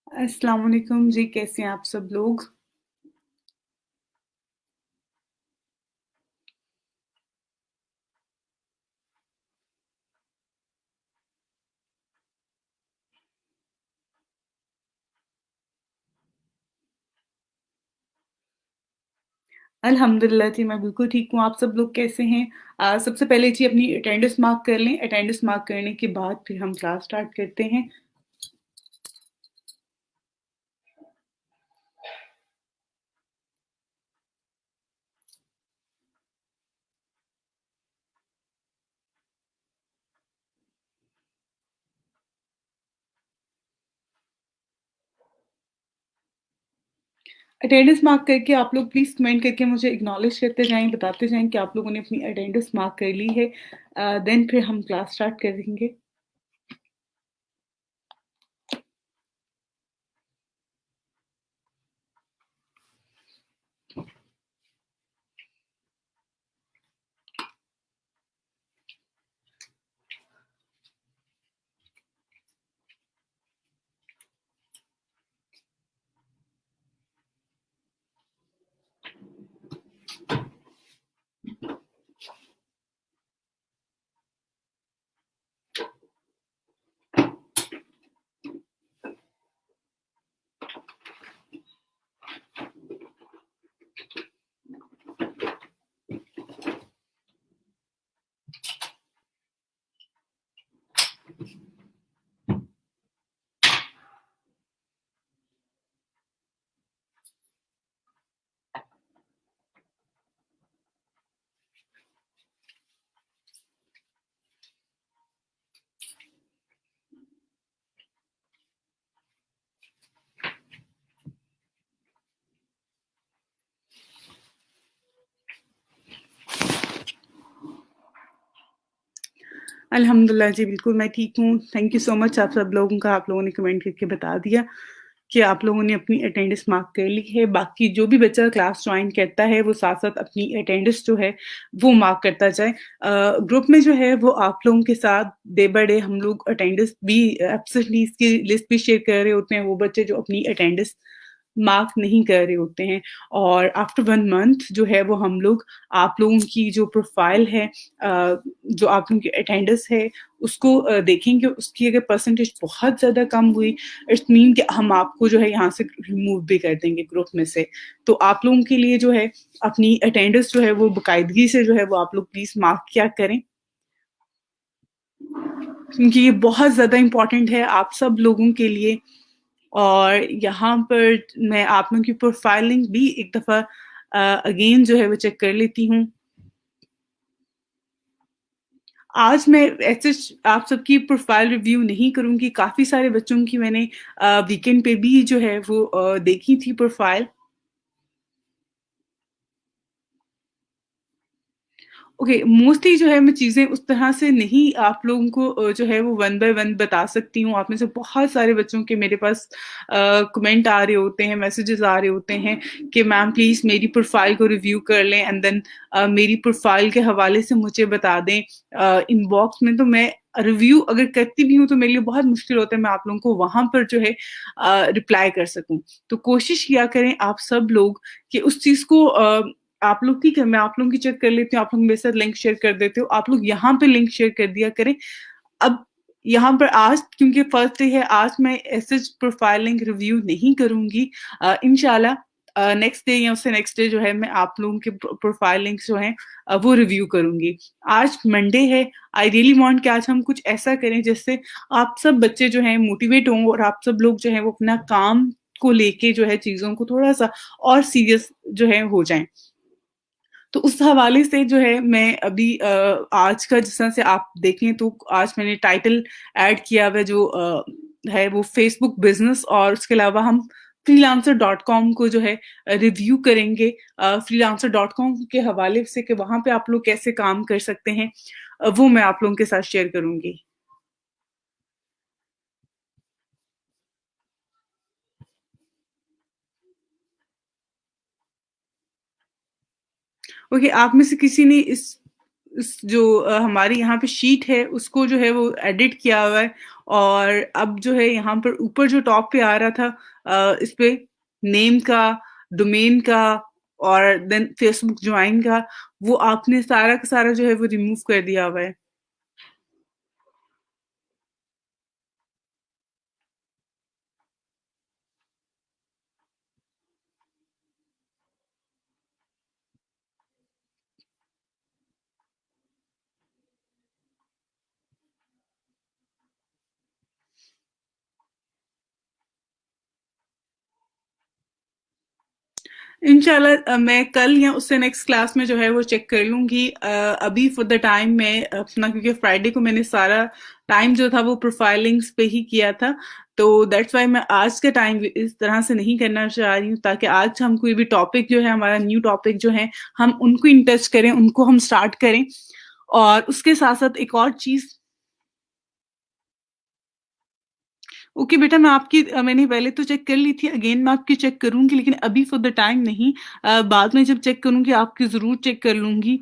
अस्सलाम वालेकुम जी, कैसे हैं आप सब लोग? अल्हम्दुलिल्लाह जी, मैं बिल्कुल ठीक हूँ, आप सब लोग कैसे हैं? सबसे पहले जी अपनी अटेंडेंस मार्क कर लें, अटेंडेंस मार्क करने के बाद फिर हम क्लास स्टार्ट करते हैं। अटेंडेंस मार्क करके आप लोग प्लीज़ कमेंट करके मुझे एक्नॉलेज करते जाएँ, बताते जाएँ कि आप लोगों ने अपनी अटेंडेंस मार्क कर ली है। देन फिर हम क्लास स्टार्ट करेंगे। अल्हम्दुलिल्लाह जी, बिल्कुल मैं ठीक हूँ। थैंक यू सो मच आप सब लोगों का, आप लोगों ने कमेंट करके बता दिया कि आप लोगों ने अपनी अटेंडेंस मार्क कर ली है। बाकी जो भी बच्चा क्लास जॉइन करता है, वो साथ-साथ अपनी अटेंडेंस जो है, वो मार्क करता जाए। ग्रुप में जो है, वो आप लोगों के साथ डे बाय डे हम लोग अटेंडेंस भी एब्सेंटीज़ की लिस्ट भी शेयर कर रहे होते हैं, वो बच्चे जो अपनी अटेंडेंस मार्क नहीं कर रहे होते हैं और आफ्टर 1 मंथ जो है वो हम लोग आप लोगों की जो प्रोफ़ाइल है जो आप लोगों की अटेंडेंस है उसको देखेंगे उसकी अगर परसेंटेज बहुत ज़्यादा कम हुई इट्स मीन कि हम आपको जो है यहाँ से रिमूव भी कर देंगे ग्रुप में से। तो आप लोगों के लिए जो है अपनी अटेंडेंस जो है वो बाकायदगी से जो है वो आप लोग प्लीज़ मार्क किया करें। क्योंकि ये बहुत ज़्यादा इम्पोर्टेंट है आप सब लोगों के लिए और यहाँ पर मैं आप लोगों की प्रोफाइलिंग भी एक दफ़ा अगेन जो है वो चेक कर लेती हूँ। आज मैं ऐसे आप सबकी प्रोफाइल रिव्यू नहीं करूँगी, काफ़ी सारे बच्चों की मैंने वीकेंड पे भी जो है वो देखी थी प्रोफाइल। ओके, मोस्टली जो है मैं चीज़ें उस तरह से नहीं आप लोगों को जो है वो वन बाय वन बता सकती हूँ। आप में से बहुत सारे बच्चों के मेरे पास कमेंट आ रहे होते हैं, मैसेजेस आ रहे होते हैं कि मैम प्लीज़ मेरी प्रोफ़ाइल को रिव्यू कर लें एंड देन मेरी प्रोफ़ाइल के हवाले से मुझे बता दें। इनबॉक्स में तो मैं रिव्यू अगर करती भी हूँ तो मेरे लिए बहुत मुश्किल होता है मैं आप लोगों को वहाँ पर जो है रिप्लाई कर सकूँ। तो कोशिश किया करें आप सब लोग कि उस चीज़ को आप लोग ठीक है, मैं आप लोगों की चेक कर लेती हूँ, आप लोग मेरे साथ लिंक शेयर कर देते हो, आप लोग यहाँ पे लिंक शेयर कर दिया करें। अब यहाँ पर आज क्योंकि फर्स्ट डे है, आज मैं ऐसे प्रोफाइलिंग रिव्यू नहीं करूँगी। इंशाल्लाह नेक्स्ट डे या उससे नेक्स्ट डे जो है मैं आप लोगों के प्रोफाइल लिंक्स जो हैं वो रिव्यू करूँगी। आज मंडे है, आई रियली वांट कि आज हम कुछ ऐसा करें जिससे आप सब बच्चे जो हैं मोटिवेट हों और आप सब लोग जो हैं वो अपना काम को लेके जो है चीज़ों को थोड़ा-सा और सीरियस जो है हो जाएँ। तो उस हवाले से जो है मैं अभी आज का जिस तरह से आप देखें तो आज मैंने टाइटल ऐड किया हुआ है जो है वो फेसबुक बिज़नेस और उसके अलावा हम फ्रीलांसर.com को जो है रिव्यू करेंगे। फ्रीलांसर.com के हवाले से कि वहाँ पे आप लोग कैसे काम कर सकते हैं वो मैं आप लोगों के साथ शेयर करूँगी। ओके, आप में से किसी ने इस जो हमारे यहाँ पे शीट है उसको जो है वो एडिट किया हुआ है और अब जो है यहाँ पर ऊपर जो टॉप पे आ रहा था इस पे नेम का, डोमेन का और देन फेसबुक ज्वाइन का, वो आपने सारा का सारा जो है वो रिमूव कर दिया हुआ है। इंशाल्लाह मैं कल या उससे नेक्स्ट क्लास में जो है वो चेक कर लूंगी। अभी फॉर द टाइम मैं अपना, क्योंकि फ्राइडे को मैंने सारा टाइम जो था वो प्रोफाइलिंग्स पे ही किया था, तो दैट्स वाई मैं आज का टाइम इस तरह से नहीं करना चाह रही हूँ, ताकि आज हम कोई भी टॉपिक जो है, हमारा न्यू टॉपिक जो है, हम उनको इन टच करें, उनको हम स्टार्ट करें। और उसके साथ साथ एक और चीज। ओके बेटा, मैं आपकी मैंने पहले तो चेक कर ली थी, अगेन मैं आपकी चेक करूंगी, लेकिन अभी फॉर द टाइम नहीं। बाद में जब चेक करूंगी आपकी जरूर चेक कर लूंगी।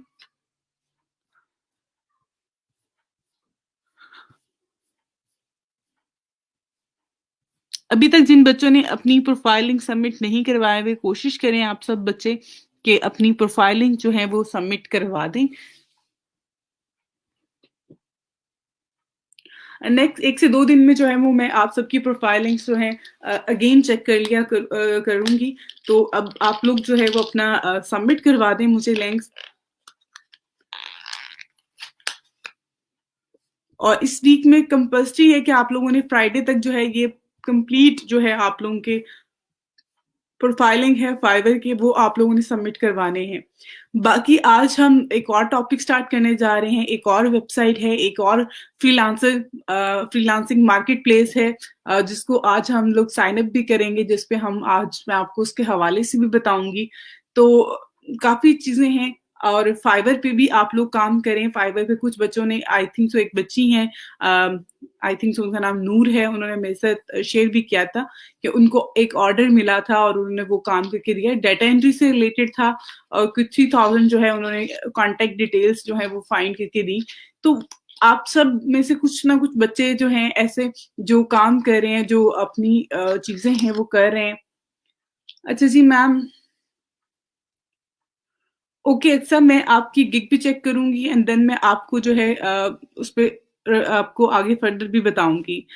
अभी तक जिन बच्चों ने अपनी प्रोफाइलिंग सबमिट नहीं करवाए हुए, कोशिश करें आप सब बच्चे कि अपनी प्रोफाइलिंग जो है वो सबमिट करवा दें। नेक्स्ट 1 से 2 दिन में जो है वो मैं आप सबकी प्रोफाइलिंग्स जो है अगेन चेक करूंगी। तो अब आप लोग जो है वो अपना सबमिट करवा दें मुझे लिंक्स। और इस वीक में कंपल्सरी है कि आप लोगों ने फ्राइडे तक जो है ये कंप्लीट जो है आप लोगों के प्रोफाइलिंग है फाइवर के, वो आप लोगों ने सबमिट करवाने हैं। बाकी आज हम एक और टॉपिक स्टार्ट करने जा रहे हैं, एक और वेबसाइट है, एक और फ्रीलांसिंग मार्केट प्लेस है, जिसको आज हम लोग साइन अप भी करेंगे, जिसपे हम आज मैं आपको उसके हवाले से भी बताऊंगी। तो काफी चीजें हैं। और फाइवर पे भी आप लोग काम करें। फाइवर पे कुछ बच्चों ने, आई थिंक सो एक बच्ची हैं, आई थिंक सो उनका नाम नूर है, उन्होंने मेरे साथ शेयर भी किया था कि उनको एक ऑर्डर मिला था और उन्होंने वो काम करके दिया, डेटा एंट्री से रिलेटेड था। और कुछ 3,000 जो है उन्होंने कॉन्टेक्ट डिटेल्स जो है वो फाइंड करके दी। तो आप सब में से कुछ ना कुछ बच्चे जो हैं ऐसे, जो काम कर रहे हैं, जो अपनी चीजें हैं वो कर रहे हैं। अच्छा जी मैम। ओके, अच्छा मैं आपकी गिग भी चेक करूंगी एंड देन मैं आपको जो है उस पे आपको आगे फर्दर भी बताऊंगी।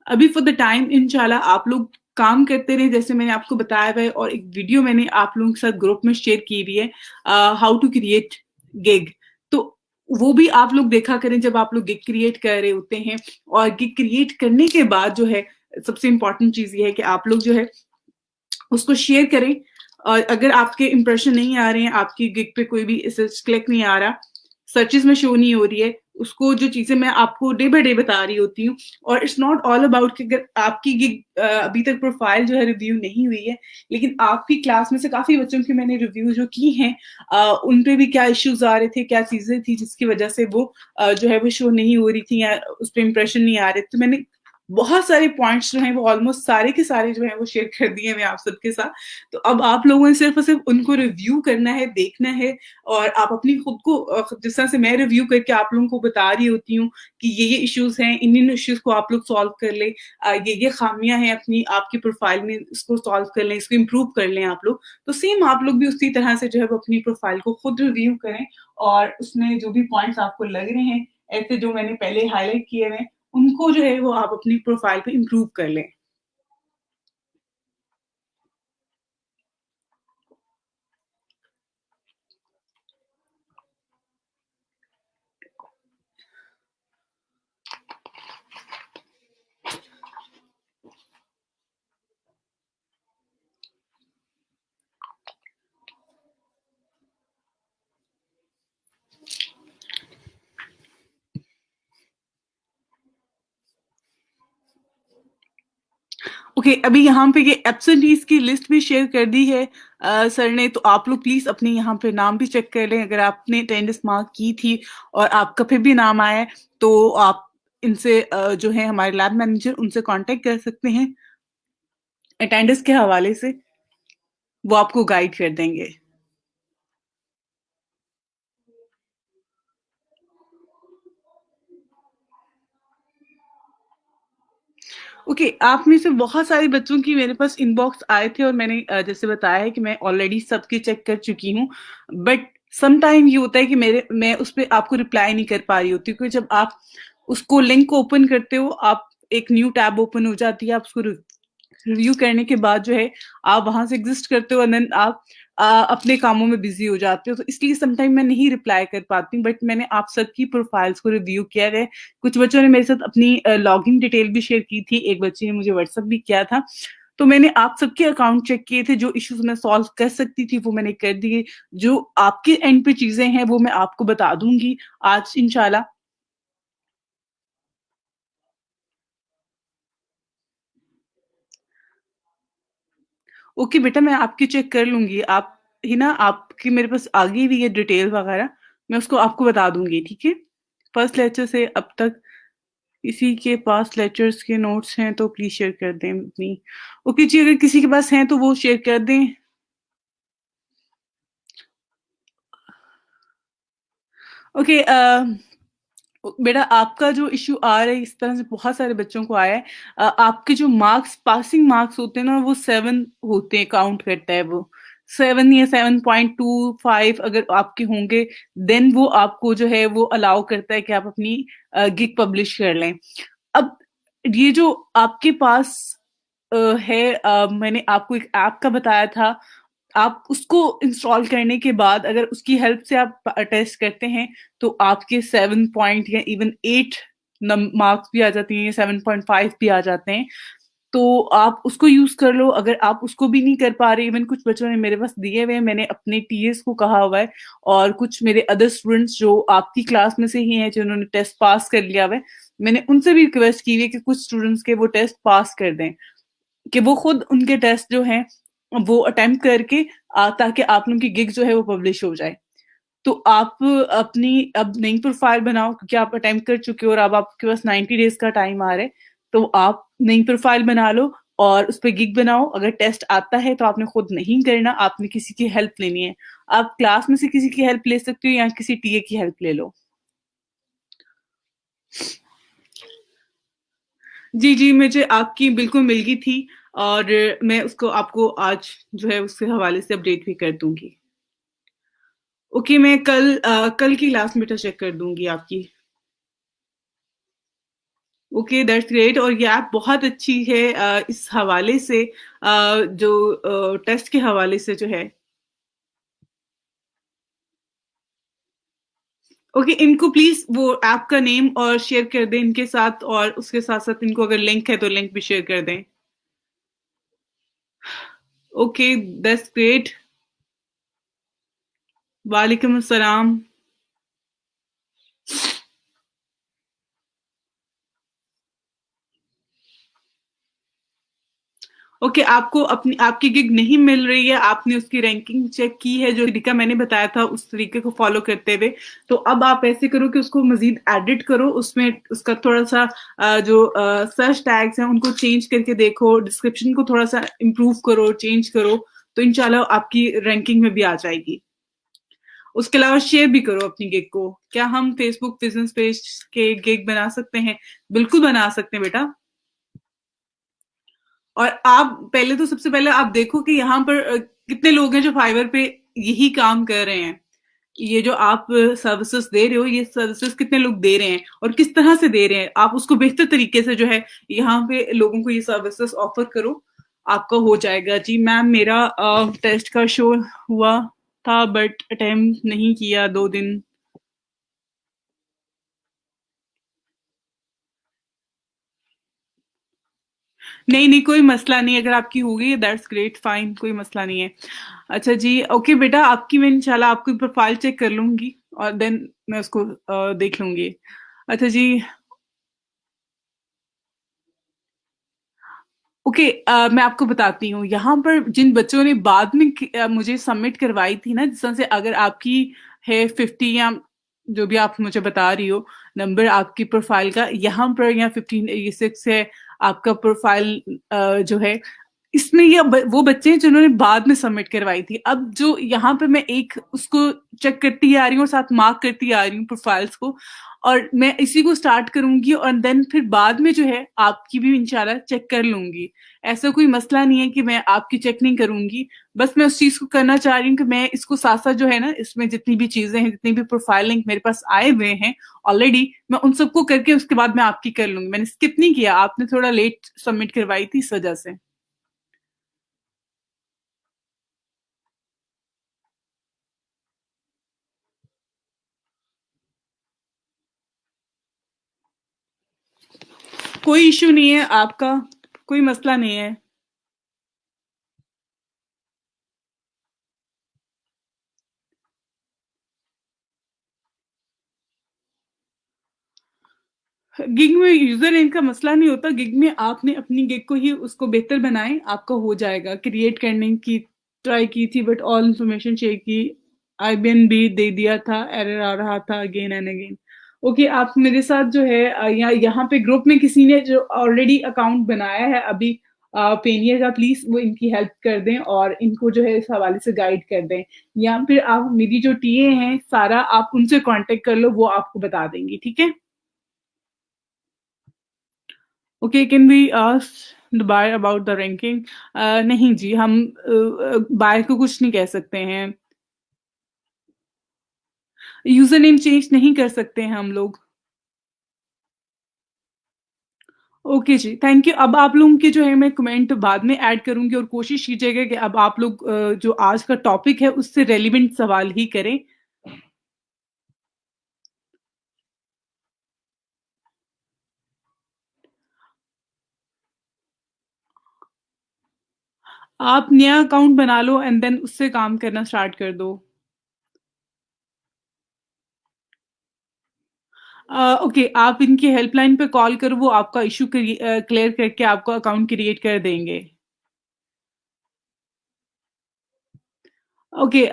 अभी फॉर द टाइम इंशाल्लाह आप लोग काम करते रहे जैसे मैंने आपको बताया हुआ है, और एक वीडियो मैंने आप लोगों के साथ ग्रुप में शेयर की हुई है, हाउ टू क्रिएट गिग। तो वो भी आप लोग देखा करें जब आप लोग गिग क्रिएट कर रहे होते हैं। और गिग क्रिएट करने के बाद जो है सबसे इंपॉर्टेंट चीज ये है कि आप लोग जो है उसको शेयर करें। और अगर आपके इंप्रेशन नहीं आ रहे हैं, आपकी गिग पे कोई भी क्लिक नहीं आ रहा, सर्चेस में शो नहीं हो रही है, उसको जो चीजें मैं आपको डे बाय डे बता रही होती हूँ। और इट्स नॉट ऑल अबाउट कि अगर आपकी गिग अभी तक प्रोफाइल जो है रिव्यू नहीं हुई है, लेकिन आपकी क्लास में से काफी बच्चों की मैंने रिव्यू जो की हैं, उन पे भी क्या इश्यूज आ रहे थे, क्या चीजें थी जिसकी वजह से वो जो है वो शो नहीं हो रही थी या उस पर इंप्रेशन नहीं आ रहे, तो मैंने बहुत सारे पॉइंट्स जो हैं वो ऑलमोस्ट सारे के सारे जो हैं वो शेयर कर दिए मैं आप सबके साथ। तो अब आप लोगों ने सिर्फ और सिर्फ उनको रिव्यू करना है, देखना है। और आप अपनी खुद को जिस तरह से मैं रिव्यू करके आप लोगों को बता रही होती हूँ कि ये इश्यूज हैं, इन इश्यूज को आप लोग सॉल्व कर लें, ये खामियां हैं अपनी आपकी प्रोफाइल में, इसको सॉल्व कर लें, इसको इम्प्रूव कर लें आप लोग। तो सेम आप लोग भी उसी तरह से जो है वो अपनी प्रोफाइल को खुद रिव्यू करें, और उसमें जो भी पॉइंट्स आपको लग रहे हैं ऐसे जो मैंने पहले हाईलाइट किए हुए हैं, उनको जो है वो आप अपनी प्रोफाइल पे इम्प्रूव कर लें। ओके, अभी यहाँ पे ये एब्सेंटीज की लिस्ट भी शेयर कर दी है सर ने, तो आप लोग प्लीज अपने यहाँ पे नाम भी चेक कर लें। अगर आपने अटेंडेंस मार्क की थी और आपका फिर भी नाम आया है, तो आप इनसे जो है हमारे लैब मैनेजर, उनसे कांटेक्ट कर सकते हैं अटेंडेंस के हवाले से, वो आपको गाइड कर देंगे। ओके, आप में से बहुत सारे बच्चों की मेरे पास इनबॉक्स आए थे और मैंने जैसे बताया है कि मैं ऑलरेडी सबकी चेक कर चुकी हूँ। बट सम टाइम ये होता है कि मैं उस पे आपको रिप्लाई नहीं कर पा रही होती, क्योंकि जब आप उसको लिंक ओपन करते हो, आप एक न्यू टैब ओपन हो जाती है, आप उसको रिव्यू करने के बाद जो है आप वहां से एग्जिस्ट करते हो, एंड देन आप अपने कामों में बिजी हो जाते हो, तो इसलिए समटाइम मैं नहीं रिप्लाई कर पाती हूँ। बट मैंने आप सबकी प्रोफाइल्स को रिव्यू किया है। कुछ बच्चों ने मेरे साथ अपनी लॉगिन डिटेल भी शेयर की थी, एक बच्चे ने मुझे व्हाट्सएप भी किया था। तो मैंने आप सबके अकाउंट चेक किए थे, जो इश्यूज मैं सॉल्व कर सकती थी वो मैंने कर दिए। जो आपके एंड पे चीजें हैं वो मैं आपको बता दूंगी आज इंशाल्लाह। ओके बेटा, मैं आपकी चेक कर लूंगी। आप ही ना, आपकी मेरे पास आ गई हुई है डिटेल वगैरह, मैं उसको आपको बता दूंगी, ठीक है। फर्स्ट लेक्चर से अब तक किसी के पास लेक्चर्स के नोट्स हैं तो प्लीज शेयर कर दें अपनी। ओके जी, अगर किसी के पास हैं तो वो शेयर कर दें। ओके, बेटा आपका जो इश्यू आ रहा है, इस तरह से बहुत सारे बच्चों को आया है। आपके जो मार्क्स, पासिंग मार्क्स होते हैं ना, वो 7 होते हैं, काउंट करता है वो 7 या 7.25 अगर आपके होंगे, देन वो आपको जो है वो अलाउ करता है कि आप अपनी गिग पब्लिश कर लें। अब ये जो आपके पास है, मैंने आपको एक ऐप का बताया था, आप उसको इंस्टॉल करने के बाद अगर उसकी हेल्प से आप टेस्ट करते हैं, तो आपके 7 पॉइंट या इवन 8 मार्क्स भी आ जाती हैं, 7.5 भी आ जाते हैं। तो आप उसको यूज कर लो। अगर आप उसको भी नहीं कर पा रहे, इवन कुछ बच्चों ने मेरे पास दिए हुए हैं, मैंने अपने टीएस को कहा हुआ है, और कुछ मेरे अदर स्टूडेंट्स जो आपकी क्लास में से ही हैं जिन्होंने टेस्ट पास कर लिया हुआ है, मैंने उनसे भी रिक्वेस्ट की हुई है कि कुछ स्टूडेंट्स के वो टेस्ट पास कर दें, कि वो खुद उनके टेस्ट जो हैं वो अटेम्प्ट करके ताकि आप लोगों की गिग जो है वो पब्लिश हो जाए। तो आप अपनी अब नई प्रोफाइल बनाओ, क्योंकि आप अटेम्प्ट कर चुके हो और अब आपके पास 90 डेज का टाइम आ रहा है। तो आप नई प्रोफाइल बना लो और उस पर गिग बनाओ। अगर टेस्ट आता है तो आपने खुद नहीं करना, आपने किसी की हेल्प लेनी है। आप क्लास में से किसी की हेल्प ले सकते हो या किसी टीए की हेल्प ले लो। जी जी, मुझे आपकी बिल्कुल मिल गई थी, और मैं उसको आपको आज जो है उसके हवाले से अपडेट भी कर दूंगी। ओके, मैं कल की क्लास में चेक कर दूंगी आपकी। Okay, that's great. और ये ऐप बहुत अच्छी है इस हवाले से, जो टेस्ट के हवाले से जो है। ओके, इनको प्लीज वो ऐप का नेम और शेयर कर दें इनके साथ, और उसके साथ साथ इनको अगर लिंक है तो लिंक भी शेयर कर दें। Okay, that's great. वालेकुम अस्सलाम। ओके, आपको अपनी आपकी गिग नहीं मिल रही है, आपने उसकी रैंकिंग चेक की है, जो तरीका मैंने बताया था उस तरीके को फॉलो करते हुए। तो अब आप ऐसे करो कि उसको मजीद एडिट करो, उसमें उसका थोड़ा सा जो सर्च टैग्स हैं उनको चेंज करके देखो, डिस्क्रिप्शन को थोड़ा सा इम्प्रूव करो, चेंज करो, तो इंशाल्लाह आपकी रैंकिंग में भी आ जाएगी। उसके अलावा शेयर भी करो अपनी गिग को। क्या हम फेसबुक बिजनेस पेज के गिग बना सकते हैं? बिल्कुल बना सकते हैं बेटा। और आप पहले तो सबसे पहले आप देखो कि यहाँ पर कितने लोग हैं जो फाइवर पे यही काम कर रहे हैं। ये जो आप सर्विसेज दे रहे हो, ये सर्विसेज कितने लोग दे रहे हैं और किस तरह से दे रहे हैं, आप उसको बेहतर तरीके से जो है यहाँ पे लोगों को ये सर्विसेज ऑफर करो, आपका हो जाएगा। जी मैम, मेरा टेस्ट का शो हुआ था बट अटेम्प्ट नहीं किया 2 दिन। नहीं नहीं, कोई मसला नहीं, अगर आपकी हो गई दैट्स ग्रेट, फाइन, कोई मसला नहीं है। अच्छा जी, ओके बेटा, आपकी मैं इंशाल्लाह आपकी प्रोफाइल चेक कर लूंगी और देन मैं उसको देख लूंगी। अच्छा जी, ओके, मैं आपको बताती हूँ यहाँ पर जिन बच्चों ने बाद में मुझे सबमिट करवाई थी ना, जिस तरह से अगर आपकी है 50 या जो भी आप मुझे बता रही हो नंबर आपकी प्रोफाइल का, यहाँ पर या 15 ये 6 है आपका प्रोफाइल जो है, इसमें वो बच्चे हैं जिन्होंने बाद में सबमिट करवाई थी। अब जो यहाँ पे मैं एक उसको चेक करती आ रही हूँ और साथ मार्क करती आ रही हूँ प्रोफाइल्स को, और मैं इसी को स्टार्ट करूंगी और देन फिर बाद में जो है आपकी भी इंशाल्लाह चेक कर लूंगी। ऐसा कोई मसला नहीं है कि मैं आपकी चेक नहीं करूंगी। बस मैं उस चीज को करना चाह रही हूँ कि मैं इसको साथ साथ जो है ना, इसमें जितनी भी चीजें हैं, जितनी भी प्रोफाइल लिंक मेरे पास आए हुए हैं ऑलरेडी, मैं उन सबको करके उसके बाद मैं आपकी कर लूंगी। मैंने स्किप नहीं किया, आपने थोड़ा लेट सबमिट करवाई थी इस वजह से। कोई इश्यू नहीं है आपका, कोई मसला नहीं है। गिग में यूजर नेम का मसला नहीं होता। गिग में आपने अपनी गिग को ही उसको बेहतर बनाए, आपका हो जाएगा। क्रिएट करने की ट्राई की थी बट ऑल इंफॉर्मेशन शेयर की, आईबीएन भी दे दिया था, एरर आ रहा था अगेन एंड अगेन। ओके, आप मेरे साथ जो है यहाँ पे ग्रुप में किसी ने जो ऑलरेडी अकाउंट बनाया है अभी पेनियर का, प्लीज वो इनकी हेल्प कर दें और इनको जो है इस हवाले से गाइड कर दें। या फिर आप मेरी जो टीए हैं सारा, आप उनसे कांटेक्ट कर लो, वो आपको बता देंगी, ठीक है। Okay, can we ask the buyer about the ranking? नहीं जी, हम बायर को कुछ नहीं कह सकते हैं। यूजर नेम चेंज नहीं कर सकते हैं हम लोग। ओके जी, थैंक यू। अब आप लोगों के जो है मैं कमेंट बाद में ऐड करूंगी और कोशिश कीजिएगा कि अब आप लोग जो आज का टॉपिक है उससे रेलिवेंट सवाल ही करें। आप नया अकाउंट बना लो एंड देन उससे काम करना स्टार्ट कर दो। ओके, आप इनकी हेल्पलाइन पे कॉल करो, वो आपका इशू क्लियर करके आपको अकाउंट क्रिएट कर देंगे। ओके,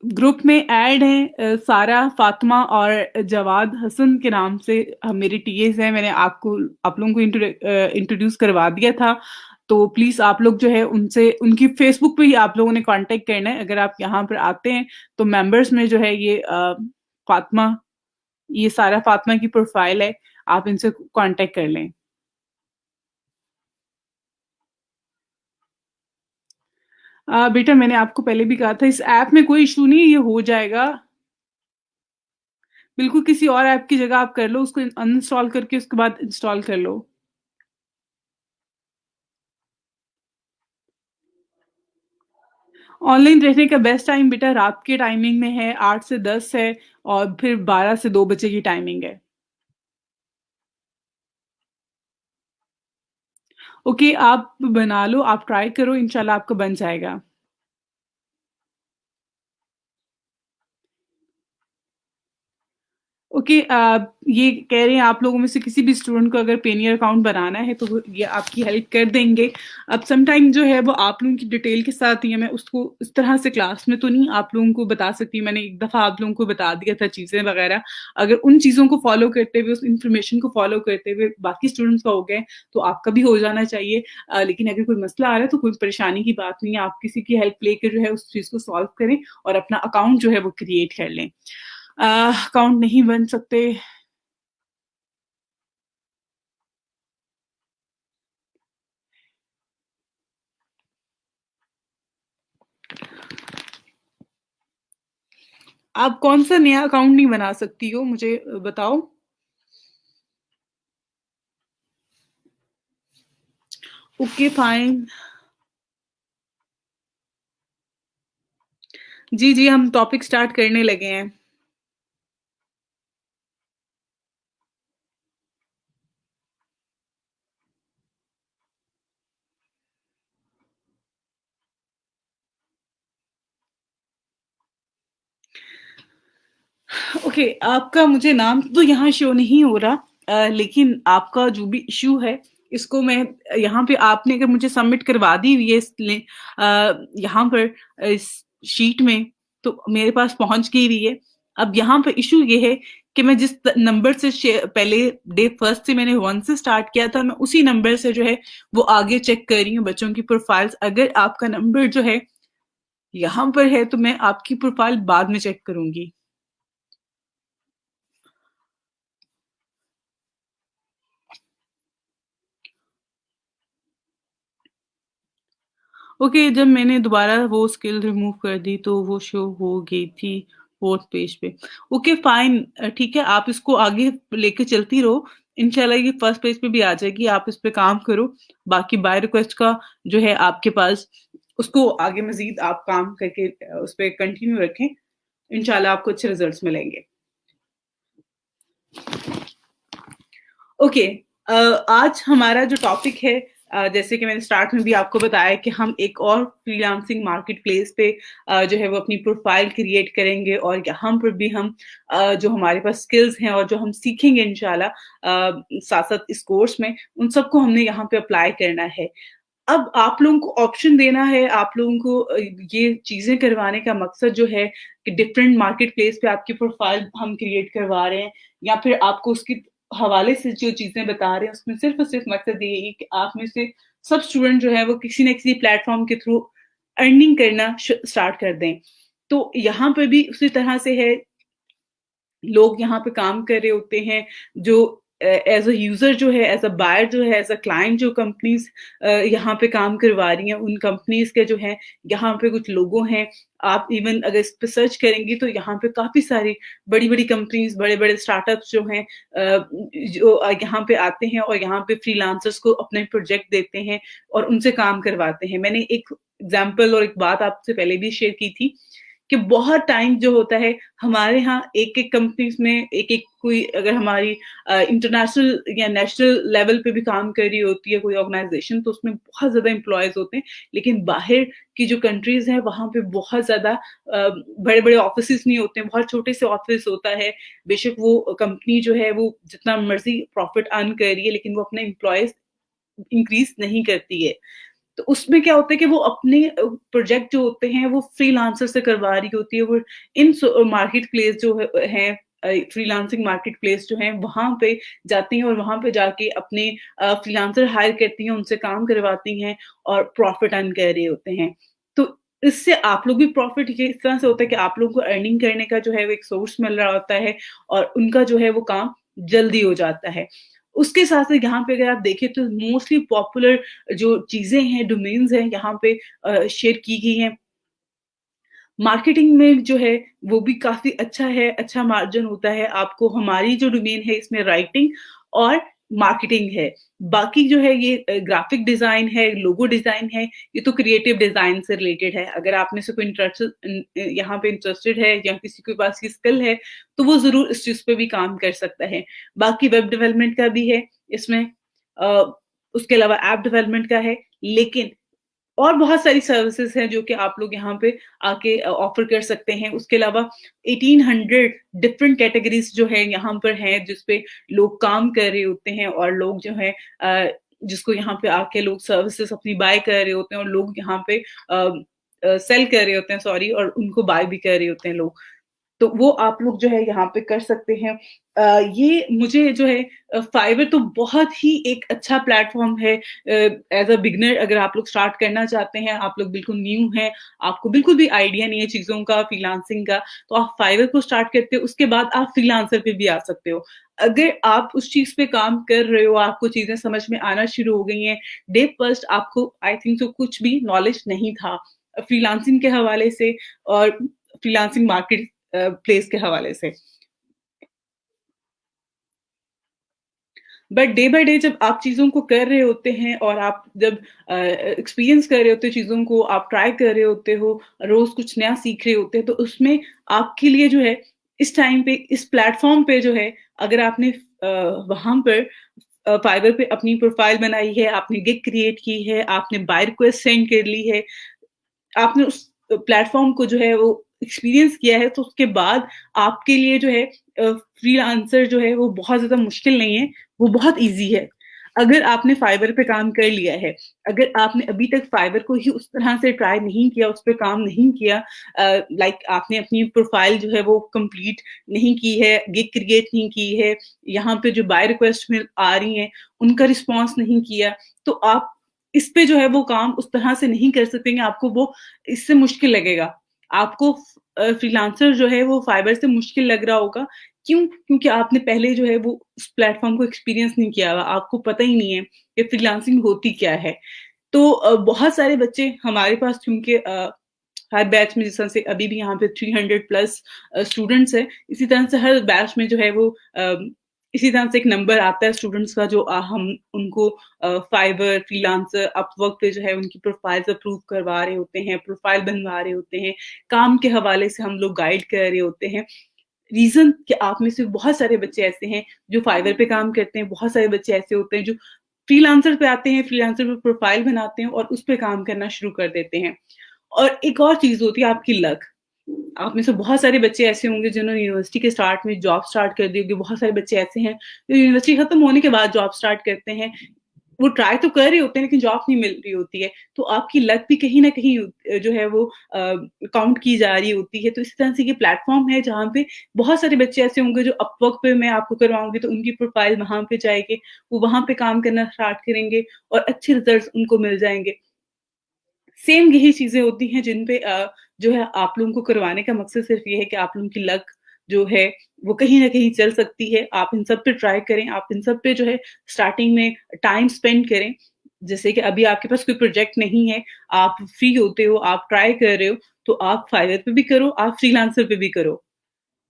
ग्रुप में ऐड हैं सारा, फातिमा और जवाद हसन के नाम से मेरे टीएस हैं। मैंने आप लोगों को इंट्रोड्यूस करवा दिया था। तो प्लीज आप लोग जो है उनसे, उनकी फेसबुक पे ही आप लोगों ने कांटेक्ट करना है। अगर आप यहाँ पर आते हैं तो मेंबर्स में जो है ये फातिमा, ये सारा फातिमा की प्रोफाइल है, आप इनसे कांटेक्ट कर लें। बेटा मैंने आपको पहले भी कहा था, इस ऐप में कोई इशू नहीं है, ये हो जाएगा। बिल्कुल किसी और ऐप की जगह आप कर लो, उसको अनइंस्टॉल करके उसके बाद इंस्टॉल कर लो। ऑनलाइन रहने का बेस्ट टाइम बेटा रात के टाइमिंग में है, 8 से 10 है, और फिर 12 से 2 बजे की टाइमिंग है। ओके, आप बना लो, आप ट्राई करो, इंशाल्लाह आपका बन जाएगा। ओके, ये कह रहे हैं आप लोगों में से किसी भी स्टूडेंट को अगर पेनियर अकाउंट बनाना है तो ये आपकी हेल्प कर देंगे। अब सम टाइम जो है वो आप लोगों की डिटेल के साथ ही है, मैं उसको इस तरह से क्लास में तो नहीं आप लोगों को बता सकती। मैंने एक दफ़ा आप लोगों को बता दिया था चीज़ें वगैरह। अगर उन चीज़ों को फॉलो करते हुए, उस इन्फॉर्मेशन को फॉलो करते हुए बाकी स्टूडेंट्स का हो गए तो आपका भी हो जाना चाहिए। लेकिन अगर कोई मसला आ रहा है तो कोई परेशानी की बात नहीं है, आप किसी की हेल्प लेकर जो है उस चीज़ को सॉल्व करें और अपना अकाउंट जो है वो क्रिएट कर लें। अकाउंट नहीं बन सकते? आप कौन सा नया अकाउंट नहीं बना सकती हो, मुझे बताओ। Okay fine. जी जी, हम टॉपिक स्टार्ट करने लगे हैं। ओके, आपका मुझे नाम तो यहाँ शो नहीं हो रहा, लेकिन आपका जो भी इशू है इसको मैं यहाँ पे, आपने अगर मुझे सबमिट करवा दी हुई है यहाँ पर इस शीट में, तो मेरे पास पहुंच गई हुई है। अब यहाँ पे इशू ये है कि मैं जिस नंबर से पहले डे फर्स्ट से मैंने 1 से स्टार्ट किया था, मैं उसी नंबर से जो है वो आगे चेक कर रही हूँ बच्चों की प्रोफाइल्स। अगर आपका नंबर जो है यहाँ पर है तो मैं आपकी प्रोफाइल बाद में चेक करूंगी। ओके, जब मैंने दोबारा वो स्किल रिमूव कर दी तो वो शो हो गई थी फोर्थ पेज पे। ओके फाइन, ठीक है, आप इसको आगे लेके चलती रहो, इंशाल्लाह ये फर्स्ट पेज पे भी आ जाएगी। आप इस पे काम करो, बाकी बाय रिक्वेस्ट का जो है आपके पास, उसको आगे मजीद आप काम करके उस पर कंटिन्यू रखें, इंशाल्लाह आपको अच्छे रिजल्ट्स मिलेंगे। ओके, आज हमारा जो टॉपिक है, जैसे कि मैंने स्टार्ट में भी आपको बताया कि हम एक और फ्रीलांसिंग मार्केट प्लेस पे जो है वो अपनी प्रोफाइल क्रिएट करेंगे, और यहाँ पर भी हम जो हमारे पास स्किल्स हैं और जो हम सीखेंगे इंशाल्लाह साथ साथ इस कोर्स में, उन सबको हमने यहाँ पे अप्लाई करना है। अब आप लोगों को ऑप्शन देना है, आप लोगों को ये चीजें करवाने का मकसद जो है कि डिफरेंट मार्केट प्लेस पे आपकी प्रोफाइल हम क्रिएट करवा रहे हैं, या फिर आपको उसके हवाले से जो चीजें बता रहे हैं, उसमें सिर्फ और सिर्फ मकसद ये है कि आप में से सब स्टूडेंट जो है वो किसी न किसी प्लेटफॉर्म के थ्रू अर्निंग करना स्टार्ट कर दें। तो यहाँ पे भी उसी तरह से है, लोग यहाँ पे काम कर रहे होते हैं जो एज अ यूजर जो है, एज अ बायर जो है, एज अ क्लाइंट जो कंपनीज यहाँ पे काम करवा रही हैं, उन कंपनीज के जो है यहाँ पे कुछ लोगों हैं। आप इवन अगर इस पे सर्च करेंगी तो यहाँ पे काफी सारी बड़ी बड़ी कंपनीज, बड़े बड़े स्टार्टअप्स जो हैं जो यहाँ पे आते हैं और यहाँ पे फ्रीलांसर्स को अपने प्रोजेक्ट देते हैं और उनसे काम करवाते हैं। मैंने एक एग्जाम्पल और एक बात आपसे पहले भी शेयर की थी कि बहुत टाइम जो होता है हमारे यहाँ एक एक कंपनीज में एक एक कोई अगर हमारी इंटरनेशनल या नेशनल लेवल पे भी काम कर रही होती है कोई ऑर्गेनाइजेशन, तो उसमें बहुत ज्यादा एम्प्लॉयज होते हैं। लेकिन बाहर की जो कंट्रीज हैं वहां पे बहुत ज्यादा बड़े बड़े ऑफिस नहीं होते हैं, बहुत छोटे से ऑफिस होता है। बेशक वो कंपनी जो है वो जितना मर्जी प्रॉफिट अर्न कर रही है, लेकिन वो अपने एम्प्लॉयज इंक्रीज नहीं करती है। तो उसमें क्या होता है कि वो अपने प्रोजेक्ट जो होते हैं वो फ्रीलांसर से करवा रही होती है। वो इन मार्केट प्लेस जो है फ्रीलांसिंग मार्केट प्लेस जो है वहां पे जाती हैं और वहां पे जाके अपने फ्रीलांसर हायर करती हैं, उनसे काम करवाती हैं और प्रॉफिट अर्न कर रहे होते हैं। तो इससे आप लोग भी प्रॉफिट इस तरह से होता है कि आप लोगों को अर्निंग करने का जो है वो एक सोर्स मिल रहा होता है और उनका जो है वो काम जल्दी हो जाता है। उसके साथ साथ यहाँ पे अगर आप देखें तो मोस्टली पॉपुलर जो चीजें हैं, डोमेन्स हैं, यहाँ पे शेयर की गई हैं। मार्केटिंग में जो है वो भी काफी अच्छा है, अच्छा मार्जिन होता है आपको। हमारी जो डोमेन है इसमें राइटिंग और मार्केटिंग है। बाकी जो है ये ग्राफिक डिजाइन है, लोगो डिजाइन है, ये तो क्रिएटिव डिजाइन से रिलेटेड है। अगर आप में से कोई इंटरेस्टेड यहाँ पे इंटरेस्टेड है या किसी के पास ये स्किल है तो वो जरूर इस चीज पे भी काम कर सकता है। बाकी वेब डेवलपमेंट का भी है इसमें, उसके अलावा ऐप डेवलपमेंट का है, लेकिन और बहुत सारी सर्विसेज हैं जो कि आप लोग यहाँ पे आके ऑफर कर सकते हैं। उसके अलावा 1800 डिफरेंट कैटेगरीज जो है यहाँ पर हैं जिसपे लोग काम कर रहे होते हैं, और लोग जो है जिसको यहाँ पे आके लोग सर्विसेज अपनी बाय कर रहे होते हैं, और लोग यहाँ पे सेल कर रहे होते हैं, सॉरी, और उनको बाय भी कर रहे होते हैं लोग। तो वो आप लोग जो है यहाँ पे कर सकते हैं। ये मुझे जो है फाइवर तो बहुत ही एक अच्छा प्लेटफॉर्म है एज अ बिगनर। अगर आप लोग स्टार्ट करना चाहते हैं, आप लोग बिल्कुल न्यू हैं, आपको बिल्कुल भी आइडिया नहीं है चीजों का, फ्रीलांसिंग का, तो आप फाइवर को स्टार्ट करते हो, उसके बाद आप फ्रीलांसर पे भी आ सकते हो। अगर आप उस चीज पे काम कर रहे हो, आपको चीजें समझ में आना शुरू हो गई हैं, डे फर्स्ट आपको आई थिंक तो कुछ भी नॉलेज नहीं था फ्रीलांसिंग के हवाले से और फ्रीलांसिंग मार्केट प्लेस के हवाले से। बट डे बाय डे जब आप चीजों को कर रहे होते हैं और आप जब एक्सपीरियंस कर रहे होते हैं चीजों को, आप ट्राई कर रहे होते हो, रोज कुछ नया सीख रहे होते हैं, तो उसमें आपके लिए जो है इस टाइम पे इस प्लेटफॉर्म पे जो है, अगर आपने वहां पर फाइवर पे अपनी प्रोफाइल बनाई है, आपने गिग क्रिएट की है, आपने बाय रिक्वेस्ट सेंड कर ली है, आपने उस प्लेटफॉर्म को जो है वो एक्सपीरियंस किया है, तो उसके बाद आपके लिए जो है फ्रीलांसर जो है वो बहुत ज्यादा मुश्किल नहीं है, वो बहुत इजी है। अगर आपने फाइवर पे काम कर लिया है, अगर आपने अभी तक फाइवर को ही उस तरह से ट्राई नहीं किया, उस पे काम नहीं किया लाइक आपने अपनी प्रोफाइल जो है वो कंप्लीट नहीं की है, गिग क्रिएट नहीं की है, यहाँ पे जो बाय रिक्वेस्ट में आ रही हैं, उनका रिस्पॉन्स नहीं किया, तो आप इस पे जो है वो काम उस तरह से नहीं कर सकेंगे, आपको वो इससे मुश्किल लगेगा। आपको फ्रीलांसर जो है वो फाइवर से मुश्किल लग रहा होगा क्यों? क्योंकि आपने पहले जो है वो उस प्लेटफ़ॉर्म को एक्सपीरियंस नहीं किया हुआ, आपको पता ही नहीं है कि फ्रीलांसिंग होती क्या है। तो बहुत सारे बच्चे हमारे पास क्योंकि हर बैच में जिस तरह से अभी भी यहाँ पे 300 प्लस स्टूडेंट्स हैं, इसी तरह से हर बैच में जो है वो इसी तरह से एक नंबर आता है स्टूडेंट्स का जो हम उनको फाइवर, फ्रीलांसर, अपवर्क पे जो है उनकी प्रोफाइल्स अप्रूव करवा रहे होते हैं, प्रोफाइल बनवा रहे होते हैं, काम के हवाले से हम लोग गाइड कर रहे होते हैं। रीज़न कि आप में से बहुत सारे बच्चे ऐसे हैं जो फाइवर पे काम करते हैं, बहुत सारे बच्चे ऐसे होते हैं जो फ्रीलांसर पे आते हैं, फ्रीलांसर पे प्रोफाइल बनाते हैं और उस पे काम करना शुरू कर देते हैं। और एक और चीज़ होती है आपकी लक। आप में से बहुत सारे बच्चे ऐसे होंगे जिन्होंने यूनिवर्सिटी के स्टार्ट में जॉब स्टार्ट कर दी होगी, बहुत सारे बच्चे ऐसे हैं जो यूनिवर्सिटी खत्म होने के बाद जॉब स्टार्ट करते हैं। वो ट्राई तो कर रहे होते हैं लेकिन जॉब नहीं मिल रही होती है। तो आपकी लक भी कहीं न कहीं जो है वो काउंट की जा रही होती है। तो इस तरह से ये प्लेटफ़ॉर्म है जहाँ पे बहुत सारे बच्चे ऐसे होंगे जो अपवर्क पे मैं आपको करवाऊँगी तो उनकी प्रोफ़ाइल वहाँ पे जाएगी, वो वहाँ पे काम करना स्टार्ट करेंगे और अच्छे रिज़ल्ट्स उनको मिल जाएँगे। सेम यही चीज़ें होती हैं जिन पे जो है आप लोगों को करवाने का मकसद सिर्फ़ ये है कि आप लोगों की लक जो है वो कहीं न कहीं चल सकती है। आप इन सब पे ट्राई करें, आप इन सब पे जो है स्टार्टिंग में टाइम स्पेंड करें। जैसे कि अभी आपके पास कोई प्रोजेक्ट नहीं है, आप फ्री होते हो, आप ट्राई कर रहे हो, तो आप फाइवर पे भी करो, आप फ्रीलांसर पे भी करो।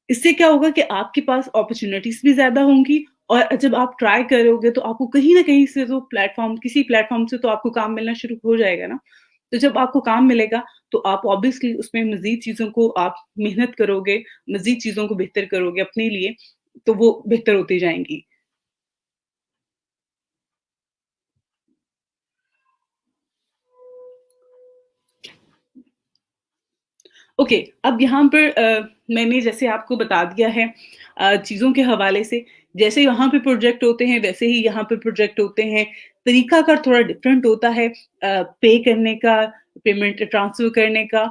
इससे क्या होगा कि आपके पास अपॉर्च्युनिटीज़ भी ज़्यादा होंगी और जब आप ट्राई करोगे तो आपको कहीं न कहीं से तो प्लेटफ़ॉर्म किसी प्लेटफ़ॉर्म से तो आपको काम मिलना शुरू हो जाएगा ना। तो जब आपको काम मिलेगा तो आप ऑब्वियसली उसमें मज़ीद चीज़ों को आप मेहनत करोगे, मज़ीद चीज़ों को बेहतर करोगे अपने लिए, तो वो बेहतर होती जाएँगी। ओके, अब यहाँ पर मैंने जैसे आपको बता दिया है चीज़ों के हवाले से, जैसे वहाँ पे प्रोजेक्ट होते हैं, वैसे ही यहाँ पे प्रोजेक्ट होते हैं। तरीकाकार थोड़ा डिफरेंट होता है पे करने का, पेमेंट ट्रांसफ़र करने का,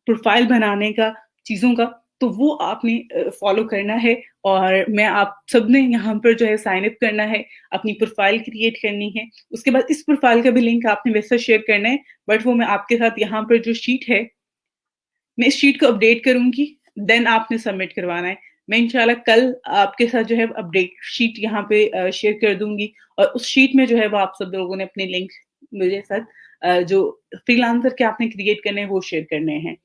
प्रोफ़ाइल बनाने का, चीज़ों का, तो वो आपने फ़ॉलो करना है और मैं आप सबने यहाँ पर जो है साइन अप करना है, अपनी प्रोफ़ाइल क्रिएट करनी है। उसके बाद इस प्रोफ़ाइल का भी लिंक आपने वैसे शेयर करना है, बट वो मैं आपके साथ यहाँ पर जो शीट है मैं इस शीट को अपडेट करूँगी, देन आपने सबमिट करवाना है। मैं इंशाल्लाह कल आपके साथ जो है अपडेट शीट यहाँ पे शेयर कर दूँगी और उस शीट में जो है वो आप सब लोगों ने अपने लिंक मेरे साथ जो फ्रीलांसर के आपने क्रिएट करने हैं वो शेयर करने हैं।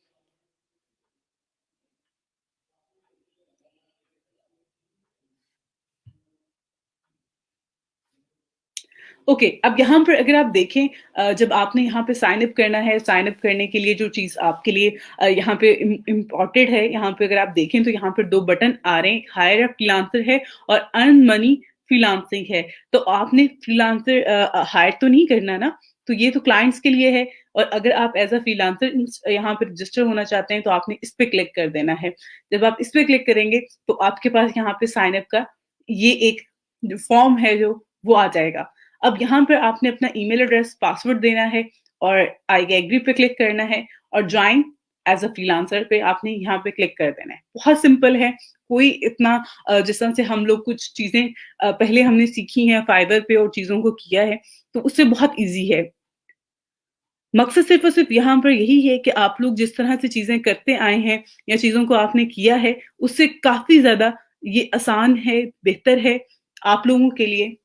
ओके, अब यहाँ पर अगर आप देखें जब आपने यहाँ पे साइन अप करना है, साइन अप करने के लिए जो चीज़ आपके लिए यहाँ पे इम्पोर्टेड है, यहाँ पे अगर आप देखें तो यहाँ पर 2 बटन आ रहे हैं, हायर अ फ्रीलांसर है और अर्न मनी फ्रीलांसिंग है। तो आपने फ्रीलांसर हायर तो नहीं करना ना, तो ये तो क्लाइंट्स के लिए है और अगर आप एज़ अ फ्रीलांसर यहाँ पे रजिस्टर होना चाहते हैं, तो आपने इस पे क्लिक कर देना है। जब आप इस पे क्लिक करेंगे, तो आपके पास यहाँ पे साइन अप का ये एक जो फॉर्म है जो, वो आ जाएगा। अब यहाँ पर आपने अपना ईमेल एड्रेस, पासवर्ड देना है और आई एग्री पे क्लिक करना है और जॉइन एज़ अ फ्रीलांसर पे आपने यहाँ पे क्लिक कर देना है। बहुत सिंपल है, कोई इतना जिस तरह से हम लोग कुछ चीज़ें पहले हमने सीखी हैं फाइवर पे और चीज़ों को किया है, तो उससे बहुत ईज़ी है। मकसद सिर्फ़ और सिर्फ़ यहाँ पर यही है कि आप लोग जिस तरह से चीज़ें करते आए हैं या चीज़ों को आपने किया है, उससे काफ़ी ज़्यादा ये आसान है, बेहतर है आप लोगों के लिए।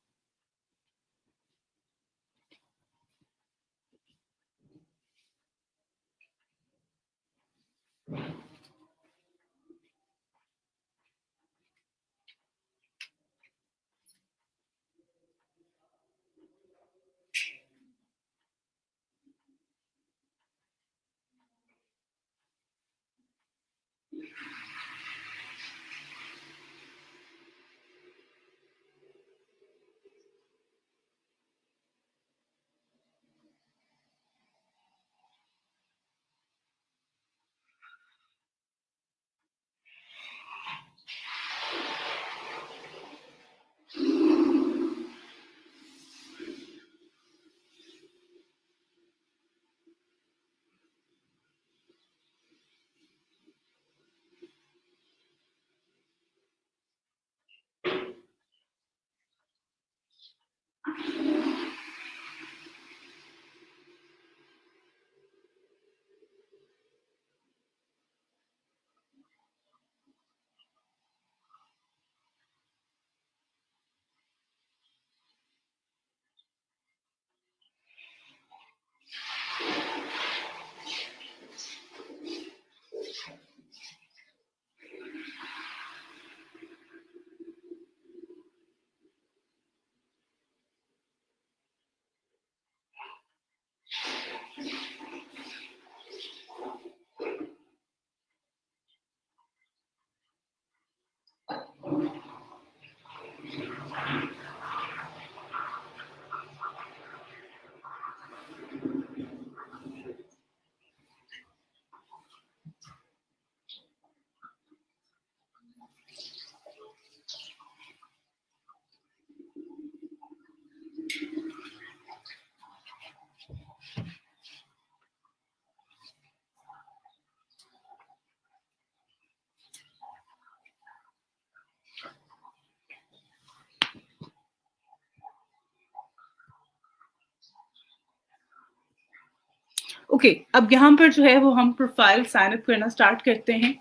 ओके, अब यहाँ पर जो है वो हम प्रोफाइल साइन अप करना स्टार्ट करते हैं।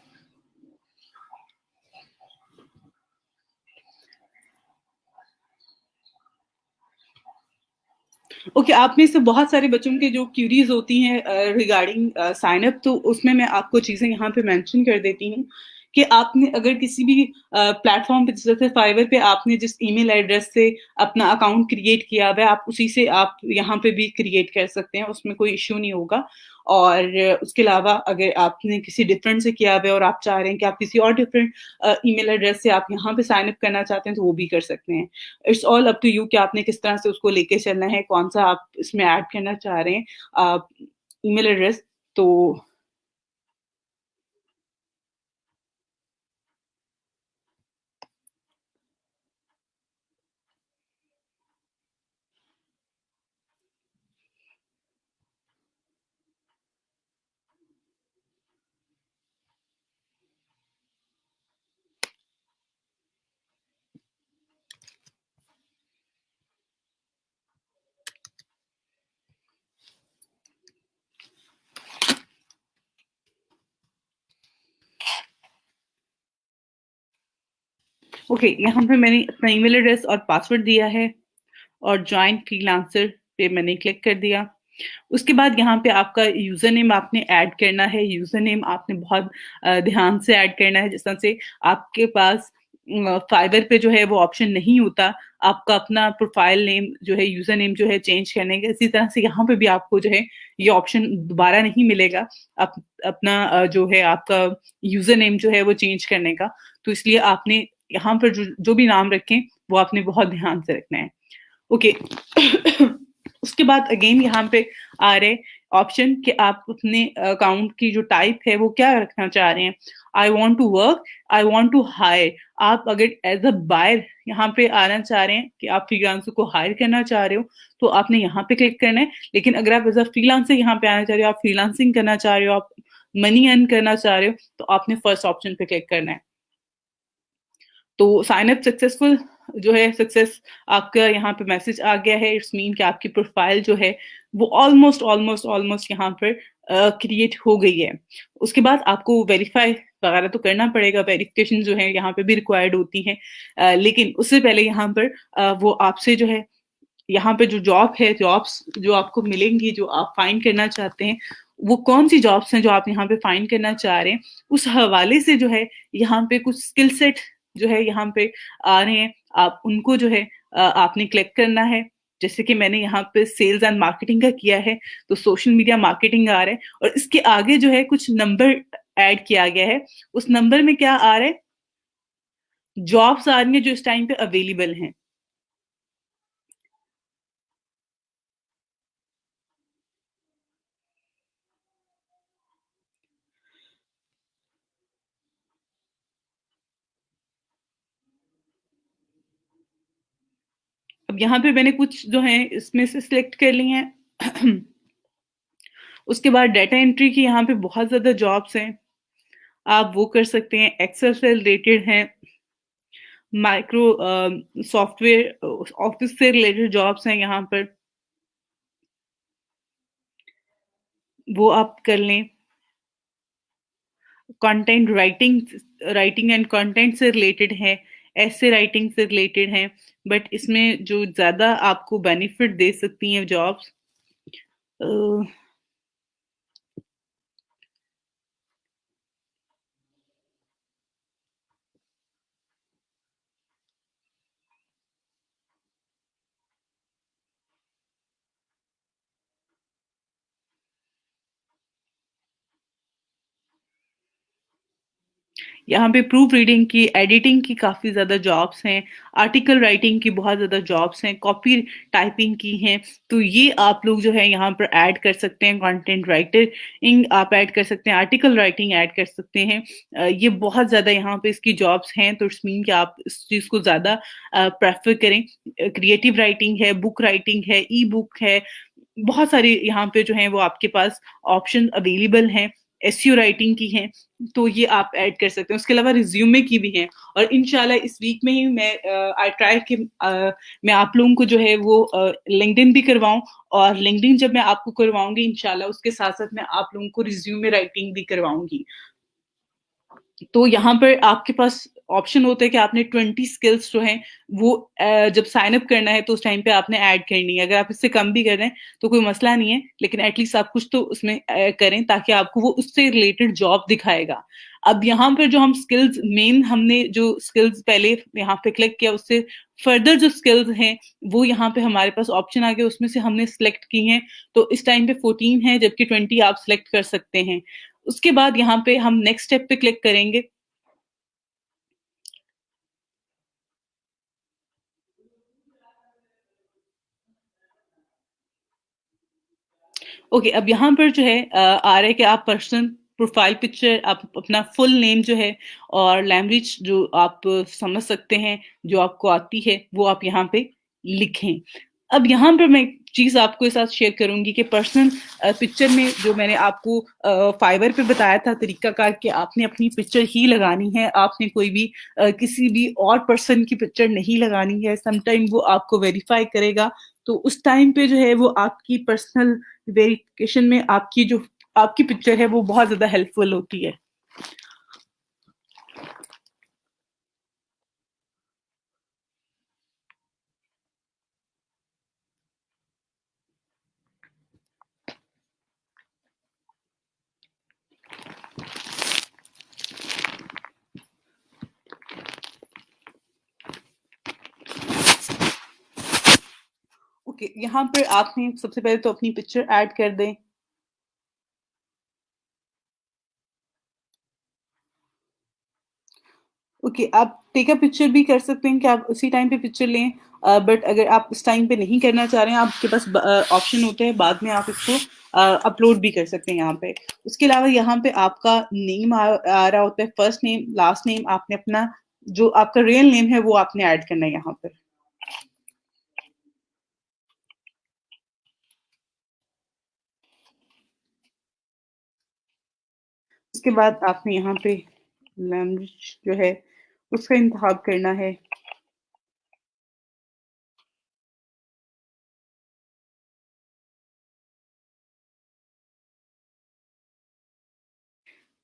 ओके, आप में से बहुत सारे बच्चों के जो क्यूरीज होती हैं रिगार्डिंग साइन अप, तो उसमें मैं आपको चीजें यहाँ पे मेंशन कर देती हूँ कि आपने अगर किसी भी प्लेटफॉर्म पे, जैसे फाइवर पे आपने जिस ईमेल एड्रेस से अपना अकाउंट क्रिएट किया हुआ है, आप उसी से आप यहाँ पे भी क्रिएट कर सकते हैं, उसमें कोई इश्यू नहीं होगा। और उसके अलावा अगर आपने किसी डिफरेंट से किया हुआ है और आप चाह रहे हैं कि आप किसी और डिफरेंट ईमेल एड्रेस से आप यहाँ पे साइन अप करना चाहते हैं, तो वो भी कर सकते हैं। It's all up to you कि आपने किस तरह से उसको लेके चलना है, कौन सा आप इसमें ऐड करना चाह रहे हैं ईमेल एड्रेस। तो ओके, यहाँ पे मैंने अपना ईमेल एड्रेस और पासवर्ड दिया है और ज्वाइन फ्रीलांसर पे मैंने क्लिक कर दिया। उसके बाद यहाँ पे आपका यूजर नेम आपने ऐड करना है। यूजर नेम आपने बहुत ध्यान से ऐड करना है। जिस तरह से आपके पास फाइवर पे जो है वो ऑप्शन नहीं होता आपका अपना प्रोफाइल नेम जो है, यूजर नेम जो है चेंज करने का, इसी तरह से यहाँ पे भी आपको जो है ये ऑप्शन दोबारा नहीं मिलेगा अपना जो है आपका यूजर नेम जो है वो चेंज करने का। तो इसलिए आपने यहाँ पर जो भी नाम रखें वो आपने बहुत ध्यान से रखना है। ओके उसके बाद अगेन यहाँ पे आ रहे ऑप्शन कि आप अपने अकाउंट की जो टाइप है वो क्या रखना चाह रहे हैं। I want to work, I want to hire. आप अगर एज अ बायर यहाँ पे आना चाह रहे हैं कि आप फ्रीलांसर को हायर करना चाह रहे हो, तो आपने यहाँ पे क्लिक करना है। लेकिन अगर आप एज अ फ्रीलांसर यहाँ पे आना चाह रहे हो, आप फ्रीलांसिंग करना चाह रहे हो, आप मनी अर्न करना चाह रहे हो, तो आपने फर्स्ट ऑप्शन पे क्लिक करना है। तो साइन अप सक्सेसफुल जो है, सक्सेस आपका यहाँ पे मैसेज आ गया है। इट्स मीन कि आपकी प्रोफाइल जो है वो ऑलमोस्ट ऑलमोस्ट ऑलमोस्ट यहाँ पर क्रिएट हो गई है। उसके बाद आपको वेरीफाई वगैरह तो करना पड़ेगा, वेरिफिकेशन जो है यहाँ पे भी रिक्वायर्ड होती है। लेकिन उससे पहले यहाँ पर वो आपसे जो है, यहाँ पे जो जॉब है, जॉब्स जो आपको मिलेंगी, जो आप फाइंड करना चाहते हैं, वो कौन सी जॉब्स हैं जो आप यहाँ पे फाइंड करना चाह रहे हैं, उस हवाले से जो है यहाँ पे कुछ स्किल सेट जो है यहाँ पे आ रहे हैं। आप उनको जो है आपने क्लिक करना है। जैसे कि मैंने यहाँ पे सेल्स एंड मार्केटिंग का किया है, तो सोशल मीडिया मार्केटिंग आ रहा है और इसके आगे जो है कुछ नंबर ऐड किया गया है। उस नंबर में क्या आ रहा है, जॉब्स आ रही हैं जो इस टाइम पे अवेलेबल हैं। अब यहाँ पे मैंने कुछ जो है इसमें से सिलेक्ट कर ली हैं। उसके बाद डाटा एंट्री की यहाँ पे बहुत ज्यादा जॉब्स हैं, आप वो कर सकते हैं। एक्सेल से रिलेटेड हैं, माइक्रो सॉफ्टवेयर ऑफ़िस से रिलेटेड जॉब्स हैं यहाँ पर, वो आप कर लें। कंटेंट राइटिंग एंड कंटेंट से रिलेटेड है, ऐसे राइटिंग से रिलेटेड हैं, बट इसमें जो ज़्यादा आपको बेनिफिट दे सकती हैं जॉब्स, अ यहाँ पे प्रूफ रीडिंग की, एडिटिंग की काफ़ी ज़्यादा जॉब्स हैं, आर्टिकल राइटिंग की बहुत ज़्यादा जॉब्स हैं, कॉपी टाइपिंग की हैं, तो ये आप लोग जो है यहाँ पर ऐड कर सकते हैं, कंटेंट राइटिंग आप ऐड कर सकते हैं, आर्टिकल राइटिंग ऐड कर सकते हैं। ये बहुत ज़्यादा यहाँ पे इसकी जॉब्स हैं, तो इट्स मीन कि आप इस चीज़ को ज़्यादा प्रेफ़र करें। क्रिएटिव राइटिंग है, बुक राइटिंग है, ई-बुक है, बहुत सारी यहाँ पे जो हैं वो आपके पास ऑप्शन अवेलेबल हैं, एसईओ राइटिंग की हैं, तो ये आप ऐड कर सकते हैं। उसके अलावा रिज़्यूमे की भी हैं और इंशाल्लाह इस वीक में ही मैं आई ट्राई कि मैं आप लोगों को जो है वो लिंक्डइन भी करवाऊँ, और लिंक्डइन जब मैं आपको करवाऊँगी इंशाल्लाह उसके साथ-साथ मैं आप लोगों को रिज़्यूमे राइटिंग भी करवाऊँगी। तो यहाँ पर आपके पास ऑप्शन होता है कि आपने 20 स्किल्स जो हैं वो जब साइन अप करना है तो उस टाइम पे आपने ऐड करनी है। अगर आप इससे कम भी कर रहे हैं तो कोई मसला नहीं है, लेकिन एट लीस्ट आप कुछ तो उसमें करें ताकि आपको वो उससे रिलेटेड जॉब दिखाएगा। अब यहाँ पर जो हम स्किल्स मेन हमने जो स्किल्स पहले यहाँ पे क्लिक किया, उससे फर्दर जो स्किल्स हैं वो यहाँ पे हमारे पास ऑप्शन आ गए, उसमें से हमने सिलेक्ट की हैं। तो इस टाइम पे 14 है, जबकि 20 आप सिलेक्ट कर सकते हैं। उसके बाद यहाँ पे हम नेक्स्ट स्टेप पे क्लिक करेंगे। ओके, अब यहाँ पर जो है आ रहा है कि आप पर्सनल प्रोफाइल पिक्चर, आप अपना फुल नेम जो है और लैंग्वेज जो आप समझ सकते हैं, जो आपको आती है, वो आप यहाँ पे लिखें। अब यहाँ पर मैं एक चीज़ आपके साथ शेयर करूँगी कि पर्सनल पिक्चर में जो मैंने आपको फाइवर पे बताया था तरीकाकार कि आपने अपनी पिक्चर ही लगानी है, आपने कोई भी किसी भी और पर्सन की पिक्चर नहीं लगानी है। समटाइम वो आपको वेरीफाई करेगा, तो उस टाइम पे जो है वो आपकी पर्सनल वेरिफिकेशन में आपकी जो आपकी पिक्चर है वो बहुत ज़्यादा हेल्पफुल होती है। ओके, यहाँ पर आपने सबसे पहले तो अपनी पिक्चर ऐड कर दें। ओके, आप टेक अ पिक्चर भी कर सकते हैं कि आप उसी टाइम पे पिक्चर लें, बट अगर आप उस टाइम पे नहीं करना चाह रहे हैं, आपके पास ऑप्शन होते हैं, बाद में आप इसको अपलोड भी कर सकते हैं यहाँ पे। उसके अलावा यहाँ पे आपका नेम आ रहा होता है, फर्स्ट नेम, लास्ट नेम, आपने अपना जो आपका रियल नेम है वो आपने ऐड करना है यहाँ पर। उसके बाद आपने यहाँ पे लैंग्वेज जो है उसका इंतखाब करना है।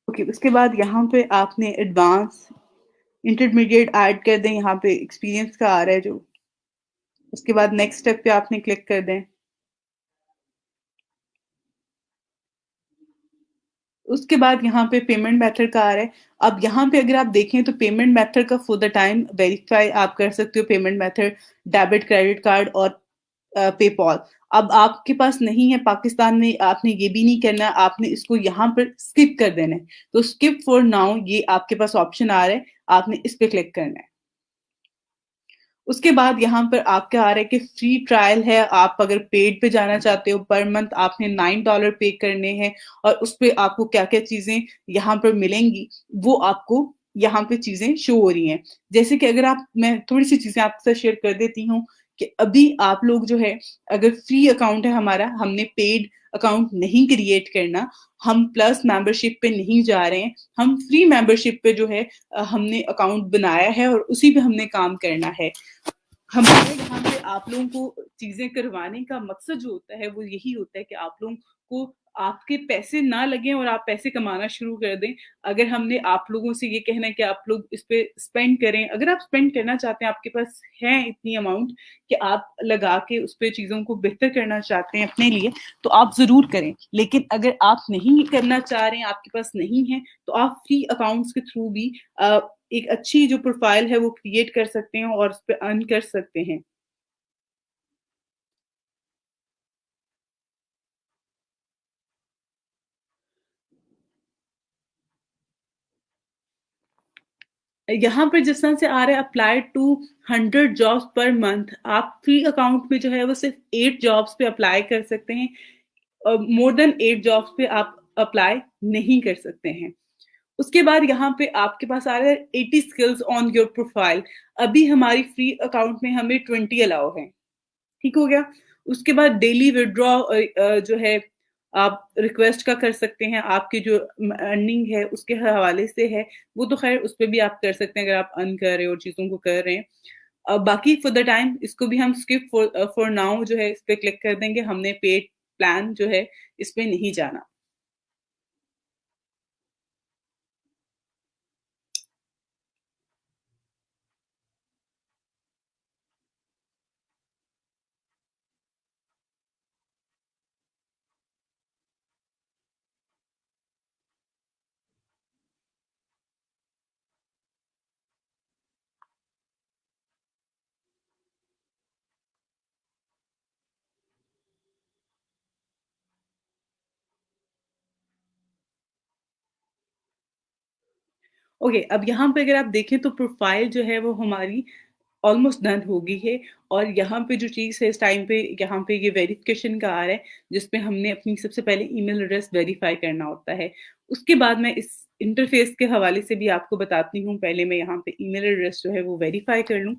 ओके, उसके बाद यहाँ पे आपने एडवांस, इंटरमीडिएट ऐड कर दें, यहाँ पे एक्सपीरियंस का आ रहा है जो। उसके बाद नेक्स्ट स्टेप पे आपने क्लिक कर दें। उसके बाद यहाँ पे पेमेंट मेथड का आ रहा है। अब यहाँ पे अगर आप देखें तो पेमेंट मेथड का फॉर द टाइम वेरीफाई आप कर सकते हो payment method, debit, credit card और पेपॉल। अब आपके पास नहीं है पाकिस्तान में, आपने ये भी नहीं करना, आपने इसको यहाँ पर स्किप कर देना है। तो स्किप फॉर नाउ ये आपके पास ऑप्शन आ रहा है, आपने इस पे क्लिक करना है। उसके बाद यहाँ पर आपका आ रहा है कि फ्री ट्रायल है, आप अगर पेड पे जाना चाहते हो पर मंथ आपने $9 पे करने हैं, और उस पे आपको क्या-क्या चीज़ें यहाँ पर मिलेंगी, वो आपको यहाँ पे चीज़ें शो हो रही हैं। जैसे कि अगर आप मैं थोड़ी-सी चीज़ें आपके साथ शेयर कर देती हूँ कि अभी आप लोग जो है, अगर फ्री अकाउंट है हमारा, हमने पेड अकाउंट नहीं क्रिएट करना, हम प्लस मेंबरशिप पे नहीं जा रहे हैं, हम फ्री मेंबरशिप पे जो है हमने अकाउंट बनाया है और उसी पे हमने काम करना है। हमारे यहाँ पे आप लोगों को चीजें करवाने का मकसद जो होता है वो यही होता है कि आप लोगों को आपके पैसे ना लगें और आप पैसे कमाना शुरू कर दें। अगर हमने आप लोगों से ये कहना है कि आप लोग इस पे स्पेंड करें, अगर आप स्पेंड करना चाहते हैं, आपके पास है इतनी अमाउंट कि आप लगा के उस पे चीजों को बेहतर करना चाहते हैं अपने लिए, तो आप जरूर करें। लेकिन अगर आप नहीं करना चाह रहे हैं, आपके पास नहीं है, तो आप फ्री अकाउंट्स के थ्रू भी एक अच्छी जो प्रोफाइल है वो क्रिएट कर सकते हैं और उस पे अर्न कर सकते हैं। यहाँ पे जिस तरह से आ रहा है apply to 100 jobs per month, आप फ्री अकाउंट में जो है वो सिर्फ 8 जॉब्स पे अप्लाई कर सकते हैं। मोर देन 8 जॉब्स पे आप अप्लाई नहीं कर सकते हैं। उसके बाद यहाँ पे आपके पास आ रहा है 80 स्किल्स ऑन योर प्रोफाइल। अभी हमारी फ्री अकाउंट में हमें 20 अलाउ है। ठीक हो गया। उसके बाद डेली विड्रॉ जो है आप रिक्वेस्ट का कर सकते हैं, आपकी जो अर्निंग है उसके हवाले से है, वो तो खैर उस पे भी आप कर सकते हैं अगर आप अर्न कर रहे हो और चीजों को कर रहे हैं। बाकी फॉर द टाइम इसको भी हम स्किप फॉर नाउ जो है इस पे क्लिक कर देंगे, हमने पेड प्लान जो है इस पे नहीं जाना। ओके, अब यहाँ पे अगर आप देखें तो प्रोफाइल जो है वो हमारी ऑलमोस्ट डन हो गई है। और यहाँ पे जो चीज़ है इस टाइम पे, यहाँ पे ये वेरिफिकेशन का आ रहा है जिसमें हमने अपनी सबसे पहले ईमेल एड्रेस वेरीफाई करना होता है। उसके बाद मैं इस इंटरफेस के हवाले से भी आपको बताती हूँ। पहले मैं यहाँ पे ईमेल एड्रेस जो है वो वेरीफाई कर लूँ।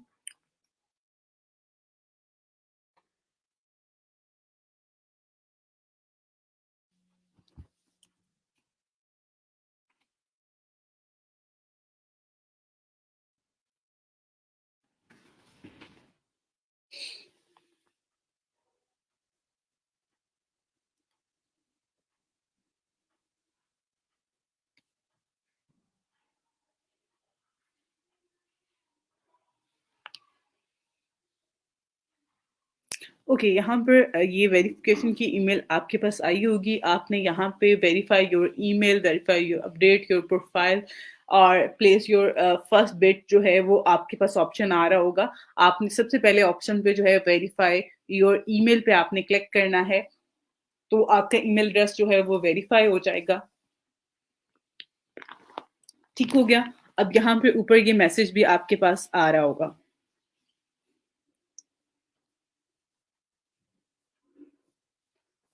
ओके, यहाँ पर ये वेरिफिकेशन की ईमेल आपके पास आई होगी। आपने यहाँ पे verify your email, verify your update your profile और प्लेस योर फर्स्ट बिट जो है वो आपके पास ऑप्शन आ रहा होगा। आपने सबसे पहले ऑप्शन पे जो है वेरीफाई योर ईमेल पे आपने क्लिक करना है, तो आपका ईमेल एड्रेस जो है वो वेरीफाई हो जाएगा। ठीक हो गया। अब यहाँ पे ऊपर ये मैसेज भी आपके पास आ रहा होगा।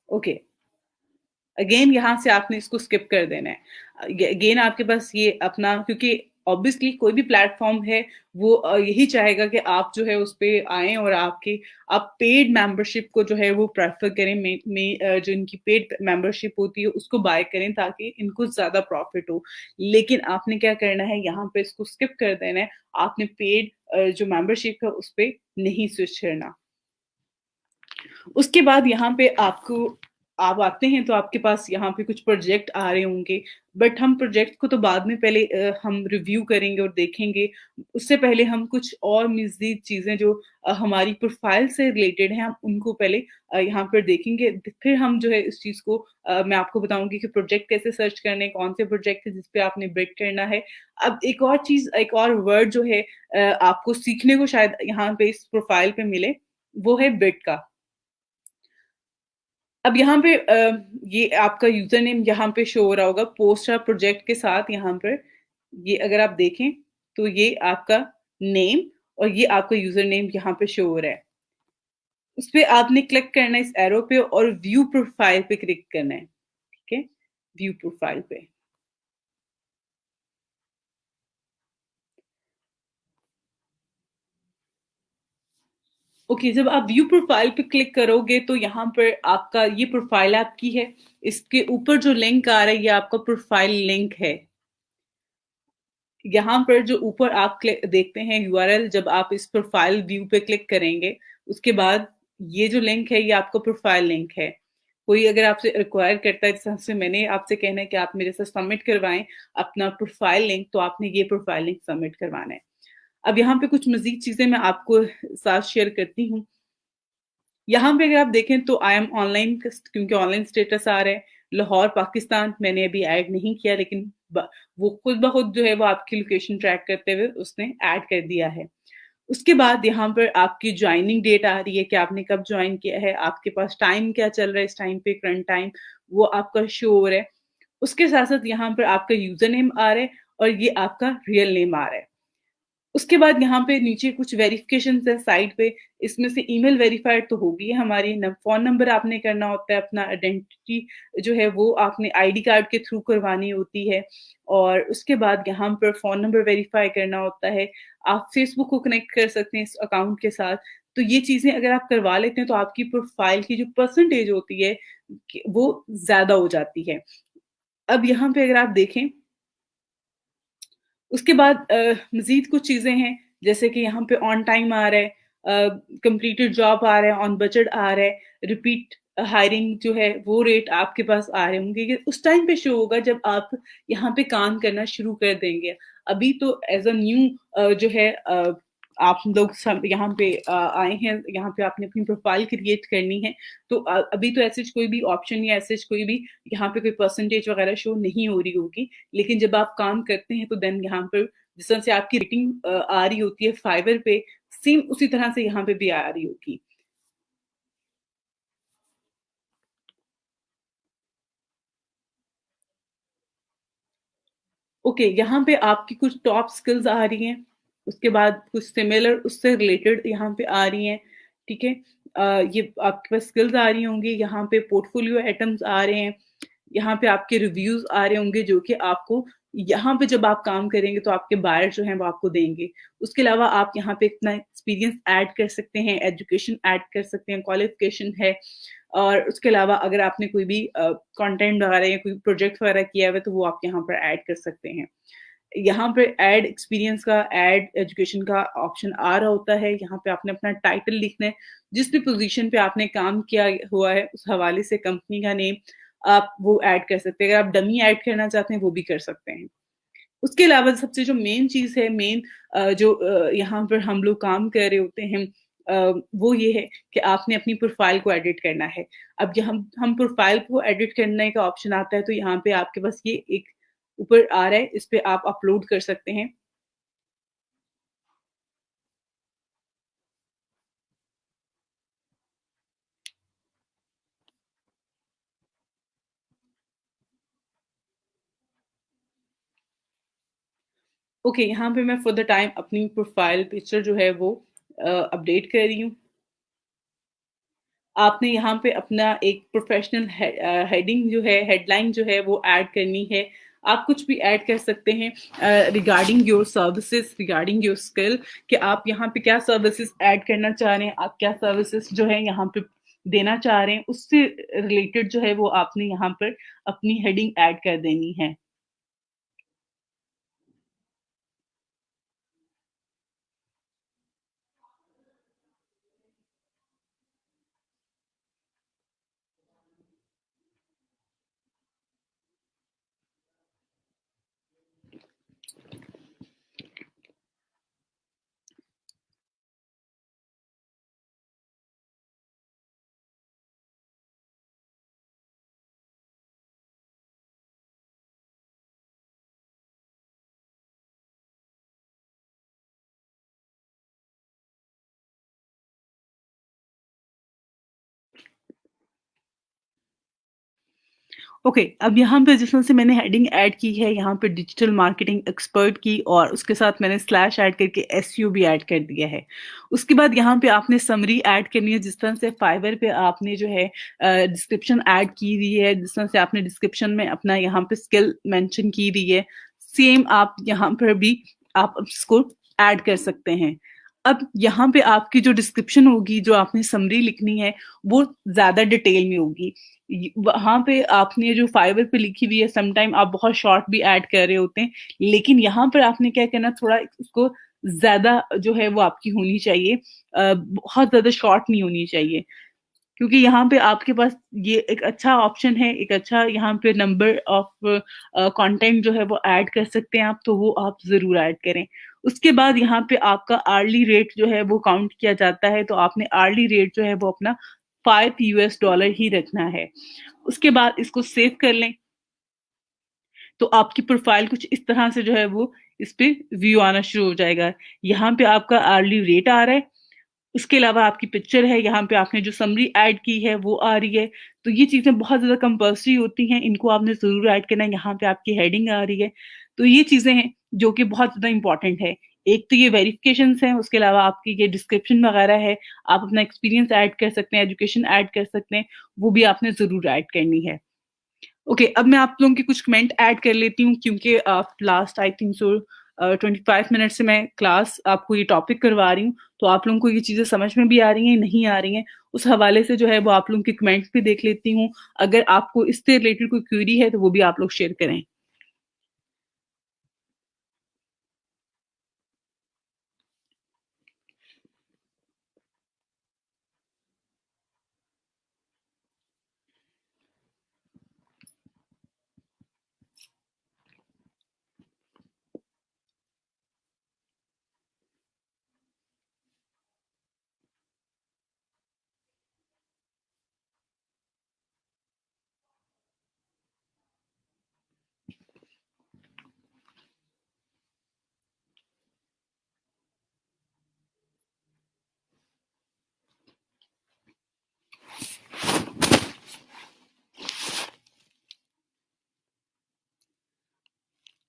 ओके, अगेन यहाँ से आपने इसको स्किप कर देना है। अगेन आपके पास ये अपना, क्योंकि ऑब्वियसली कोई भी प्लेटफॉर्म है वो यही चाहेगा कि आप जो है उस पे आए और आप पेड मेंबरशिप को जो है वो प्रेफर करें। जो इनकी पेड मेंबरशिप होती है उसको बाय करें ताकि इनको ज्यादा प्रॉफिट हो। लेकिन आपने क्या करना है, यहाँ पे इसको स्किप कर देना है। आपने पेड जो मेंबरशिप है उस पे नहीं स्विच करना। उसके बाद यहाँ पे आपको आप आते हैं तो आपके पास यहाँ पे कुछ प्रोजेक्ट आ रहे होंगे। बट हम प्रोजेक्ट को तो बाद में पहले हम रिव्यू करेंगे और देखेंगे। उससे पहले हम कुछ और मज़ीद चीज़ें जो हमारी प्रोफाइल से रिलेटेड हैं, हम उनको पहले यहाँ पर देखेंगे। फिर हम जो है इस चीज़ को मैं आपको बताऊंगी कि प्रोजेक्ट कैसे सर्च करने, कौन से प्रोजेक्ट है जिस पे आपने बिड करना है। अब एक और चीज़, एक और वर्ड जो है आपको सीखने को शायद यहाँ पे इस प्रोफाइल पे मिले, वो है बिड का। अब यहाँ पे ये आपका यूजर नेम यहाँ पे शो हो रहा होगा पोस्ट या प्रोजेक्ट के साथ। यहाँ पर ये अगर आप देखें तो ये आपका नेम और ये आपका यूजर नेम यहाँ पे शो हो रहा है। उस पे आपने क्लिक करना है इस एरो पे और व्यू प्रोफाइल पे क्लिक करना है। ठीक है, व्यू प्रोफाइल पे। ओके, जब आप व्यू प्रोफाइल पे क्लिक करोगे तो यहाँ पर आपका ये प्रोफाइल आपकी है। इसके ऊपर जो लिंक आ रहा है ये आपका प्रोफाइल लिंक है। यहाँ पर जो ऊपर आप देखते हैं यूआरएल, जब आप इस प्रोफाइल व्यू पे क्लिक करेंगे उसके बाद ये जो लिंक है ये आपका प्रोफाइल लिंक है। कोई अगर आपसे रिक्वायर करता है, जैसे मैंने आपसे कहना है कि आप मेरे साथ सबमिट करवाएं अपना प्रोफाइल लिंक, तो आपने ये प्रोफाइल लिंक सबमिट करवाना है। अब यहाँ पे कुछ मजीद चीजें मैं आपको साथ शेयर करती हूँ। यहाँ पे अगर आप देखें तो आई एम ऑनलाइन, क्योंकि ऑनलाइन स्टेटस आ रहा है। लाहौर पाकिस्तान मैंने अभी ऐड नहीं किया, लेकिन वो खुद ब खुद जो है वो आपकी लोकेशन ट्रैक करते हुए उसने ऐड कर दिया है। उसके बाद यहाँ पर आपकी ज्वाइनिंग डेट आ रही है कि आपने कब ज्वाइन किया है, आपके पास टाइम क्या चल रहा है इस टाइम पे, करंट टाइम वो आपका शो हो रहा है। उसके साथ साथ यहाँ पर आपका यूजर नेम आ रहा है और ये आपका रियल नेम आ रहा है। उसके बाद यहाँ पे नीचे कुछ वेरिफिकेशन है साइड पे। इसमें से ईमेल वेरीफाइड तो होगी हमारी, फोन नंबर आपने करना होता है, अपना आइडेंटिटी जो है वो आपने आईडी कार्ड के थ्रू करवानी होती है। और उसके बाद यहाँ पर फोन नंबर वेरीफाई करना होता है। आप फेसबुक को कनेक्ट कर सकते हैं इस अकाउंट के साथ। तो ये चीजें अगर आप करवा लेते हैं तो आपकी प्रोफाइल की जो परसेंटेज होती है वो ज्यादा हो जाती है। अब यहाँ पे अगर आप देखें उसके बाद मज़ीद कुछ चीज़ें हैं, जैसे कि यहाँ पे ऑन टाइम आ रहा है, कंप्लीटेड जॉब आ रहा है, ऑन बजट आ रहा है, रिपीट हायरिंग जो है वो रेट आपके पास आ रहे होंगे। ये उस टाइम पे शो होगा जब आप यहाँ पे काम करना शुरू कर देंगे। अभी तो एज अ न्यू जो है आप लोग सब यहाँ पे आए हैं, यहाँ पे आपने अपनी प्रोफाइल क्रिएट करनी है। तो अभी तो ऐसे कोई भी ऑप्शन या ऐसे कोई भी यहाँ पे कोई परसेंटेज वगैरह शो नहीं हो रही होगी। लेकिन जब आप काम करते हैं तो देन यहाँ पर जिस तरह से आपकी रेटिंग आ रही होती है फाइवर पे, सेम उसी तरह से यहाँ पे भी आ रही होगी। ओके, यहाँ पे आपकी कुछ टॉप स्किल्स आ रही हैं। उसके बाद कुछ सिमिलर उससे रिलेटेड यहाँ पे आ रही हैं। ठीक है, ये आपके पास स्किल्स आ रही होंगी। यहाँ पे पोर्टफोलियो आइटम्स आ रहे हैं। यहाँ पे आपके रिव्यूज आ रहे होंगे जो कि आपको यहाँ पे जब आप काम करेंगे तो आपके बायर जो हैं वो आपको देंगे। उसके अलावा आप यहाँ पे इतना एक्सपीरियंस ऐड कर सकते हैं, एजुकेशन ऐड कर सकते हैं, क्वालिफिकेशन है। और उसके अलावा अगर आपने कोई भी कंटेंट वगैरह या कोई प्रोजेक्ट वगैरह किया हुआ है तो वो आप यहाँ पर ऐड कर सकते हैं। यहाँ पे ऐड एक्सपीरियंस का, ऐड एजुकेशन का ऑप्शन आ रहा होता है। यहाँ पे आपने अपना टाइटल लिखना है, जिस भी पोजीशन पे आपने काम किया हुआ है उस हवाले से कंपनी का नेम आप वो ऐड कर सकते हैं। अगर आप डमी ऐड करना चाहते हैं वो भी कर सकते हैं। उसके अलावा सबसे जो मेन चीज है, मेन जो यहाँ पर हम लोग काम कर रहे होते हैं वो ये है कि आपने अपनी प्रोफाइल को एडिट करना है। अब हम प्रोफाइल को एडिट करने का ऑप्शन आता है तो यहाँ पे आपके पास ये एक ऊपर आ रहा है, इस पे आप अपलोड कर सकते हैं। ओके, यहाँ पे मैं फॉर द टाइम अपनी प्रोफाइल पिक्चर जो है वो अपडेट कर रही हूँ। आपने यहाँ पे अपना एक प्रोफेशनल हेडिंग जो है, हेडलाइन जो है वो ऐड करनी है। आप कुछ भी ऐड कर सकते हैं regarding your services, regarding your skill, कि आप यहाँ पे क्या सर्विसेज ऐड करना चाह रहे हैं, आप क्या सर्विसेज जो है यहाँ पे देना चाह रहे हैं, उससे रिलेटेड जो है वो आपने यहाँ पर अपनी हेडिंग ऐड कर देनी है। ओके, अब यहाँ पे जिस तरह से मैंने हेडिंग ऐड की है, यहाँ पे डिजिटल मार्केटिंग एक्सपर्ट की, और उसके साथ मैंने स्लैश ऐड करके एसईओ भी ऐड कर दिया है। उसके बाद यहाँ पे आपने समरी ऐड करनी है, जिस तरह से फाइवर पे आपने जो है डिस्क्रिप्शन ऐड की हुई है, जिस तरह से आपने डिस्क्रिप्शन में अपना यहाँ पे स्किल मेंशन की हुई है, सेम आप यहाँ पर भी आप उसको ऐड कर सकते हैं। अब यहाँ पे आपकी जो डिस्क्रिप्शन होगी, जो आपने समरी लिखनी है, वो ज़्यादा डिटेल में होगी। वहाँ पे आपने जो फाइवर पे लिखी हुई है, सम टाइम आप बहुत शॉर्ट भी ऐड कर रहे होते हैं, लेकिन यहाँ पर आपने क्या करना, थोड़ा उसको ज़्यादा जो है वो आपकी होनी चाहिए, बहुत ज़्यादा शॉर्ट नहीं होनी चाहिए। क्योंकि यहाँ पे आपके पास ये एक अच्छा ऑप्शन है, एक अच्छा यहाँ पे नंबर ऑफ कंटेंट जो है वो ऐड कर सकते हैं आप, तो वो आप ज़रूर ऐड करें। उसके बाद यहाँ पे आपका आर्ली रेट जो है वो काउंट किया जाता है, तो आपने आर्ली रेट जो है वो अपना $5 ही रखना है। उसके बाद इसको सेव कर लें, तो आपकी प्रोफाइल कुछ इस तरह से जो है वो इस पे व्यू आना शुरू हो जाएगा। यहाँ पे आपका आर्ली रेट आ रहा है, उसके अलावा आपकी पिक्चर है, यहाँ पे आपने जो समरी ऐड की है वो आ रही है। तो ये चीज़ें बहुत ज़्यादा कंपल्सरी होती हैं, इनको आपने ज़रूर ऐड करना है। यहाँ पे आपकी हेडिंग आ रही है। तो ये चीज़ें हैं जो कि बहुत ज़्यादा इम्पोर्टेंट है। एक तो ये वेरिफिकेशंस हैं, उसके अलावा आपकी ये डिस्क्रिप्शन वगैरह है, आप अपना एक्सपीरियंस ऐड कर सकते हैं, एजुकेशन ऐड कर सकते हैं, वो भी आपने ज़रूर ऐड करनी है। ओके, अब मैं आप लोगों के कुछ कमेंट ऐड कर लेती हूँ, क्योंकि last I think so 25 minute से मैं क्लास आपको ये टॉपिक करवा रही हूँ, तो आप लोगों को ये चीज़ें समझ में भी आ रही हैं, नहीं आ रही हैं, उस हवाले से जो है वो आप लोगों के कमेंट्स भी देख लेती हूँ। अगर आपको इससे रिलेटेड कोई क्वेरी है तो वो भी आप लोग शेयर करें।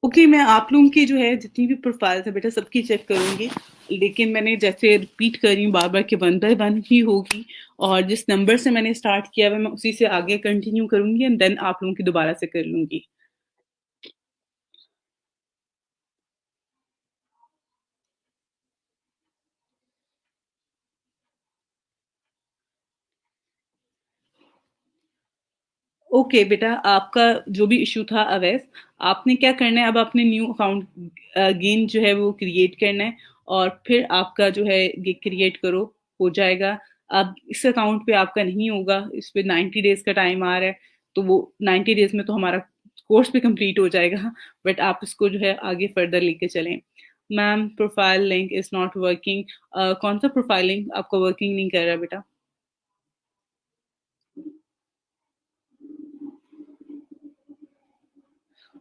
ओके, मैं आप लोगों की जो है जितनी भी प्रोफाइल्स है बेटा सबकी चेक करूंगी, लेकिन मैंने जैसे रिपीट कर रही हूँ बार बार कि 1 बाय 1 ही होगी, और जिस नंबर से मैंने स्टार्ट किया है मैं उसी से आगे कंटिन्यू करूंगी, एंड देन आप लोगों की दोबारा से कर लूंगी। ओके बेटा, आपका जो भी इशू था अवैस, आपने क्या करना है, अब आपने न्यू अकाउंट गेन जो है वो क्रिएट करना है, और फिर आपका जो है ये क्रिएट करो, हो जाएगा। अब इस अकाउंट पे आपका नहीं होगा, इस पे 90 डेज का टाइम आ रहा है, तो वो 90 डेज में तो हमारा कोर्स भी कंप्लीट हो जाएगा, बट आप इसको जो है आगे फर्दर लेके चलें। Ma'am, profile link is not working. कौन सा प्रोफाइल लिंक आपका वर्किंग नहीं कर रहा बेटा?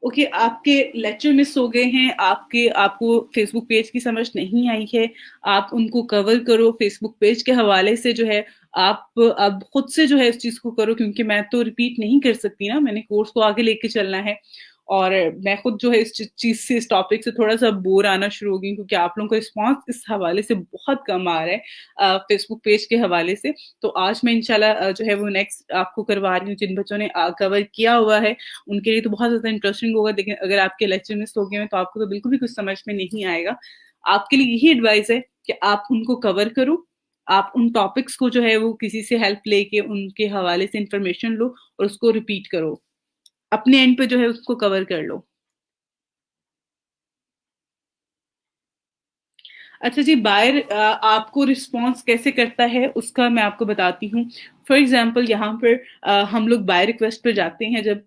ओके, आपके लेक्चर मिस हो गए हैं, आपको फेसबुक पेज की समझ नहीं आई है, आप उनको कवर करो फेसबुक पेज के हवाले से जो है। आप अब खुद से जो है इस चीज़ को करो, क्योंकि मैं तो रिपीट नहीं कर सकती ना, मैंने कोर्स को आगे लेके चलना है, और मैं खुद जो है इस चीज़ से, इस टॉपिक से थोड़ा सा बोर आना शुरू हो गई, क्योंकि आप लोगों का रिस्पॉन्स इस हवाले से बहुत कम आ रहा है फेसबुक पेज के हवाले से। तो आज मैं इंशाल्लाह जो है वो नेक्स्ट आपको करवा रही हूँ, जिन बच्चों ने कवर किया हुआ है उनके लिए तो बहुत ज़्यादा इंटरेस्टिंग होगा, लेकिन अगर आपके लेक्चर मिस हो गए हैं तो आपको तो बिल्कुल भी कुछ समझ में नहीं आएगा। आपके लिए यही एडवाइस है कि आप उनको कवर करो, आप उन टॉपिक्स को जो है वो किसी से हेल्प लेके उनके हवाले से इंफॉर्मेशन लो और उसको रिपीट करो, अपने एंड पे जो है उसको कवर कर लो। अच्छा जी, बायर आपको रिस्पॉन्स कैसे करता है उसका मैं आपको बताती हूँ। फॉर एग्जाम्पल यहाँ पर हम लोग बाय रिक्वेस्ट पर जाते हैं, जब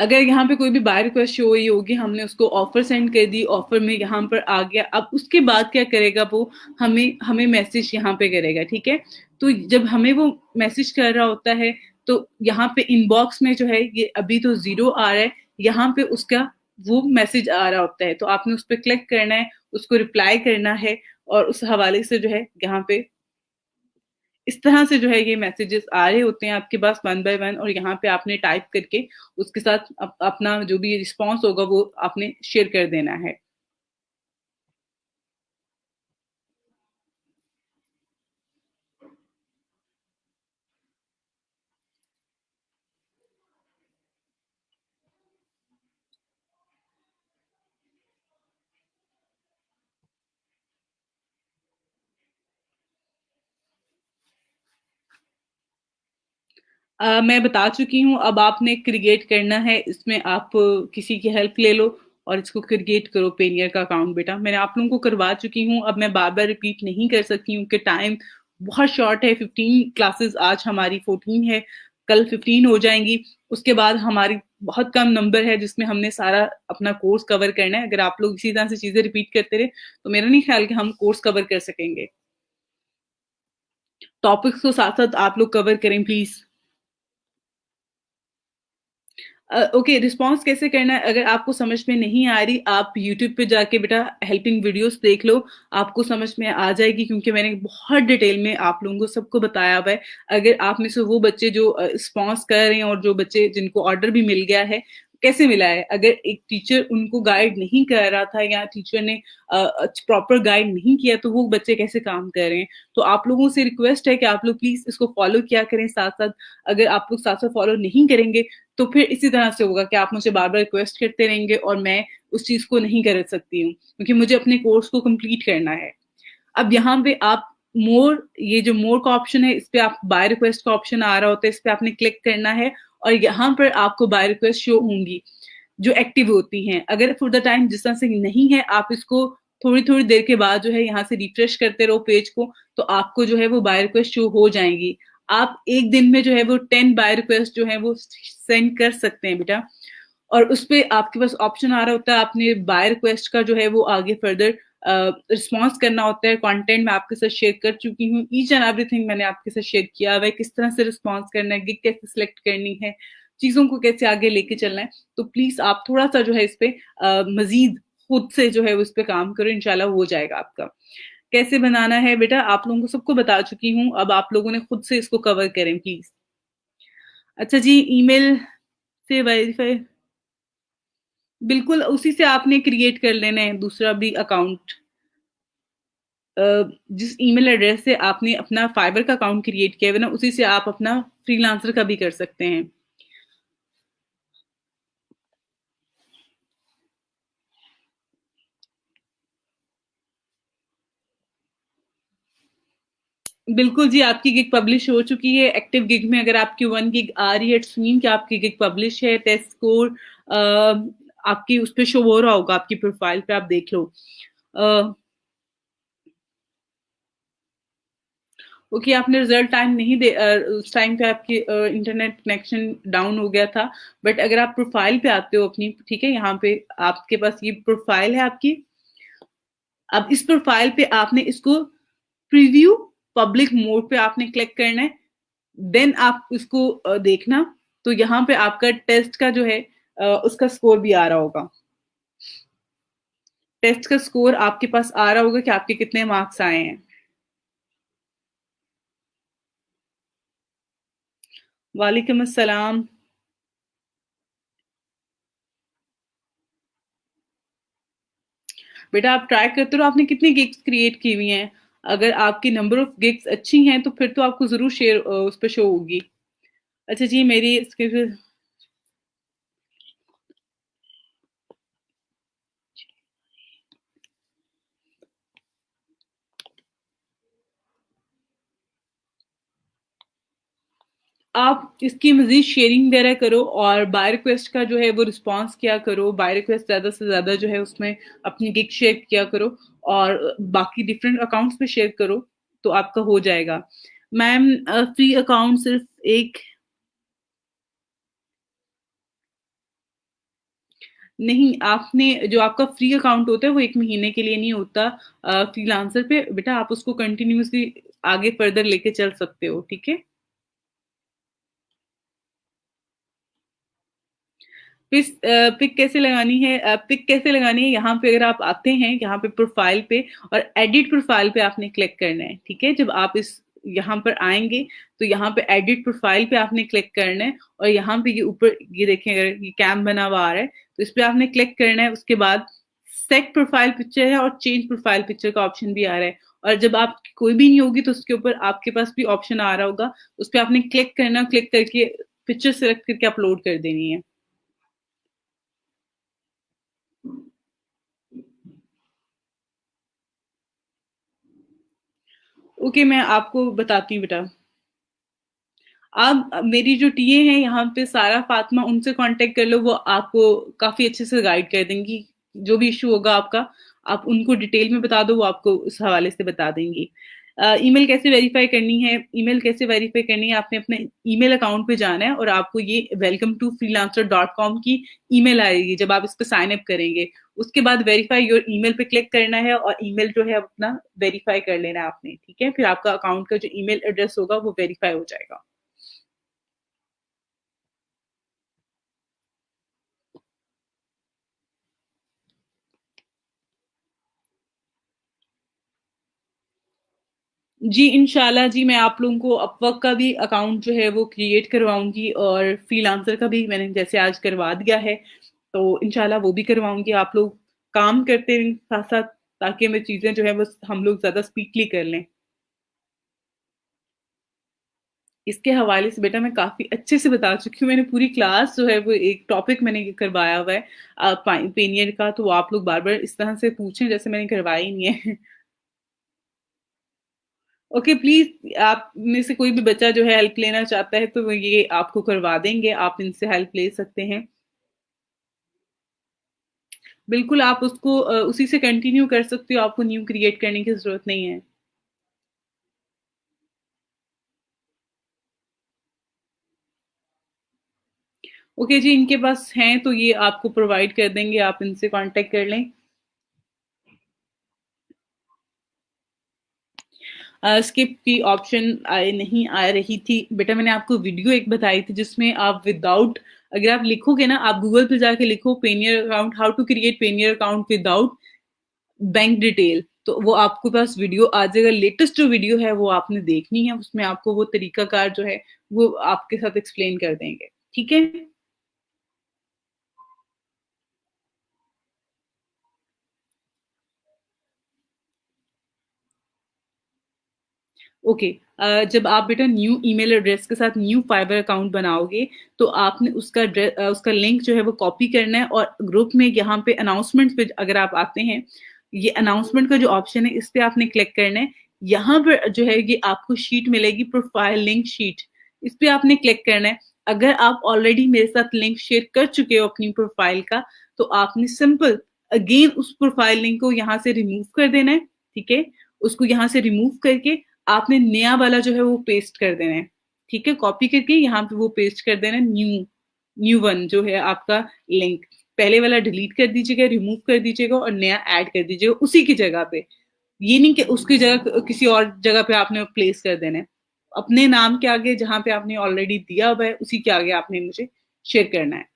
अगर यहाँ पे कोई भी बाय रिक्वेस्ट शो हुई होगी, हमने उसको ऑफर सेंड कर दी, ऑफर में यहाँ पर आ गया, अब उसके बाद क्या करेगा वो, हमें हमें मैसेज यहाँ पे करेगा, ठीक है। तो जब हमें वो मैसेज कर रहा होता है, तो यहाँ पे इनबॉक्स में जो है ये अभी तो जीरो आ रहा है, यहाँ पे उसका वो मैसेज आ रहा होता है, तो आपने उस पर क्लिक करना है, उसको रिप्लाई करना है, और उस हवाले से जो है यहाँ पे इस तरह से जो है ये मैसेजेस आ रहे होते हैं आपके पास 1 बाय 1, और यहाँ पे आपने टाइप करके उसके साथ अपना जो भी रिस्पॉन्स होगा वो आपने शेयर कर देना है। मैं बता चुकी हूँ, अब आपने क्रिएट करना है, इसमें आप किसी की हेल्प ले लो और इसको क्रिएट करो पेनियर का अकाउंट बेटा। मैंने आप लोगों को करवा चुकी हूँ, अब मैं बार बार रिपीट नहीं कर सकती हूँ कि टाइम बहुत शॉर्ट है। 15 क्लासेस आज हमारी 14 है, कल 15 हो जाएंगी। उसके बाद हमारी बहुत कम नंबर है जिसमें हमने सारा अपना कोर्स कवर करना है। अगर आप लोग इसी तरह से चीजें रिपीट करते रहे तो मेरा नहीं ख्याल कि हम कोर्स कवर कर सकेंगे। टॉपिक्स को साथ साथ आप लोग कवर करें प्लीज। ओके, रिस्पॉन्स कैसे करना है अगर आपको समझ में नहीं आ रही, आप यूट्यूब पे जाके बेटा हेल्पिंग वीडियोस देख लो, आपको समझ में आ जाएगी, क्योंकि मैंने बहुत डिटेल में आप लोगों को सबको बताया हुआ है। अगर आप में से वो बच्चे जो रिस्पॉन्स कर रहे हैं और जो बच्चे जिनको ऑर्डर भी मिल गया है, कैसे मिला है, अगर एक टीचर उनको गाइड नहीं कर रहा था या टीचर ने प्रॉपर गाइड नहीं किया तो वो बच्चे कैसे काम कर रहे हैं। तो आप लोगों से रिक्वेस्ट है कि आप लोग प्लीज इसको फॉलो किया करें साथ साथ। अगर आप लोग साथ साथ फॉलो नहीं करेंगे तो फिर इसी तरह से होगा कि आप मुझे बार बार रिक्वेस्ट करते रहेंगे और मैं उस चीज को नहीं कर सकती हूँ, क्योंकि मुझे अपने कोर्स को कंप्लीट करना है। अब यहाँ पे आप मोर, ये जो मोर का ऑप्शन है, इस पे आप बाय रिक्वेस्ट का ऑप्शन आ रहा होता है, इस पे आपने क्लिक करना है और यहाँ पर आपको बाय रिक्वेस्ट शो होंगी जो एक्टिव होती हैं। अगर फॉर द टाइम जिस तरह से नहीं है, आप इसको थोड़ी थोड़ी देर के बाद जो है यहाँ से रिफ्रेश करते रहो पेज को, तो आपको जो है वो बाय रिक्वेस्ट शो हो जाएंगी। आप एक दिन में जो है वो 10 बाय रिक्वेस्ट जो है वो सेंड कर सकते हैं बेटा। और उस पे आपके पास ऑप्शन आ रहा होता है, आपने बाय रिक्वेस्ट का जो है वो आगे फर्दर रिस्पॉन्स करना होता है। कंटेंट मैं आपके साथ शेयर कर चुकी हूँ, ईच एंड एवरीथिंग मैंने आपके साथ शेयर किया हुआ है, किस तरह से रिस्पॉन्स करना है, गिग कैसे सिलेक्ट करनी है, चीजों को कैसे आगे लेके चलना है। तो प्लीज आप थोड़ा सा जो है इस पे मजीद खुद से जो है उस पे काम करो, इंशाल्लाह हो जाएगा आपका। कैसे बनाना है बेटा आप लोगों को सबको बता चुकी हूँ, अब आप लोगों ने खुद से इसको कवर करें प्लीज। अच्छा जी, ईमेल से वेरीफाई, बिल्कुल उसी से आपने क्रिएट कर लेना है दूसरा भी अकाउंट। जिस ईमेल एड्रेस से आपने अपना फाइबर का अकाउंट क्रिएट किया है ना, उसी से आप अपना फ्रीलांसर का भी कर सकते हैं। बिल्कुल जी, आपकी गिग पब्लिश हो चुकी है। एक्टिव गिग में अगर आपकी 1 गिग आ रही है, इट्स मीन कि आपकी गिग पब्लिश है। टेस्ट स्कोर आपकी उस पे शो हो रहा होगा, आपकी प्रोफाइल पे आप देख लो। ओके, आपने रिजल्ट टाइम नहीं दे, उस टाइम पे आपकी इंटरनेट कनेक्शन डाउन हो गया था। बट अगर आप प्रोफाइल पे आते हो अपनी, ठीक है, यहाँ पे आपके पास ये प्रोफाइल है आपकी। अब इस प्रोफाइल पे आपने इसको प्रीव्यू पब्लिक मोड पे आपने क्लिक करना है। देन आप इसको देखना, तो यहाँ पे आपका टेस्ट का जो है उसका स्कोर भी आ रहा होगा। टेस्ट का स्कोर आपके पास आ रहा होगा कि आपके कितने मार्क्स आए हैं। वालेकुम अस्सलाम। बेटा आप ट्राई करते रहो, आपने कितनी गिग्स क्रिएट की हुई हैं। अगर आपकी नंबर ऑफ गिग्स अच्छी हैं तो फिर तो आपको जरूर शेयर उस पर शो होगी। अच्छा जी, मेरी आप इसकी मजीद शेयरिंग वगैरह करो और बाय रिक्वेस्ट का जो है वो रिस्पॉन्स किया करो। बाय रिक्वेस्ट ज्यादा से ज्यादा जो है उसमें अपनी गिग शेयर किया करो और बाकी डिफरेंट अकाउंट्स पे शेयर करो, तो आपका हो जाएगा। मैम फ्री अकाउंट सिर्फ एक नहीं, आपने जो आपका फ्री अकाउंट होता है वो 1 महीने के लिए नहीं होता। फ्रीलांसर पे बेटा आप उसको कंटिन्यूसली आगे फर्दर लेके चल सकते हो, ठीक है। पिक कैसे लगानी है, पिक कैसे लगानी है, यहाँ पे अगर आप आते हैं यहाँ पे प्रोफाइल पे और एडिट प्रोफाइल पे आपने क्लिक करना है, ठीक है। जब आप इस यहाँ पर आएंगे तो यहाँ पे एडिट प्रोफाइल पे आपने क्लिक करना है और यहाँ पे ये ऊपर ये देखें, अगर ये कैम बना हुआ आ रहा है तो इस पे आपने क्लिक करना है। उसके बाद सेट प्रोफाइल पिक्चर है और चेंज प्रोफाइल पिक्चर का ऑप्शन भी आ रहा है। और जब आप कोई भी नहीं होगी तो उसके ऊपर आपके पास भी ऑप्शन आ रहा होगा, उस पर आपने क्लिक करना, क्लिक करके पिक्चर सेलेक्ट करके अपलोड कर देनी है। ओके, मैं आपको बताती हूँ बेटा। आप मेरी जो टीए हैं यहाँ पे सारा फातिमा, उनसे कांटेक्ट कर लो, वो आपको काफी अच्छे से गाइड कर देंगी। जो भी इशू होगा आपका, आप उनको डिटेल में बता दो, वो आपको उस हवाले से बता देंगी। ईमेल कैसे वेरीफाई करनी है? ईमेल कैसे वेरीफाई करनी है, आपने अपने ईमेल अकाउंट पे जाना है और आपको ये welcome-to-freelancer.com की ईमेल आएगी जब आप इस पे साइन अप करेंगे। उसके बाद वेरीफाई योर ईमेल पे क्लिक करना है और ईमेल जो है अपना वेरीफाई कर लेना है आपने, ठीक है? फिर आपका अकाउंट का जो ईमेल एड्रेस होगा वो वेरीफाई हो जाएगा। जी, इंशाल्लाह जी, मैं आप लोगों को अपवर्क का भी अकाउंट जो है वो क्रिएट करवाऊँगी और फ्रीलांसर का भी मैंने जैसे आज करवा दिया है, तो इंशाल्लाह वो भी करवाऊँगी। आप लोग काम करते रहें साथ-साथ, ताकि हमें चीज़ें जो है वो हम लोग ज़्यादा स्पीडली कर लें। इसके हवाले से बेटा मैं काफ़ी अच्छे से बता चुकी हूँ। मैंने पूरी क्लास जो है वो एक टॉपिक मैंने ये करवाया हुआ है पेनियर का, तो आप लोग बार-बार इस तरह से पूछें जैसे मैंने करवाया ही नहीं है। ओके, प्लीज़ आप में से कोई भी बच्चा जो है हेल्प लेना चाहता है तो वो ये आपको करवा देंगे, आप इनसे हेल्प ले सकते हैं। बिल्कुल आप उसको उसी से कंटिन्यू कर सकते हो, आपको न्यू क्रिएट करने की ज़रूरत नहीं है। ओके जी, इनके पास हैं तो ये आपको प्रोवाइड कर देंगे, आप इनसे कॉन्टैक्ट कर लें। स्किप की ऑप्शन नहीं आ रही थी। बेटा मैंने आपको वीडियो एक बताई थी जिसमें आप विदाउट, अगर आप लिखोगे ना, आप गूगल पे जाके लिखो Payoneer account, how to create Payoneer account without bank detail, तो वो आपके पास वीडियो आ जाएगा। लेटेस्ट जो वीडियो है वो आपने देखनी है, उसमें आपको वो तरीकाकार जो है वो आपके साथ एक्सप्लेन कर देंगे, ठीक है? ओके, जब आप बेटा न्यू ईमेल एड्रेस के साथ न्यू फाइबर अकाउंट बनाओगे तो आपने उसका लिंक जो है वो कॉपी करना है और ग्रुप में यहाँ पे अनाउंसमेंट पे अगर आप आते हैं, ये अनाउंसमेंट का जो ऑप्शन है इस पे आपने क्लिक करना है। यहाँ पर जो है ये आपको शीट मिलेगी, प्रोफाइल लिंक शीट, इस पे आपने क्लिक करना है। अगर आप ऑलरेडी मेरे साथ लिंक शेयर कर चुके हो अपनी प्रोफाइल का, तो आपने सिंपल अगेन उस प्रोफाइल लिंक को यहाँ से रिमूव कर देना है, ठीक है? उसको यहाँ से रिमूव करके आपने नया वाला जो है वो पेस्ट कर देना है, ठीक है? कॉपी करके यहाँ पे वो पेस्ट कर देना है, न्यू न्यू वन जो है आपका लिंक। पहले वाला डिलीट कर दीजिएगा, रिमूव कर दीजिएगा और नया ऐड कर दीजिएगा उसी की जगह पे। ये नहीं कि उसकी जगह किसी और जगह पे आपने प्लेस कर देना है। अपने नाम के आगे जहाँ पे आपने ऑलरेडी दिया हुआ है उसी के आगे आपने मुझे शेयर करना है।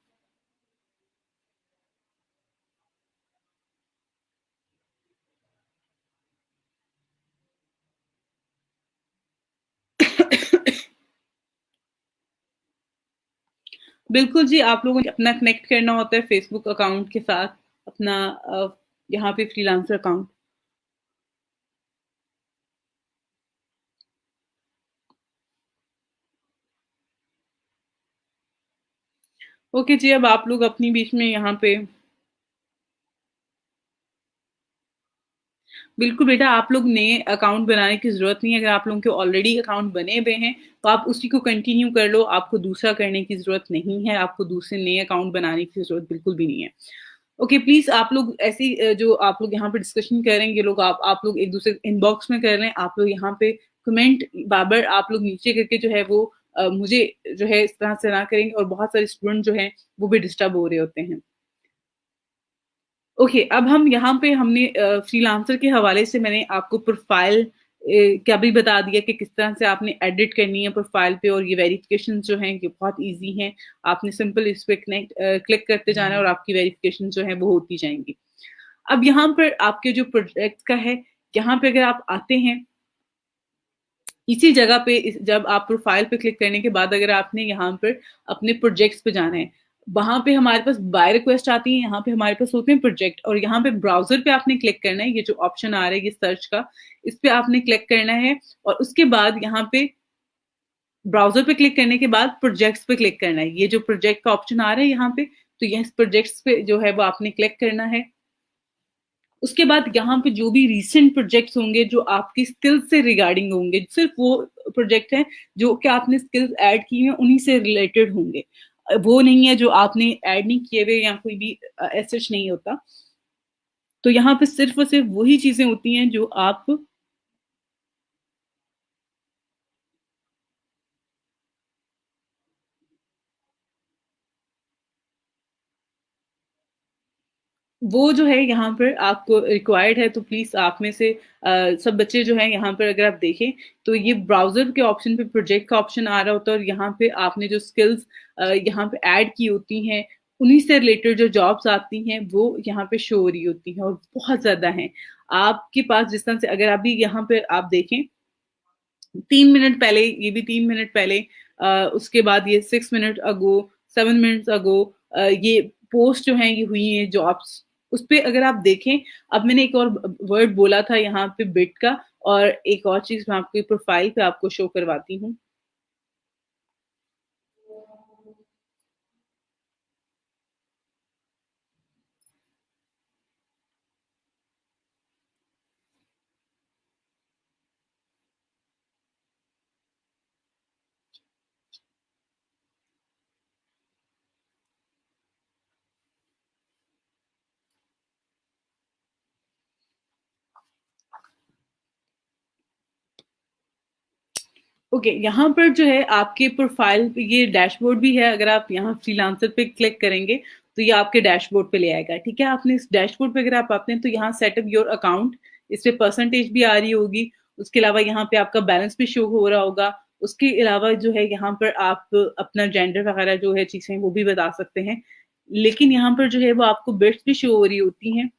बिल्कुल जी, आप लोगों ने अपना कनेक्ट करना होता है फेसबुक अकाउंट के साथ, अपना यहाँ पे फ्रीलांसर अकाउंट। ओके जी, अब आप लोग अपनी बीच में यहाँ पे, बिल्कुल बेटा आप लोग नए अकाउंट बनाने की ज़रूरत नहीं है। अगर आप लोगों के ऑलरेडी अकाउंट बने हुए हैं, तो आप उसी को कंटिन्यू कर लो, आपको दूसरा करने की ज़रूरत नहीं है, आपको दूसरे नए अकाउंट बनाने की ज़रूरत बिल्कुल भी नहीं है। ओके, प्लीज़ आप लोग ऐसी जो आप लोग यहाँ पे डिस्कशन करेंगे लोग, आप लोग एक-दूसरे इनबॉक्स में कर लें, आप लोग यहाँ पे कमेंट बार-बार आप लोग नीचे करके जो है वो मुझे जो है इस तरह से ना करेंगे और बहुत सारे स्टूडेंट जो हैं, वो भी डिस्टर्ब हो रहे होते हैं। ओके, अब हम यहाँ पे हमने फ्रीलांसर के हवाले से मैंने आपको प्रोफाइल का भी बता दिया कि किस तरह से आपने एडिट करनी है प्रोफाइल पे, और ये वेरिफिकेशन जो हैं ये बहुत इजी हैं। आपने सिंपल इस पे क्लिक करते जाना है और आपकी वेरिफिकेशन जो है वो होती जाएंगी। अब यहाँ पर आपके जो प्रोजेक्ट का है, यहाँ पे अगर आप आते हैं इसी जगह पे जब आप प्रोफाइल पे क्लिक करने के बाद अगर आपने यहाँ पर अपने प्रोजेक्ट्स पे जाना है, वहां पे हमारे पास बाय रिक्वेस्ट आती है, यहाँ पे हमारे पास होते हैं प्रोजेक्ट, और यहाँ पे ब्राउजर पे आपने क्लिक करना है। ये जो ऑप्शन आ रहा है ये सर्च का, इस पे आपने क्लिक करना है और उसके बाद यहाँ पे ब्राउजर पे क्लिक करने के बाद प्रोजेक्ट्स पे क्लिक करना है। ये जो प्रोजेक्ट का ऑप्शन आ रहा है यहाँ पे, तो यह प्रोजेक्ट्स पे जो है वो आपने क्लिक करना है। उसके बाद यहाँ पे जो भी रीसेंट प्रोजेक्ट्स होंगे जो आपकी स्किल्स से रिगार्डिंग होंगे, सिर्फ वो प्रोजेक्ट हैं जो कि आपने स्किल्स ऐड की हैं उन्हीं से रिलेटेड होंगे। वो नहीं है जो आपने ऐड नहीं किए हुए या कोई भी एज़ सच नहीं होता। तो यहाँ पे सिर्फ़ और सिर्फ़ वही चीज़ें होती हैं जो आप वो जो है यहाँ पर आपको रिक्वायर्ड है तो प्लीज़ आप में से सब बच्चे जो हैं यहाँ पर अगर आप देखें तो ये ब्राउज़र के ऑप्शन पे प्रोजेक्ट का ऑप्शन आ रहा होता है और यहाँ पे आपने जो स्किल्स यहाँ पे ऐड की होती हैं उन्हीं से रिलेटेड जो जॉब्स आती हैं वो यहाँ पे शो हो रही होती हैं और बहुत ज़्यादा हैं। आपके पास जिस तरह से अगर अभी यहाँ पे आप देखें 3 मिनट पहले ये भी 3 मिनट पहले उसके बाद ये 6 मिनट अगो 7 मिनट्स अगो ये पोस्ट जो हैं ये हुई हैं जॉब्स उस पे अगर आप देखें अब मैंने एक और वर्ड बोला था यहाँ पे बिट का और एक और चीज़ मैं आपकी प्रोफाइल पे आपको शो करवाती हूँ। ओके यहाँ पर जो है आपके प्रोफाइल पे ये डैशबोर्ड भी है अगर आप यहाँ फ्रीलांसर पे क्लिक करेंगे तो ये आपके डैशबोर्ड पे ले आएगा। ठीक है, आपने इस डैशबोर्ड पे अगर आप आते हैं तो यहाँ सेटअप योर अकाउंट इस पे परसेंटेज भी आ रही होगी। उसके अलावा यहाँ पे आपका बैलेंस भी शो हो रहा होगा। उसके अलावा जो है यहाँ पर आप अपना जेंडर वगैरह जो है चीजें वो भी बता सकते हैं। लेकिन यहाँ पर जो है वो आपको बिट्स भी शो हो रही होती हैं।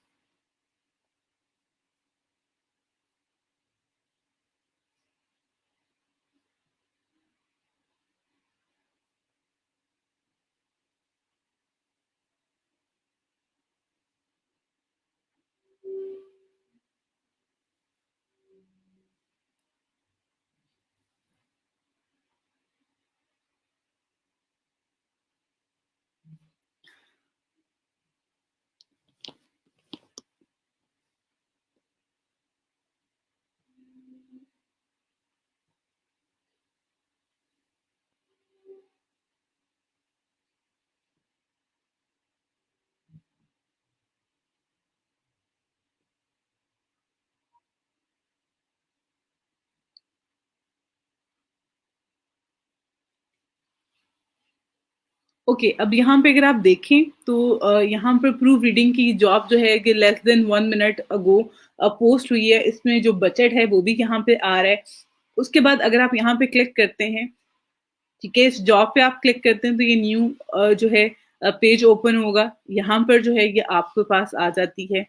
ओके अब यहाँ पे अगर आप देखें तो यहाँ पर प्रूफ रीडिंग की जॉब जो है कि less than 1 minute ago post हुई है। इसमें जो बजट है वो भी यहाँ पे आ रहा है। उसके बाद अगर आप यहाँ पे क्लिक करते हैं, ठीक है, इस जॉब पे आप क्लिक करते हैं तो ये न्यू जो है पेज ओपन होगा। यहाँ पर जो है ये आपके पास आ जाती है।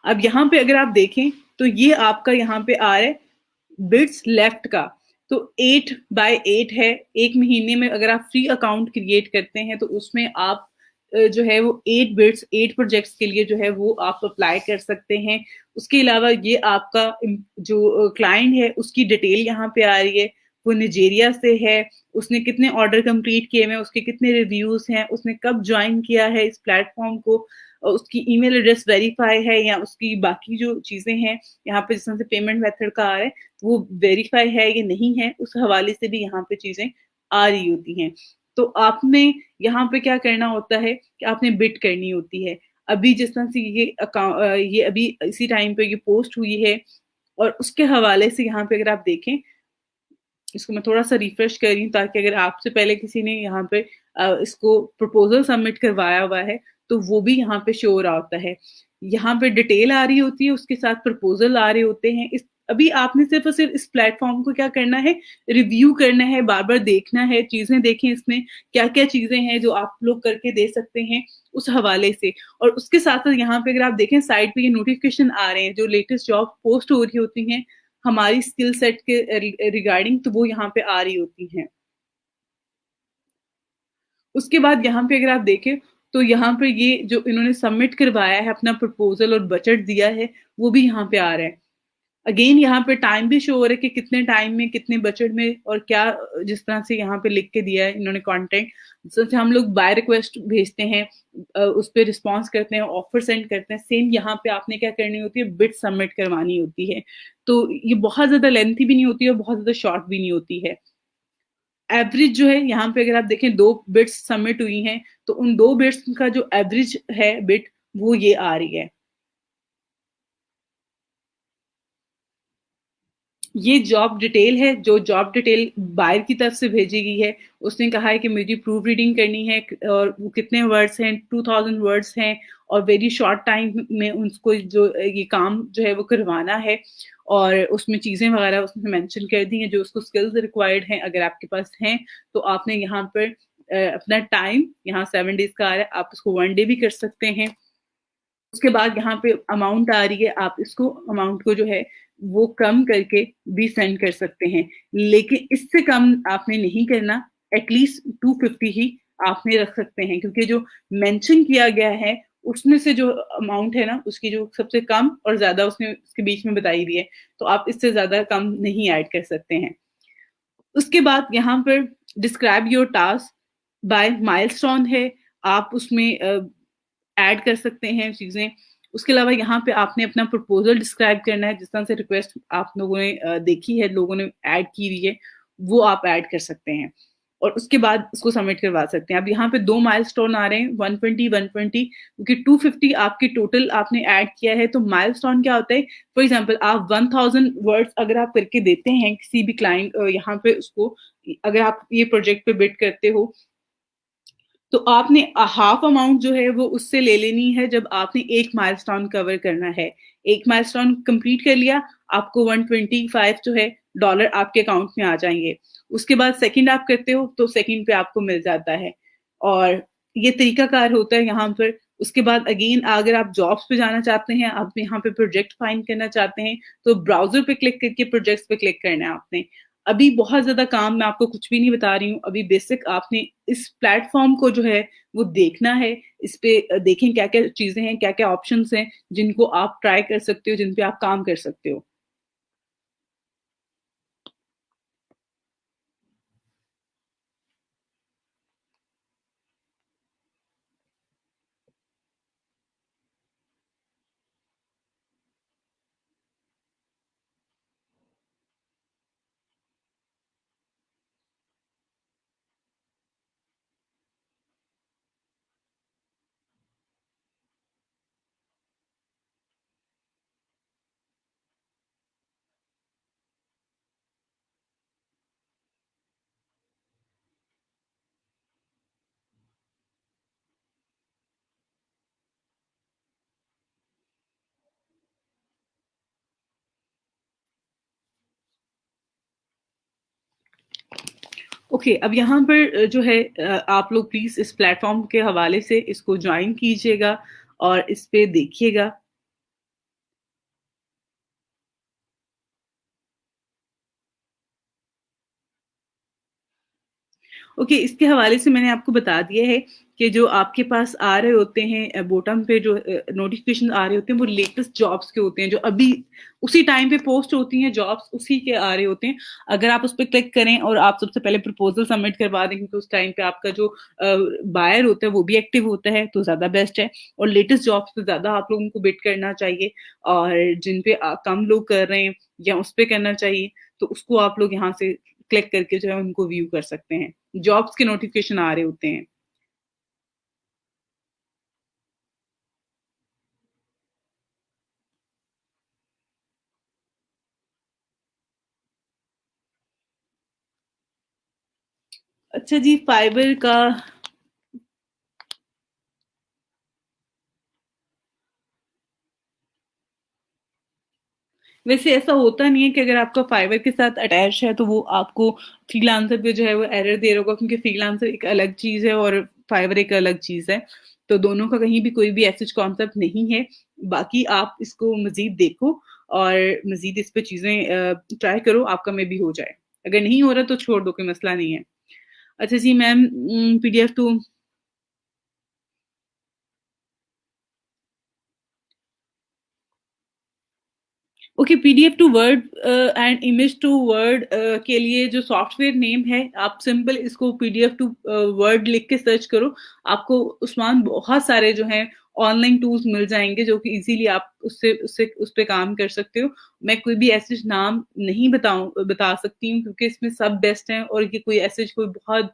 अब यहाँ पे अगर आप देखें तो ये आपका यहाँ पे आ रहा है बिट्स लेफ्ट का। तो 8 बाय 8 है। एक महीने में अगर आप फ्री अकाउंट क्रिएट करते हैं तो उसमें आप जो है वो 8 बिट्स 8 प्रोजेक्ट्स के लिए जो है वो आप अप्लाई कर सकते हैं। उसके अलावा ये आपका जो क्लाइंट है उसकी डिटेल यहाँ पे आ रही है। वो नाइजीरिया से है। उसने कितने ऑर्डर कंप्लीट किए हैं, उसके कितने रिव्यूज हैं, उसने कब ज्वाइन किया है इस प्लेटफॉर्म को, उसकी ईमेल एड्रेस वेरीफाई है या उसकी बाकी जो चीजें हैं यहाँ पे जिस तरह से पेमेंट मेथड का आ रहा है वो वेरीफाई है या नहीं है, उस हवाले से भी यहाँ पे चीजें आ रही होती हैं। तो आपने यहाँ पे क्या करना होता है कि आपने बिट करनी होती है। अभी जिस तरह से ये अकाउंट ये अभी इसी टाइम पे ये पोस्ट हुई है और उसके हवाले से यहाँ पे अगर आप देखें, इसको मैं थोड़ा सा रिफ्रेश कर रही हूँ ताकि अगर आपसे पहले किसी ने यहाँ पे इसको प्रपोजल सबमिट करवाया हुआ है तो वो भी यहाँ पे शो हो रहा होता है। यहाँ पे डिटेल आ रही होती है, उसके साथ प्रपोजल आ रहे होते हैं। इस अभी आपने सिर्फ और सिर्फ इस प्लेटफॉर्म को क्या करना है, रिव्यू करना है, बार बार देखना है, चीजें देखें इसमें क्या क्या चीजें हैं जो आप लोग करके दे सकते हैं उस हवाले से। और उसके साथ साथ यहाँ पे अगर आप देखें साइड पे ये नोटिफिकेशन आ रहे हैं जो लेटेस्ट जॉब पोस्ट हो रही होती हैं हमारी स्किल सेट के रिगार्डिंग, तो वो यहाँ पे आ रही होती हैं। उसके बाद यहाँ पे अगर आप देखें तो यहाँ पे ये जो इन्होंने सबमिट करवाया है अपना प्रपोजल और बजट दिया है वो भी यहाँ पे आ रहा है। अगेन यहाँ पे टाइम भी शो हो रहा है कि कितने टाइम में, कितने बजट में और क्या जिस तरह से यहाँ पे लिख के दिया है इन्होंने कंटेंट। जैसे हम लोग बाय रिक्वेस्ट भेजते हैं, उस पे रिस्पॉन्स करते हैं, ऑफर सेंड करते हैं, सेम यहाँ पे आपने क्या करनी होती है, बिड सबमिट करवानी होती है। तो ये बहुत ज्यादा लेंथी भी नहीं होती है और बहुत ज्यादा शॉर्ट भी नहीं होती है। एवरेज जो है यहाँ पे अगर आप देखें 2 बिड्स सबमिट हुई हैं, तो उन 2 बिड्स का जो एवरेज है बिड वो ये आ रही है। ये जॉब डिटेल है, जो जॉब डिटेल बायर की तरफ से भेजी गई है। उसने कहा है कि मुझे प्रूफ रीडिंग करनी है और वो कितने वर्ड्स हैं, 2000 वर्ड्स हैं और वेरी शॉर्ट टाइम में उनको जो ये काम जो है वो करवाना है। और उसमें चीज़ें वगैरह उसने मेंशन कर दी हैं जो उसको स्किल्स रिक्वायर्ड हैं, अगर आपके पास हैं तो आपने यहाँ पर अपना टाइम यहाँ 7 डेज का आ रहा है, आप उसको 1 डे भी कर सकते हैं। उसके बाद यहाँ पे अमाउंट आ रही है, आप इसको अमाउंट को जो है वो कम करके भी सेंड कर सकते हैं, लेकिन इससे कम आपने नहीं करना। एटलीस्ट 250 ही आपने रख सकते हैं, क्योंकि जो मेंशन किया गया है उसमें से जो अमाउंट है ना, उसकी जो सबसे कम और ज्यादा उसने उसके बीच में बताई दी है, तो आप इससे ज्यादा कम नहीं ऐड कर सकते हैं। उसके बाद यहाँ पर describe your task by milestone है, आप उसमें ऐड कर सकते हैं चीजें। उसके अलावा यहाँ पे आपने अपना प्रपोजल डिस्क्राइब करना है, जिस तरह से रिक्वेस्ट आप लोगों ने देखी है, लोगों ने ऐड की हुई है, वो आप ऐड कर सकते हैं और उसके बाद उसको सबमिट करवा सकते हैं। अब यहाँ पे 2 माइलस्टोन आ रहे हैं, 120 120, क्योंकि 250 आपकी टोटल आपने ऐड किया है। तो माइलस्टोन क्या होता है, फॉर एग्जाम्पल आप 1000 वर्ड्स अगर आप करके देते हैं किसी भी क्लाइंट यहाँ पे उसको, अगर आप ये प्रोजेक्ट पे बिड करते हो, तो आपने हाफ अमाउंट जो है वो उससे ले लेनी है जब आपने एक माइलस्टोन कवर करना है। एक माइलस्टोन कंप्लीट कर लिया, आपको 125 जो है डॉलर आपके अकाउंट में आ जाएंगे। उसके बाद सेकंड आप करते हो तो सेकंड पे आपको मिल जाता है, और ये तरीकाकार होता है यहाँ पर। उसके बाद अगेन अगर आप जॉब्स पे जाना चाहते हैं, आप यहाँ पे प्रोजेक्ट फाइंड करना चाहते हैं, तो ब्राउजर पे क्लिक करके प्रोजेक्ट्स पे क्लिक करना है आपने। अभी बहुत ज्यादा काम, मैं आपको कुछ भी नहीं बता रही हूँ, अभी बेसिक आपने इस प्लेटफॉर्म को जो है वो देखना है। इस पे देखें क्या क्या चीजें हैं, क्या क्या ऑप्शंस हैं जिनको आप ट्राई कर सकते हो, जिन पे आप काम कर सकते हो। ओके, अब यहाँ पर जो है आप लोग प्लीज इस प्लेटफॉर्म के हवाले से इसको ज्वाइन कीजिएगा और इस पे देखिएगा। ओके, इसके हवाले से मैंने आपको बता दिया है कि जो आपके पास आ रहे होते हैं बॉटम पे जो नोटिफिकेशन आ रहे होते हैं वो लेटेस्ट जॉब्स के होते हैं, जो अभी उसी टाइम पे पोस्ट होती हैं जॉब्स, उसी के आ रहे होते हैं। अगर आप उस पर क्लिक करें और आप सबसे पहले प्रपोजल सबमिट करवा दें, क्योंकि उस टाइम पे आपका जो बायर होता है वो भी एक्टिव होता है, तो ज्यादा बेस्ट है। और लेटेस्ट जॉब्स पे ज्यादा आप लोगों को बिड करना चाहिए, और जिन पे कम लोग कर रहे हैं या उस पे करना चाहिए, तो उसको आप लोग यहाँ से क्लिक करके जो है उनको व्यू कर सकते हैं। जॉब्स के नोटिफिकेशन आ रहे होते हैं। अच्छा जी, फाइबर का वैसे ऐसा होता नहीं है कि अगर आपका फाइवर के साथ अटैच है तो वो आपको फ्रीलांसर पे जो है वो एरर दे रहा होगा, क्योंकि फ्रीलांसर एक अलग चीज है और फाइवर एक अलग चीज है। तो दोनों का कहीं भी कोई भी ऐसा कॉन्सेप्ट नहीं है। बाकी आप इसको मजीद देखो और मजीद इस पे चीजें ट्राई करो, आपका में भी हो जाए। अगर नहीं हो रहा तो छोड़ दो, कोई मसला नहीं है। अच्छा जी मैम, पीडीएफ तो okay, PDF to word and image to word के लिए जो सॉफ्टवेयर नेम है, आप सिंपल इसको पीडीएफ टू वर्ड लिख के सर्च करो, आपको उस्मान बहुत सारे जो हैं ऑनलाइन टूल्स मिल जाएंगे जो कि इजीली आप उससे उससे उस पे काम कर सकते हो। मैं कोई भी ऐसे नाम नहीं बता सकती हूँ क्योंकि इसमें सब बेस्ट हैं, और ये कोई ऐसे कोई बहुत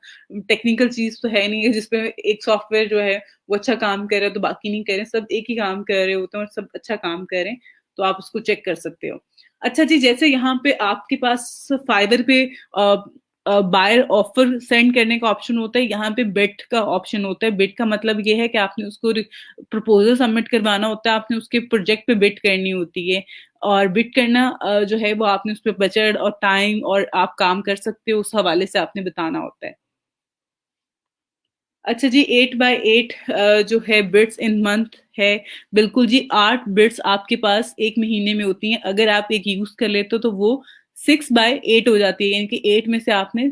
टेक्निकल चीज तो है नहीं है जिसपे एक सॉफ्टवेयर जो है वो अच्छा काम कर रहा है तो बाकी नहीं कर रहे, सब एक ही काम कर रहे होते हैं और सब अच्छा काम कर रहे हैं, तो आप उसको चेक कर सकते हो। अच्छा जी, जैसे यहाँ पे आपके पास फाइवर पे बायर ऑफर सेंड करने का ऑप्शन होता है, यहाँ पे बिड का ऑप्शन होता है। बिड का मतलब ये है कि आपने उसको प्रपोजल सबमिट करवाना होता है, आपने उसके प्रोजेक्ट पे बिड करनी होती है, और बिड करना जो है वो आपने उस पर बजट और टाइम और आप काम कर सकते हो उस हवाले से आपने बताना होता है। अच्छा जी, 8x8 जो है बिट्स इन मंथ है, बिल्कुल जी, 8 बिट्स आपके पास एक महीने में होती हैं। अगर आप एक यूज कर लेते हो तो वो 6x8 हो जाती है, यानी कि 8 में से आपने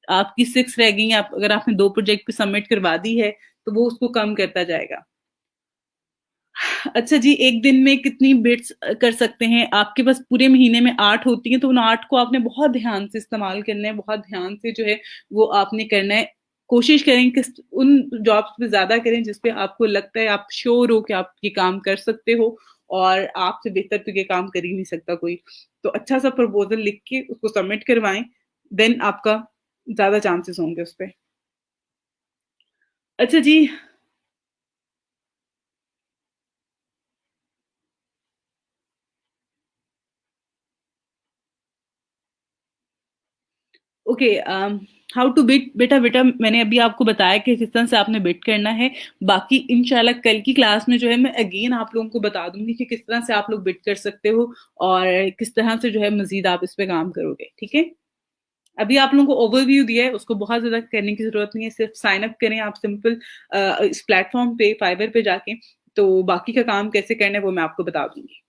आपकी 6 रह गई हैं। आप अगर आपने 2 प्रोजेक्ट पे सबमिट करवा दी है तो वो उसको कम करता जाएगा। अच्छा जी, एक दिन में कितनी बिट्स कर सकते हैं? आपके पास पूरे महीने में 8 होती हैं, तो उन 8 को आपने बहुत ध्यान से इस्तेमाल करना है, बहुत ध्यान से जो है वो आपने करना है। कोशिश करें कि उन जॉब्स पे ज़्यादा करें जिस पे आपको लगता है, आप श्योर हो कि आप ये काम कर सकते हो, और आपसे बेहतर तो ये काम कर ही नहीं सकता कोई। तो अच्छा-सा प्रपोज़ल लिख के उसको सबमिट करवाएँ, देन आपका ज़्यादा चांसेस होंगे उस पे। अच्छा जी, ओके, हाउ टू बिट, बेटा बेटा मैंने अभी आपको बताया कि किस तरह से आपने बिट करना है। बाकी इंशाल्लाह कल की क्लास में जो है मैं अगेन आप लोगों को बता दूंगी कि किस तरह से आप लोग बिट कर सकते हो, और किस तरह से जो है मजीद आप इस पे काम करोगे। ठीक है, अभी आप लोगों को ओवरव्यू दिया है, उसको बहुत ज्यादा करने की जरूरत नहीं है, सिर्फ साइन अप करें आप सिंपल इस प्लेटफॉर्म पे, फाइवर पे जाके, तो बाकी का काम कैसे करना है वो मैं आपको बता दूंगी।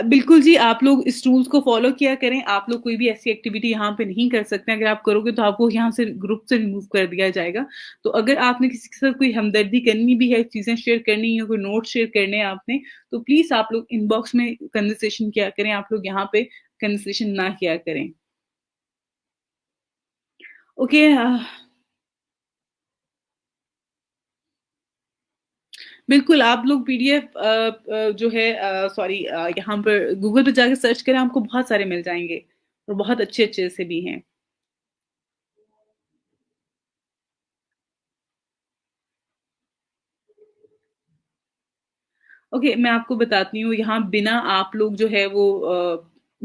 बिल्कुल जी, आप लोग इस रूल्स को फ़ॉलो किया करें। आप लोग कोई भी ऐसी एक्टिविटी यहाँ पे नहीं कर सकते हैं। अगर आप करोगे तो आपको यहाँ से ग्रुप से रिमूव कर दिया जाएगा। तो अगर आपने किसी के साथ कोई हमदर्दी करनी भी है, चीज़ें शेयर करनी है, कोई नोट्स शेयर करने हैं आपने, तो प्लीज़ आप लोग इनबॉक्स में कन्वर्सेशन किया करें। आप लोग यहाँ पे कन्वर्सेशन ना किया करें। ओके, बिल्कुल, आप लोग पीडीएफ जो है सॉरी यहाँ पर गूगल पे जाके सर्च करें, आपको बहुत सारे मिल जाएँगे, और बहुत अच्छे-अच्छे से भी हैं। ओके, मैं आपको बताती हूँ, यहाँ बिना आप लोग जो है वो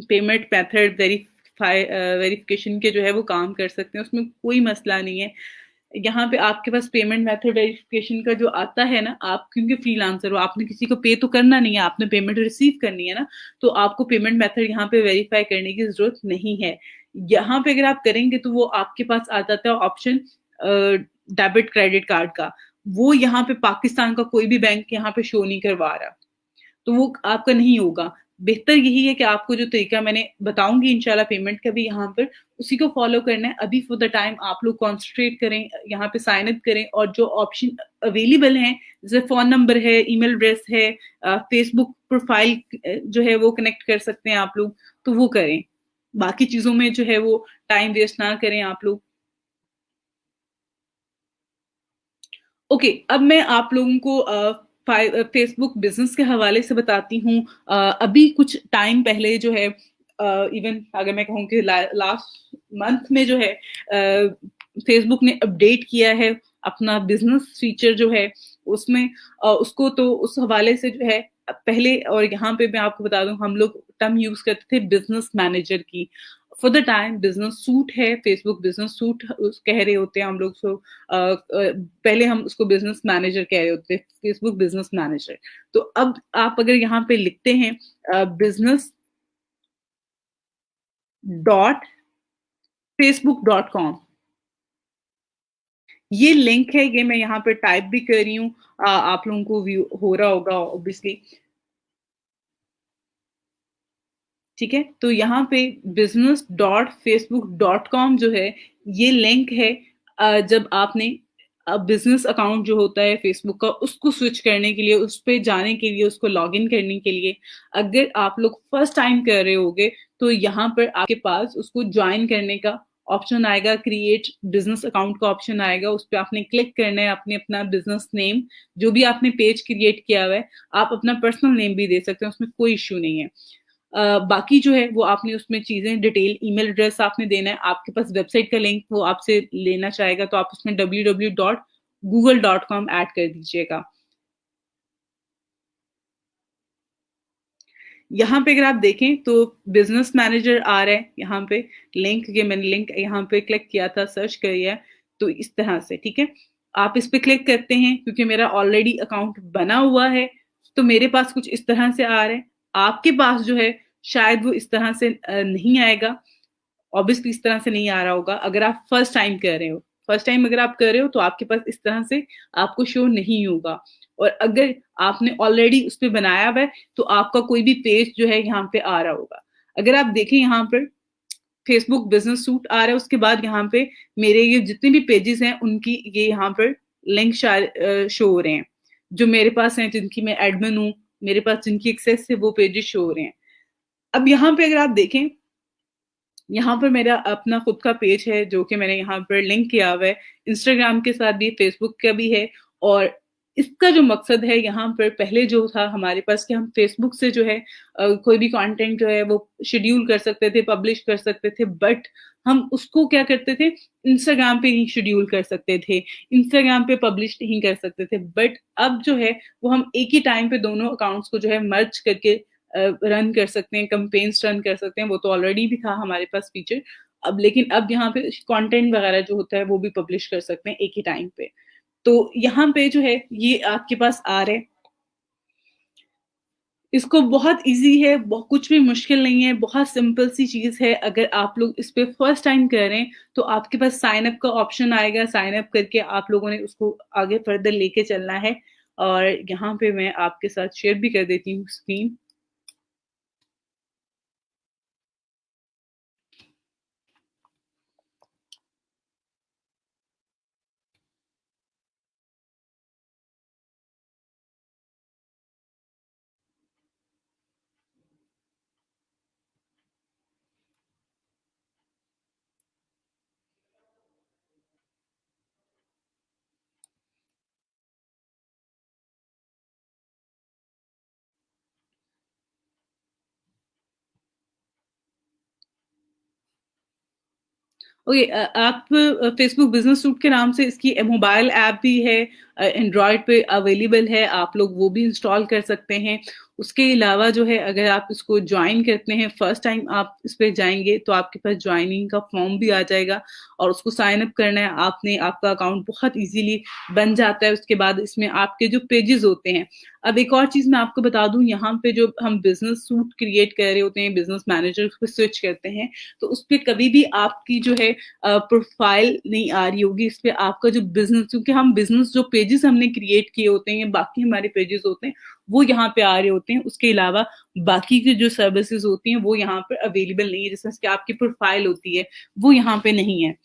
पेमेंट मेथड वेरिफिकेशन के जो है वो काम कर सकते हैं, उसमें कोई मसला नहीं है। यहाँ पे आपके पास पेमेंट मेथड वेरिफिकेशन का जो आता है ना, आप क्योंकि फ्रीलांसर हो, आपने किसी को पे तो करना नहीं है, आपने पेमेंट रिसीव करनी है ना, तो आपको पेमेंट मेथड यहाँ पे वेरीफाई करने की जरूरत नहीं है। यहाँ पे अगर आप करेंगे तो वो आपके पास आ जाता है ऑप्शन डेबिट क्रेडिट कार्ड का, वो यहाँ पे पाकिस्तान का कोई भी बैंक यहाँ पे शो नहीं करवा रहा, तो वो आपका नहीं होगा। बेहतर यही है कि आपको जो तरीका मैंने बताऊंगी इंशाल्लाह पेमेंट का भी यहाँ पर, उसी को फॉलो करना है। अभी फॉर द टाइम आप लोग कॉन्सेंट्रेट करें, यहाँ पे साइन अप करें, और जो ऑप्शन अवेलेबल हैं जैसे फोन नंबर है, ईमेल एड्रेस है, फेसबुक प्रोफाइल जो है वो कनेक्ट कर सकते हैं आप लोग, तो वो करें। बाकी चीजों में जो है वो टाइम वेस्ट ना करें आप लोग। ओके, अब मैं आप लोगों को फेसबुक बिजनेस के हवाले से बताती हूँ। अभी कुछ टाइम पहले जो है, इवन अगर मैं कहूँ कि लास्ट मंथ में जो है फेसबुक ने अपडेट किया है अपना बिजनेस फीचर जो है उसमें, उसको तो उस हवाले से जो है पहले, और यहाँ पे मैं आपको बता दूं, हम लोग टर्म यूज करते थे बिजनेस मैनेजर की। For the time business suit है, फेसबुक बिजनेस सूट कह रहे होते हैं हम लोग, सो पहले हम उसको बिजनेस मैनेजर कह रहे होते हैं, फेसबुक बिजनेस मैनेजर। तो अब आप अगर यहाँ पे लिखते हैं बिजनेस डॉट facebook.com, ये लिंक है, ये मैं यहाँ पे टाइप भी कर रही हूँ, आप लोगों को व्यू हो रहा होगा ऑब्वियसली। ठीक है, तो यहाँ पे business.facebook.com जो है, ये लिंक है। जब आपने बिज़नेस अकाउंट जो होता है फेसबुक का, उसको स्विच करने के लिए, उस पे जाने के लिए, उसको लॉगिन करने के लिए, अगर आप लोग फर्स्ट टाइम कर रहे होगे, तो यहाँ पर आपके पास उसको जॉइन करने का ऑप्शन आएगा, क्रिएट बिज़नेस अकाउंट का ऑप्शन आएगा, उस पे आपने क्लिक करना है, अपने अपना बिज़नेस नेम, जो भी आपने पेज क्रिएट किया हुआ है, आप अपना पर्सनल नेम भी दे सकते हैं, उसमें कोई इश्यू नहीं है। बाकी जो है वो आपने उसमें चीज़ें डिटेल, ईमेल एड्रेस आपने देना है, आपके पास वेबसाइट का लिंक वो आपसे लेना चाहेगा, तो आप उसमें www.google.com ऐड कर दीजिएगा। यहाँ पे अगर आप देखें तो बिज़नेस मैनेजर आ रहा है यहाँ पे, लिंक, ये मैंने लिंक यहाँ पे क्लिक किया था, सर्च किया, तो इस तरह से, ठीक है? आप इस पे क्लिक करते हैं, क्योंकि मेरा ऑलरेडी अकाउंट बना हुआ है, तो मेरे पास कुछ इस तरह से आ रहा है। आपके पास जो है शायद वो इस तरह से नहीं आएगा, ऑब्वियसली इस तरह से नहीं आ रहा होगा अगर आप फर्स्ट टाइम कर रहे हो। फर्स्ट टाइम अगर आप कर रहे हो तो आपके पास इस तरह से आपको शो नहीं होगा। और अगर आपने ऑलरेडी उस पे बनाया हुआ है तो आपका कोई भी पेज जो है यहाँ पे आ रहा होगा। अगर आप देखें यहाँ पर फेसबुक बिजनेस सूट आ रहा है, उसके बाद यहाँ पे मेरे ये जितने भी पेजेस हैं उनकी ये यहाँ पर लिंक शो हो रहे हैं, जो मेरे पास हैं, जिनकी मैं एडमिन हूँ, मेरे पास जिनकी एक्सेस है, वो पेजेस शो हो रहे हैं। अब यहाँ पे अगर आप देखें, यहाँ पर मेरा अपना खुद का पेज है जो कि मैंने यहाँ पर लिंक किया हुआ है, इंस्टाग्राम के साथ भी, फेसबुक का भी है। और इसका जो मकसद है यहाँ पर, पहले जो था हमारे पास कि हम फेसबुक से जो है कोई भी कंटेंट जो है वो शेड्यूल कर सकते थे, पब्लिश कर सकते थे, बट हम उसको क्या करते थे, इंस्टाग्राम पे ही शेड्यूल कर सकते थे, इंस्टाग्राम पे पब्लिश नहीं कर सकते थे। बट अब जो है वो हम एक ही टाइम पे दोनों अकाउंट्स को जो है मर्ज करके रन कर सकते हैं, कंपेन्स रन कर सकते हैं, वो तो ऑलरेडी भी था हमारे पास फीचर। अब लेकिन अब यहाँ पे कंटेंट वगैरह जो होता है वो भी पब्लिश कर सकते हैं एक ही टाइम पे। तो यहाँ पे जो है ये आपके पास आ रहे हैं, इसको बहुत इजी है, कुछ भी मुश्किल नहीं है, बहुत सिंपल सी चीज है। अगर आप लोग इस पे फर्स्ट टाइम कर रहे हैं तो आपके पास साइन अप का ऑप्शन आएगा, साइन अप करके आप लोगों ने उसको आगे फर्दर लेके चलना है। और यहाँ पे मैं आपके साथ शेयर भी कर देती हूँ स्क्रीन। ओके, आप फेसबुक बिजनेस सूट के नाम से इसकी मोबाइल ऐप भी है, एंड्रॉयड पे अवेलेबल है, आप लोग वो भी इंस्टॉल कर सकते हैं। उसके अलावा जो है अगर आप इसको ज्वाइन करते हैं, फर्स्ट टाइम आप इस पे जाएंगे तो आपके पास ज्वाइनिंग का फॉर्म भी आ जाएगा और उसको साइन अप करना है आपने, आपका अकाउंट बहुत इजीली बन जाता है। उसके बाद इसमें आपके जो पेजेस होते हैं, अब एक और चीज मैं आपको बता दूं, यहाँ पे जो हम बिजनेस सूट क्रिएट कर रहे होते हैं, बिजनेस मैनेजर पे स्विच करते हैं, तो उस पर कभी भी आपकी जो है प्रोफाइल नहीं आ रही होगी। इस पे आपका जो बिजनेस, क्योंकि हम बिजनेस जो पेजेस हमने क्रिएट किए होते हैं, बाकी हमारे पेजेस होते हैं, वो यहाँ पे आ रहे होते हैं। उसके अलावा बाकी की जो सर्विसेज होती हैं वो यहाँ पर अवेलेबल नहीं है, जैसे कि आपकी प्रोफाइल होती है वो यहाँ पे नहीं है।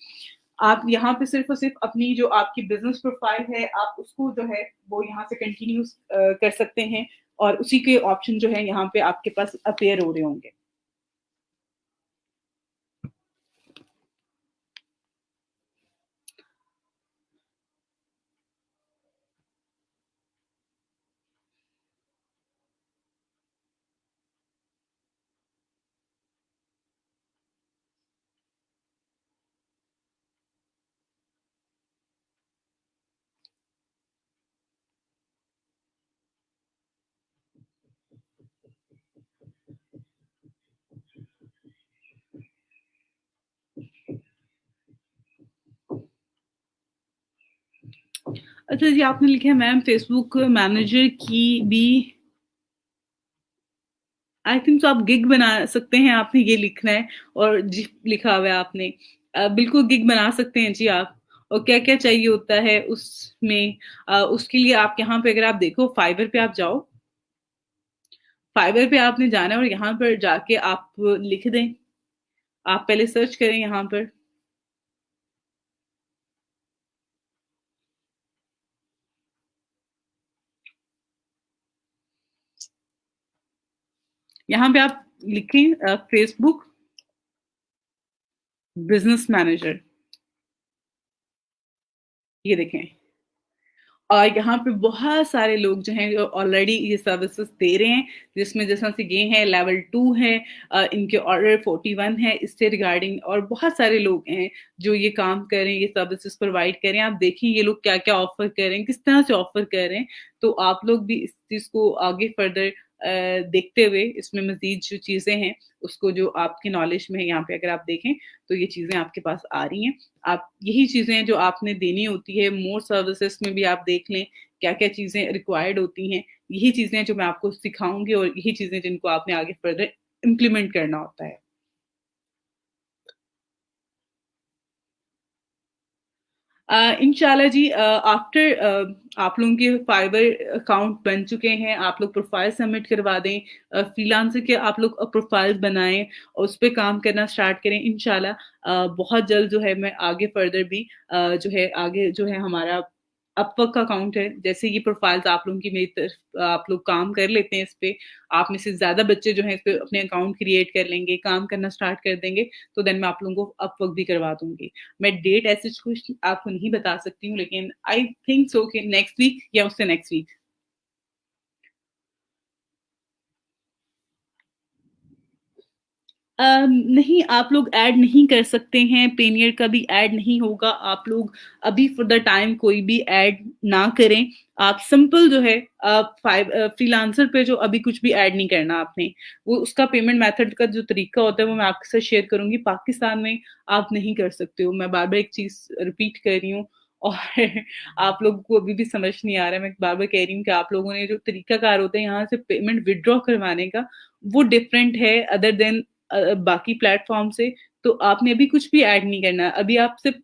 आप यहाँ पे सिर्फ और सिर्फ अपनी जो आपकी बिजनेस प्रोफाइल है, आप उसको जो है वो यहाँ से कंटिन्यू कर सकते हैं और उसी के ऑप्शन जो है यहाँ पे आपके पास अपेयर हो रहे होंगे। अच्छा जी, आपने लिखा है मैम फेसबुक मैनेजर की भी, आई थिंक तो आप गिग बना सकते हैं, आपने ये लिखना है और जी लिखा हुआ है आपने। बिल्कुल गिग बना सकते हैं जी आप। और क्या क्या चाहिए होता है उसमें, उसके लिए आप यहाँ पे अगर आप देखो, फाइवर पे आप जाओ, फाइवर पे आपने जाना है और यहाँ पर जाके आप लिख दें, आप पहले सर्च करें यहाँ पर। यहाँ पे आप लिखें फेसबुक बिजनेस मैनेजर, ये देखें। और यहाँ पे बहुत सारे लोग जो हैं ऑलरेडी ये सर्विसेज दे रहे हैं, जिसमें जैसा से ये हैं लेवल 2 है, इनके ऑर्डर 41 है इससे रिगार्डिंग, और बहुत सारे लोग हैं जो ये काम कर रहे हैं, ये सर्विसेज प्रोवाइड कर रहे हैं। आप देखिए ये लोग क्या क्या ऑफर कर रहे हैं, किस तरह से ऑफर कर रहे हैं। तो आप लोग भी इस चीज को आगे फर्दर देखते हुए इसमें मजीद जो चीजें हैं उसको, जो आपकी नॉलेज में है, यहाँ पे अगर आप देखें तो ये चीजें आपके पास आ रही हैं। आप यही चीजें जो आपने देनी होती है, मोर सर्विसेज में भी आप देख लें क्या क्या चीजें रिक्वायर्ड होती हैं। यही चीजें जो मैं आपको सिखाऊंगी और यही चीजें जिनको आपने आगे फर्दर इम्प्लीमेंट करना होता है। इंशाल्लाह जी, आफ्टर आप लोगों के फाइवर अकाउंट बन चुके हैं, आप लोग प्रोफाइल सबमिट करवा दें, फ्रीलांसर के आप लोग प्रोफाइल बनाएं और उस पर काम करना स्टार्ट करें। इंशाल्लाह बहुत जल्द जो है मैं आगे फर्दर भी जो है आगे जो है हमारा अपवर्क का अकाउंट है, जैसे ये प्रोफाइल्स आप लोगों की मेरी तरफ आप लोग काम कर लेते हैं इस पे, आप में से ज्यादा बच्चे जो हैं इस पे अपने अकाउंट क्रिएट कर लेंगे, काम करना स्टार्ट कर देंगे, तो देन मैं आप लोगों को अपवर्क भी करवा दूंगी। मैं डेट ऐसे कुछ आपको नहीं बता सकती हूँ, लेकिन आई थिंक सो कि नेक्स्ट वीक या उससे नेक्स्ट वीक। नहीं, आप लोग ऐड नहीं कर सकते हैं, पेनियर का भी ऐड नहीं होगा। आप लोग अभी फॉर द टाइम कोई भी ऐड ना करें। आप सिंपल जो है फ्रीलांसर पे जो अभी कुछ भी ऐड नहीं करना आपने, वो उसका पेमेंट मेथड का जो तरीका होता है वो मैं आपके साथ शेयर करूंगी। पाकिस्तान में आप नहीं कर सकते हो, मैं बार बार एक चीज रिपीट कर रही हूँ। और आप लोगों को अभी भी समझ नहीं आ रहा है, मैं बार बार कह रही हूँ कि आप लोगों ने जो तरीकाकार होता है यहाँ से पेमेंट विड्रॉ करवाने का, वो डिफरेंट है अदर देन बाकी प्लेटफॉर्म से। तो आपने अभी कुछ भी ऐड नहीं करना। अभी आप सिर्फ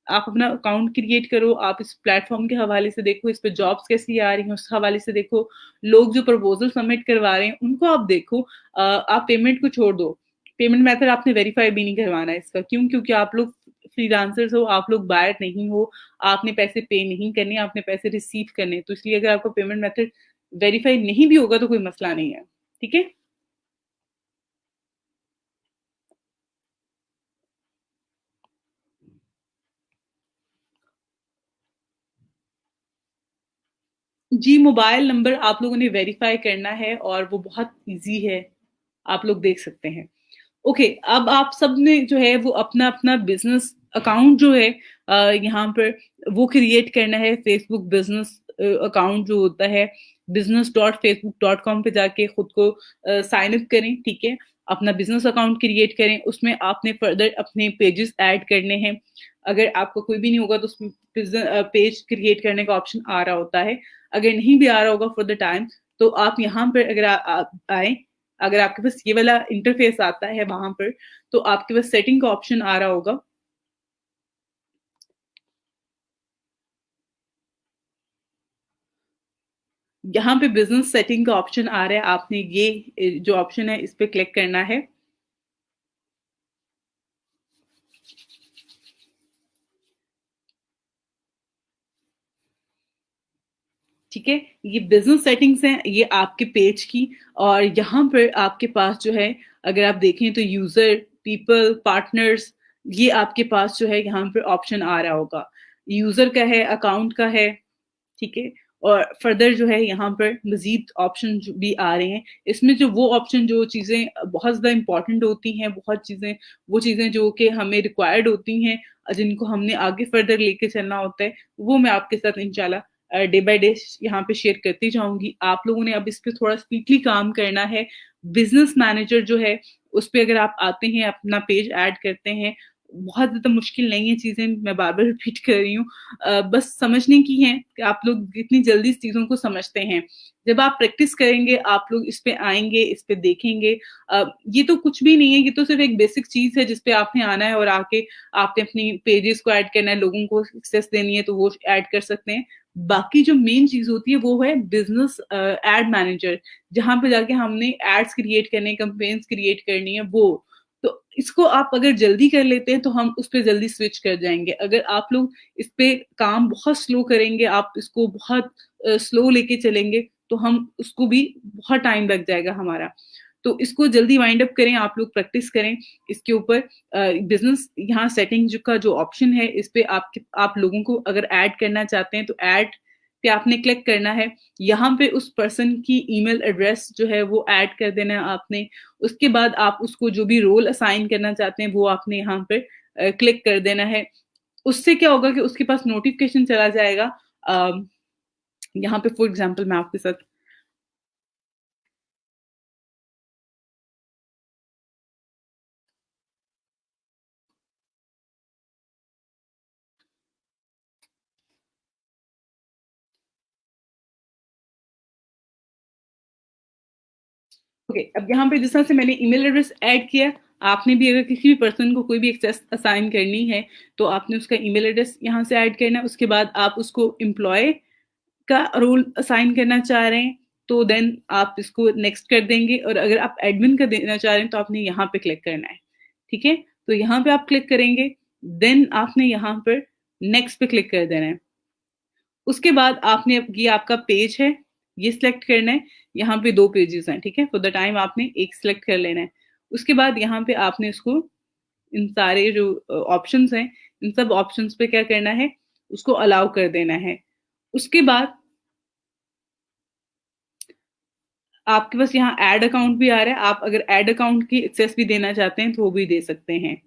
आप अपना अकाउंट क्रिएट करो, आप इस प्लेटफॉर्म के हवाले से देखो, इस पे जॉब्स कैसी आ रही हैं उस हवाले से देखो, लोग जो प्रपोजल सबमिट करवा रहे हैं उनको आप देखो। आप पेमेंट को छोड़ दो, पेमेंट मेथड आपने वेरीफाई भी नहीं करवाना है इसका। क्यों? क्योंकि आप लोग फ्रीलांसर्स हो, आप लोग बायर नहीं हो, आपने पैसे पे नहीं करने, आपने पैसे रिसीव करने। तो इसलिए अगर आपका पेमेंट मेथड वेरीफाई नहीं भी होगा तो कोई मसला नहीं है। ठीक है। जी, मोबाइल नंबर आप लोगों ने वेरीफाई करना है और वो बहुत ईज़ी है, आप लोग देख सकते हैं। ओके, अब आप सब ने जो है वो अपना-अपना बिज़नेस अकाउंट जो है यहाँ पर वो क्रिएट करना है। फेसबुक बिज़नेस अकाउंट जो होता है, business.facebook.com पे जाके खुद को साइन अप करें, ठीक है? अपना बिज़नेस अकाउंट क्रिएट करें, उसमें आपने फर्दर अपने पेजेस ऐड करने हैं। अगर आपका कोई भी नहीं होगा तो उसमें पेज क्रिएट करने का ऑप्शन आ रहा होता है। अगर नहीं भी आ रहा होगा फॉर द टाइम, तो आप यहाँ पर अगर आप आए, अगर आपके पास ये वाला इंटरफेस आता है वहां पर, तो आपके पास सेटिंग का ऑप्शन आ रहा होगा। यहाँ पे बिजनेस सेटिंग का ऑप्शन आ रहा है, आपने ये जो ऑप्शन है इस पे क्लिक करना है। ठीक है, ये बिजनेस सेटिंग्स हैं, ये आपके पेज की। और यहाँ पर आपके पास जो है, अगर आप देखें तो यूजर, पीपल, पार्टनर्स, ये आपके पास जो है यहाँ पर ऑप्शन आ रहा होगा। यूजर का है, अकाउंट का है, ठीक है। और फर्दर जो है यहाँ पर मजीद ऑप्शन भी आ रहे हैं। इसमें जो वो ऑप्शन, जो चीज़ें बहुत ज़्यादा इंपॉर्टेंट होती हैं, बहुत चीज़ें, वो चीज़ें जो कि हमें रिक्वायर्ड होती हैं, जिनको हमने आगे फर्दर लेके चलना होता है, वो मैं आपके साथ इंशाल्लाह डे बाय डे यहाँ पे शेयर करती जाऊंगी। आप लोगों ने अब इस पे थोड़ा स्पीडली काम करना है। बिजनेस मैनेजर जो है उस पर अगर आप आते हैं, अपना पेज ऐड करते हैं, बहुत ज्यादा मुश्किल नहीं है चीजें, मैं बार बार रिपीट कर रही हूँ। बस समझने की है कि आप लोग इतनी जल्दी इस चीजों को समझते हैं। जब आप प्रैक्टिस करेंगे, आप लोग इस पे आएंगे, इस पे देखेंगे। ये तो कुछ भी नहीं है, ये तो सिर्फ एक बेसिक चीज है जिसपे आपने आना है और आके आपने अपनी पेजेस को ऐड करना है, लोगों को एक्सेस देनी है तो वो ऐड कर सकते हैं। बाकी जो मेन चीज होती है वो है बिजनेस एड मैनेजर, जहां पे जाके हमने एड्स क्रिएट करने, कैंपेन्स क्रिएट करनी है वो। तो इसको आप अगर जल्दी कर लेते हैं तो हम उस पे जल्दी स्विच कर जाएंगे। अगर आप लोग इस पे काम बहुत स्लो करेंगे, आप इसको बहुत स्लो लेके चलेंगे, तो हम उसको भी बहुत टाइम लग जाएगा हमारा। तो इसको जल्दी वाइंड अप करें, आप लोग प्रैक्टिस करें इसके ऊपर। बिज़नेस यहाँ सेटिंग का जो ऑप्शन है, इस पे आप लोगों को अगर ऐड करना चाहते हैं तो ऐड पे आपने क्लिक करना है। यहाँ पे उस पर्सन की ईमेल एड्रेस जो है वो ऐड कर देना है आपने। उसके बाद आप उसको जो भी रोल असाइन करना चाहते हैं वो आपने यहाँ पे क्लिक कर देना है। उससे क्या होगा कि उसके पास नोटिफिकेशन चला जाएगा। यहाँ पे फॉर एग्जांपल मैं आपके साथ ओके, अब यहाँ पे जिस तरह से मैंने ईमेल एड्रेस ऐड किया, आपने भी अगर किसी भी पर्सन को कोई भी एक्सेस असाइन करनी है तो आपने उसका ईमेल एड्रेस यहाँ से ऐड करना है। उसके बाद आप उसको एम्प्लॉय का रोल असाइन करना चाह रहे हैं तो देन आप इसको नेक्स्ट कर देंगे, और अगर आप एडमिन का देना चाह रहे हैं तो आपने यहाँ पे क्लिक करना है। ठीक है, तो यहाँ पे आप क्लिक करेंगे, देन आपने यहाँ पर नेक्स्ट पे क्लिक कर देना है। उसके बाद आपने ये आपका पेज है, ये सिलेक्ट करना है। यहाँ पे 2 पेजेस हैं, ठीक है। फॉर द टाइम आपने एक सिलेक्ट कर लेना है। उसके बाद यहाँ पे आपने इसको इन सारे जो ऑप्शंस हैं, इन सब ऑप्शंस पे क्या करना है, उसको अलाउ कर देना है। उसके बाद आपके पास यहाँ ऐड अकाउंट भी आ रहा है। आप अगर ऐड अकाउंट की एक्सेस भी देना चाहते हैं तो वो भी दे सकते हैं।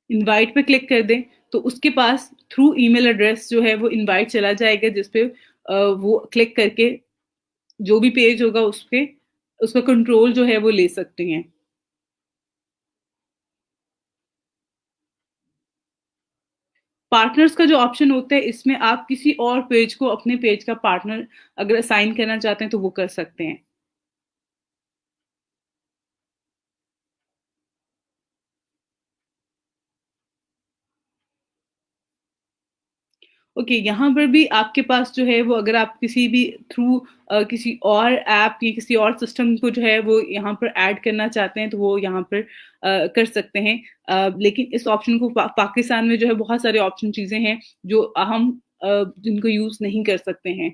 इनवाइट पे क्लिक कर दें तो उसके पास थ्रू ईमेल एड्रेस जो है वो इनवाइट चला जाएगा, जिसपे वो क्लिक करके जो भी पेज होगा उस पे उसका कंट्रोल जो है वो ले सकते हैं। पार्टनर्स का जो ऑप्शन होता है, इसमें आप किसी और पेज को अपने पेज का पार्टनर अगर असाइन करना चाहते हैं तो वो कर सकते हैं। ओके, यहाँ पर भी आपके पास जो है वो अगर आप किसी भी थ्रू किसी और ऐप या किसी और सिस्टम को जो है वो यहाँ पर ऐड करना चाहते हैं तो वो यहाँ पर कर सकते हैं। लेकिन इस ऑप्शन को पाकिस्तान में जो है बहुत सारे ऑप्शन चीज़ें हैं जो हम जिनको यूज़ नहीं कर सकते हैं।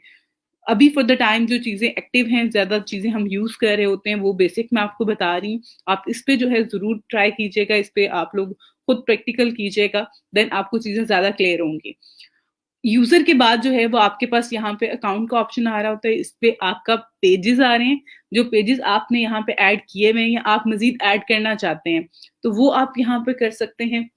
अभी फॉर द टाइम जो चीज़ें एक्टिव हैं, ज़्यादा चीज़ें हम यूज़ कर रहे होते हैं, वो बेसिक मैं आपको बता रही हूँ। आप इस पे जो है ज़रूर ट्राई कीजिएगा, इस पे आप लोग खुद प्रैक्टिकल कीजिएगा, देन आपको चीज़ें ज़्यादा क्लियर होंगी। यूजर के बाद जो है वो आपके पास यहाँ पे अकाउंट का ऑप्शन आ रहा होता है। इस पे आपका पेजेस आ रहे हैं, जो पेजेस आपने यहाँ पे ऐड किए हुए हैं या आप मजीद ऐड करना चाहते हैं तो वो आप यहाँ पे कर सकते हैं।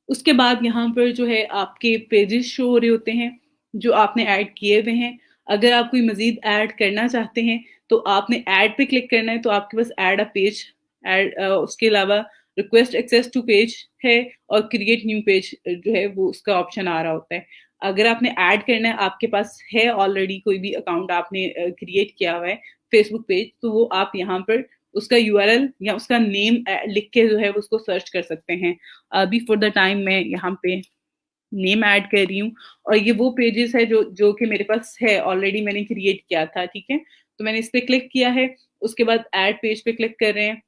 उसके बाद यहाँ पर जो है आपके पेजेस शो हो रहे होते हैं जो आपने ऐड किए हुए हैं। अगर आप कोई मजीद ऐड करना चाहते हैं तो आपने ऐड पे क्लिक करना है, तो आपके पास ऐड अ पेज ऐड, उसके अलावा रिक्वेस्ट एक्सेस टू पेज है और क्रिएट न्यू पेज जो है वो उसका ऑप्शन आ रहा होता है। अगर आपने ऐड करना है, आपके पास है ऑलरेडी कोई भी अकाउंट आपने क्रिएट किया हुआ है फेसबुक पेज, तो वो आप यहाँ पर उसका यूआरएल या उसका नेम लिख के जो है उसको सर्च कर सकते हैं। अभी फॉर द टाइम मैं यहाँ पे नेम ऐड कर रही हूँ, और ये वो पेजेस है जो जो कि मेरे पास है ऑलरेडी, मैंने क्रिएट किया था। ठीक है, तो मैंने इस पे क्लिक किया है। उसके बाद ऐड पेज पे क्लिक कर रहे हैं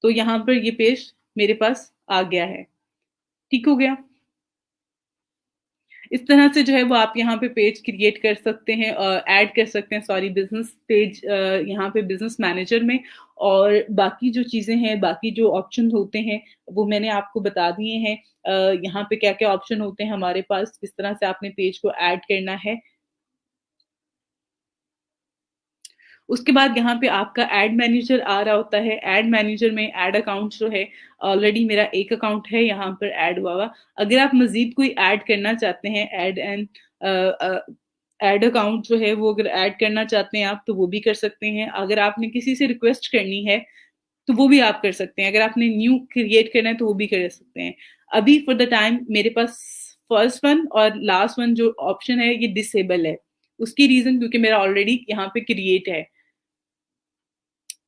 तो यहाँ पर ये पेज मेरे पास आ गया है। ठीक हो गया। इस तरह से जो है वो आप यहाँ पे पेज क्रिएट कर सकते हैं, ऐड कर सकते हैं, सॉरी, बिजनेस पेज यहाँ पे बिजनेस मैनेजर में। और बाकी जो चीज़ें हैं, बाकी जो ऑप्शन होते हैं वो मैंने आपको बता दिए हैं। यहाँ पे क्या क्या ऑप्शन होते हैं हमारे पास, किस तरह से आपने पेज को ऐड करना है। उसके बाद यहाँ पे आपका एड मैनेजर आ रहा होता है। एड मैनेजर में एड अकाउंट जो है, ऑलरेडी मेरा एक अकाउंट है यहाँ पर ऐड हुआ हुआ। अगर आप मजीद कोई ऐड करना चाहते हैं, एड एंड एड अकाउंट जो है वो अगर ऐड करना चाहते हैं आप तो वो भी कर सकते हैं। अगर आपने किसी से रिक्वेस्ट करनी है तो वो भी आप कर सकते हैं। अगर आपने न्यू क्रिएट करना है तो वो भी कर सकते हैं। अभी फॉर द टाइम मेरे पास फर्स्ट वन और लास्ट वन जो ऑप्शन है ये डिसेबल है। उसकी रीजन क्योंकि मेरा ऑलरेडी यहाँ पे क्रिएट है।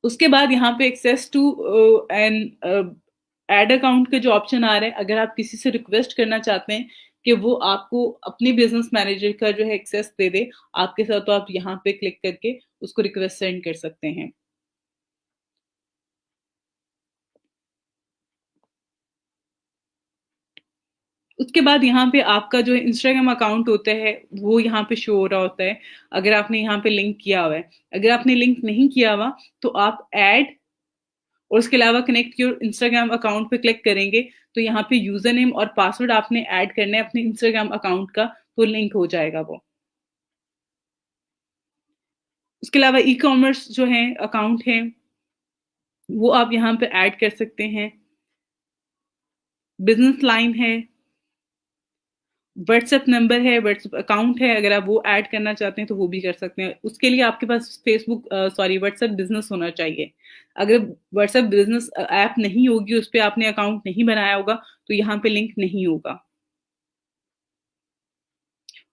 उसके बाद यहाँ पे access to an ad account का जो ऑप्शन आ रहा है, अगर आप किसी से रिक्वेस्ट करना चाहते हैं कि वो आपको अपने बिजनेस मैनेजर का जो है एक्सेस दे दे आपके साथ, तो आप यहाँ पे क्लिक करके उसको रिक्वेस्ट सेंड कर सकते हैं। उसके बाद यहाँ पे आपका जो इंस्टाग्राम अकाउंट होता है वो यहाँ पे शो हो रहा होता है, अगर आपने यहाँ पे लिंक किया हुआ है। अगर आपने लिंक नहीं किया हुआ तो आप ऐड और उसके अलावा कनेक्ट योर इंस्टाग्राम अकाउंट पे क्लिक करेंगे तो यहाँ पे यूजर नेम और पासवर्ड आपने ऐड करना है अपने इंस्टाग्राम अकाउंट का, तो लिंक हो जाएगा वो। उसके अलावा ई कॉमर्स जो है अकाउंट है वो आप यहाँ पे ऐड कर सकते हैं। बिजनेस लाइन है, व्हाट्सएप नंबर है, व्हाट्सएप अकाउंट है, अगर आप वो ऐड करना चाहते हैं तो वो भी कर सकते हैं। उसके लिए आपके पास फेसबुक सॉरी व्हाट्सएप बिजनेस होना चाहिए। अगर व्हाट्सएप बिजनेस ऐप नहीं होगी, उस पर आपने अकाउंट नहीं बनाया होगा तो यहाँ पे लिंक नहीं होगा।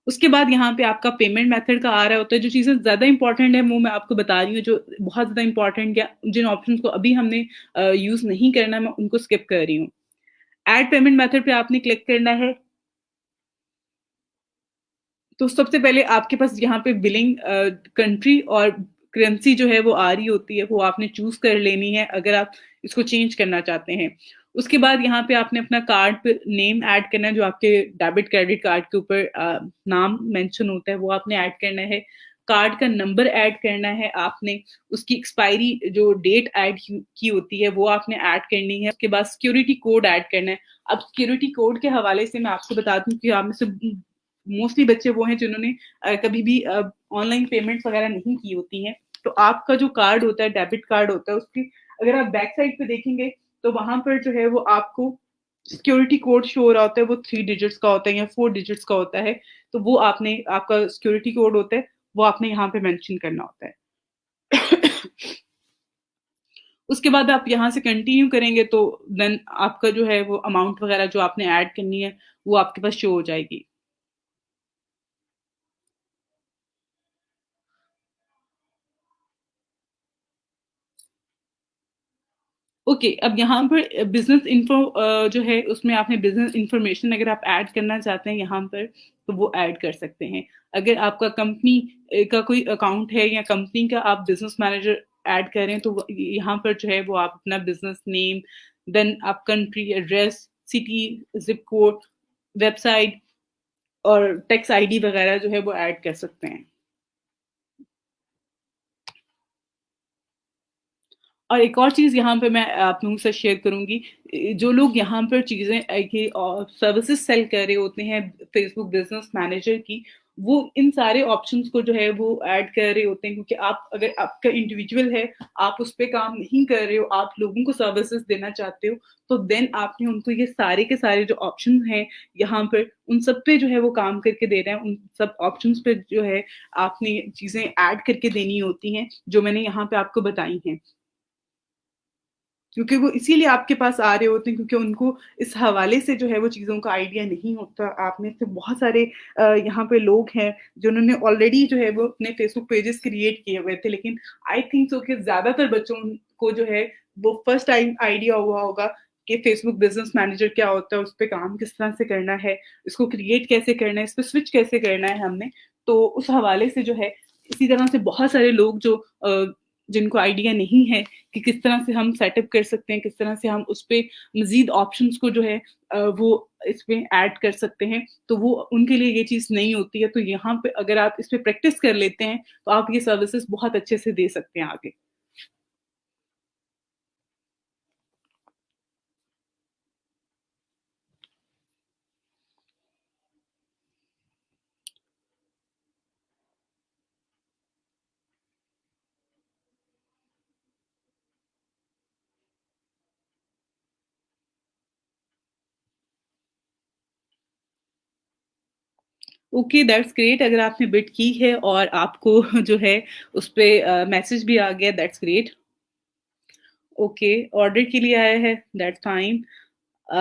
उसके बाद यहाँ पे आपका पेमेंट मेथड का आ रहा होता है। जो चीज़ें ज़्यादा इंपॉर्टेंट है वो मैं आपको बता रही हूँ, जो बहुत ज़्यादा इंपॉर्टेंट या जिन ऑप्शन को अभी हमने यूज़ नहीं करना मैं उनको स्किप कर रही हूँ। ऐड पेमेंट मेथड पे आपने क्लिक करना है। तो सबसे पहले आपके पास यहाँ पे बिलिंग कंट्री और करेंसी जो है वो आ रही होती है, वो आपने चूज कर लेनी है अगर आप इसको चेंज करना चाहते हैं। उसके बाद यहाँ पे आपने अपना कार्ड पे नेम ऐड करना है, जो आपके डेबिट क्रेडिट कार्ड के ऊपर नाम मेंशन होता है वो आपने ऐड करना है। कार्ड का नंबर ऐड करना है आपने। उसकी एक्सपायरी जो डेट ऐड की होती है वो आपने ऐड करनी है। उसके बाद सिक्योरिटी कोड ऐड करना है। अब सिक्योरिटी कोड के हवाले से मैं आपको बता दूं कि आप में से मोस्टली बच्चे वो हैं जिन्होंने कभी भी ऑनलाइन पेमेंट्स वगैरह नहीं की होती हैं। तो आपका जो कार्ड होता है, डेबिट कार्ड होता है, उसकी अगर आप बैक साइड पे देखेंगे तो वहां पर जो है वो आपको सिक्योरिटी कोड शो हो रहा होता है। वो 3 डिजिट्स का होता है या 4 डिजिट्स का होता है। तो वो आपने, आपका सिक्योरिटी कोड होता है वो आपने यहाँ पे मेंशन करना होता है। उसके बाद आप यहाँ से कंटिन्यू करेंगे तो देन आपका जो है वो अमाउंट वगैरह जो आपने ऐड करनी है वो आपके पास शो हो जाएगी। ओके, अब यहाँ पर बिजनेस इन्फो जो है उसमें आपने बिजनेस इंफॉर्मेशन अगर आप ऐड करना चाहते हैं यहाँ पर तो वो ऐड कर सकते हैं। अगर आपका कंपनी का कोई अकाउंट है या कंपनी का आप बिजनेस मैनेजर ऐड करें तो यहाँ पर जो है वो आप अपना बिजनेस नेम, देन आप country address, city, zip code, website और टैक्स आईडी वगैरह जो है वो ऐड कर सकते हैं। और एक और चीज़ यहाँ पे मैं आप लोगों से शेयर करूँगी, जो लोग यहाँ पर चीज़ें ये सर्विसेज सेल कर रहे होते हैं फेसबुक बिजनेस मैनेजर की, वो इन सारे ऑप्शंस को जो है वो ऐड कर रहे होते हैं, क्योंकि आप अगर आपका इंडिविजुअल है, आप उस पर काम नहीं कर रहे हो, आप लोगों को सर्विसेज देना चाहते हो, तो देन आपने उनको ये सारे के सारे जो ऑप्शन हैं यहाँ पर उन सब पे जो है वो काम करके दे रहे हैं। उन सब ऑप्शंस पे जो है आपने चीज़ें ऐड करके देनी होती हैं जो मैंने यहाँ पे आपको बताई हैं, क्योंकि वो इसीलिए आपके पास आ रहे होते हैं, क्योंकि उनको इस हवाले से जो है वो चीज़ों का आइडिया नहीं होता। आप में से बहुत सारे यहाँ पे लोग हैं जिन्होंने ऑलरेडी जो है वो अपने फेसबुक पेजेस क्रिएट किए हुए थे, लेकिन आई थिंक सो कि ज़्यादातर बच्चों को जो है वो फर्स्ट टाइम आइडिया हुआ होगा कि फेसबुक बिजनेस मैनेजर क्या होता है, उस पर काम किस तरह से करना है, इसको क्रिएट कैसे करना है, इस पर स्विच कैसे करना है हमने। तो उस हवाले से जो है इसी तरह से बहुत सारे लोग जो जिनको आइडिया नहीं है कि किस तरह से हम सेटअप कर सकते हैं, किस तरह से हम उस पे मज़ीद ऑप्शंस को जो है वो इसमें ऐड कर सकते हैं, तो वो उनके लिए ये चीज़ नहीं होती है। तो यहाँ पे अगर आप इस पे प्रैक्टिस कर लेते हैं, तो आप ये सर्विसेज़ बहुत अच्छे से दे सकते हैं आगे। Okay, that's great. अगर आपने बिड की है और आपको जो है उस पे मैसेज भी आ गया, दैट्स ग्रेट। ओके, ऑर्डर के लिए आया है, दैट्स फाइन। अ,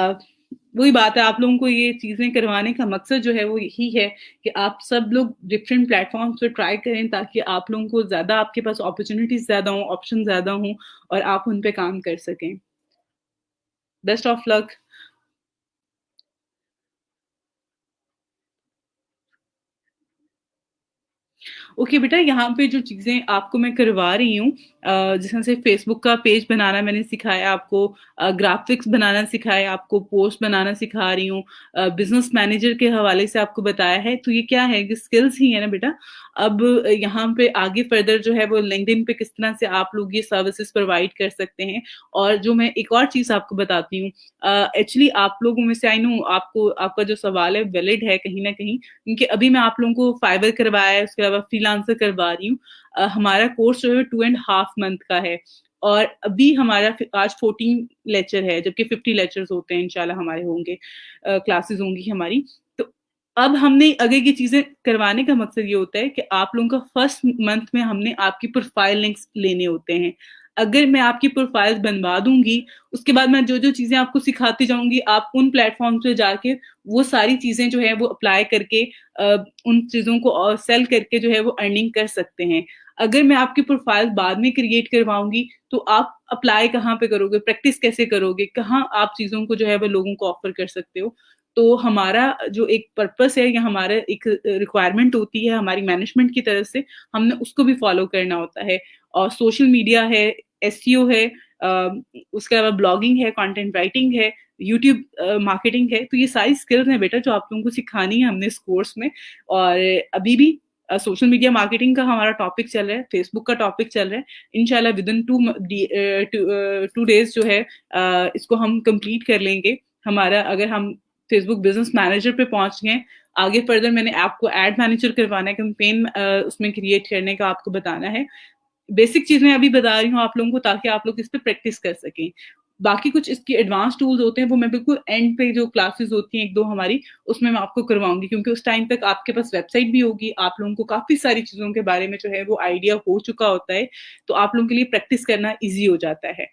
वही बात है, आप लोगों को ये चीज़ें करवाने का मकसद जो है वो यही है कि आप सब लोग डिफरेंट प्लेटफॉर्म्स पे ट्राई करें, ताकि आप लोगों को ज़्यादा, आपके पास अपॉर्चुनिटीज़ ज़्यादा हों, ऑप्शन ज़्यादा हों और आप उन पे काम कर सकें। Best of luck. ओके बेटा, यहाँ पे जो चीज़ें आपको मैं करवा रही हूँ, जिस तरह से फेसबुक का पेज बनाना मैंने सिखाया आपको, ग्राफिक्स बनाना सिखाया आपको, पोस्ट बनाना सिखा रही हूँ, बिजनेस मैनेजर के हवाले से आपको बताया है। तो ये क्या है कि स्किल्स ही है ना बेटा। अब यहाँ पे आगे फर्दर जो है वो लिंक्डइन पे किस तरह से आप लोग ये सर्विसेज प्रोवाइड कर सकते हैं। और जो मैं एक और चीज आपको बताती हूँ, एक्चुअली आप लोगों में से आई नो आपको आपका जो सवाल है वैलिड है कहीं ना कहीं, क्योंकि अभी मैं आप लोगों को फाइवर करवाया है, उसके अलावा फ्रीलांसर करवा रही हूँ। हमारा कोर्स जो है 2.5 मंथ का है, और अभी हमारा आज 14 लेक्चर है, जबकि 50 लेक्चर्स होते हैं इंशाल्लाह हमारे होंगे, क्लासेस होंगी हमारी। तो अब हमने आगे की चीजें करवाने का मकसद ये होता है कि आप लोगों का फर्स्ट मंथ में हमने आपकी प्रोफाइल लिंक्स लेने होते हैं। अगर मैं आपकी प्रोफाइल्स बनवा दूंगी, उसके बाद मैं जो जो चीजें आपको सिखाती जाऊंगी, आप उन प्लेटफॉर्म पे जाके वो सारी चीजें जो है वो अप्लाई करके उन चीजों को सेल करके जो है वो अर्निंग कर सकते हैं। अगर मैं आपकी प्रोफाइल बाद में क्रिएट करवाऊंगी, तो आप अप्लाई कहाँ पे करोगे, प्रैक्टिस कैसे करोगे, कहाँ आप चीजों को जो है वो लोगों को ऑफर कर सकते हो। तो हमारा जो एक पर्पस है या हमारा एक रिक्वायरमेंट होती है हमारी मैनेजमेंट की तरफ से, हमने उसको भी फॉलो करना होता है। और सोशल मीडिया है, एसईओ है, उसके अलावा ब्लॉगिंग है, कंटेंट राइटिंग है, यूट्यूब मार्केटिंग है। तो ये सारी स्किल्स हैं बेटा जो आप लोगों को सिखानी है हमने इस कोर्स में। और अभी भी सोशल मीडिया मार्केटिंग का हमारा टॉपिक चल रहा है, फेसबुक का टॉपिक चल रहा है। इंशाल्लाह विद इन 2 डेज जो है इसको हम कंप्लीट कर लेंगे। हमारा अगर हम फेसबुक बिजनेस मैनेजर पे पहुंच गए, आगे फर्दर मैंने आपको एड मैनेजर करवाना है, कैंपेन उसमें क्रिएट करने का आपको बताना है। बेसिक चीज मैं अभी बता रही हूँ आप लोगों को, ताकि आप लोग इस पे प्रैक्टिस कर सकें। बाकी कुछ इसके एडवांस टूल्स होते हैं, वो मैं बिल्कुल एंड पे जो क्लासेस होती हैं 1-2 हमारी, उसमें मैं आपको करवाऊंगी, क्योंकि उस टाइम तक आपके पास वेबसाइट भी होगी, आप लोगों को काफी सारी चीजों के बारे में जो है वो आइडिया हो चुका होता है। तो आप लोगों के लिए प्रैक्टिस करना ईजी हो जाता है।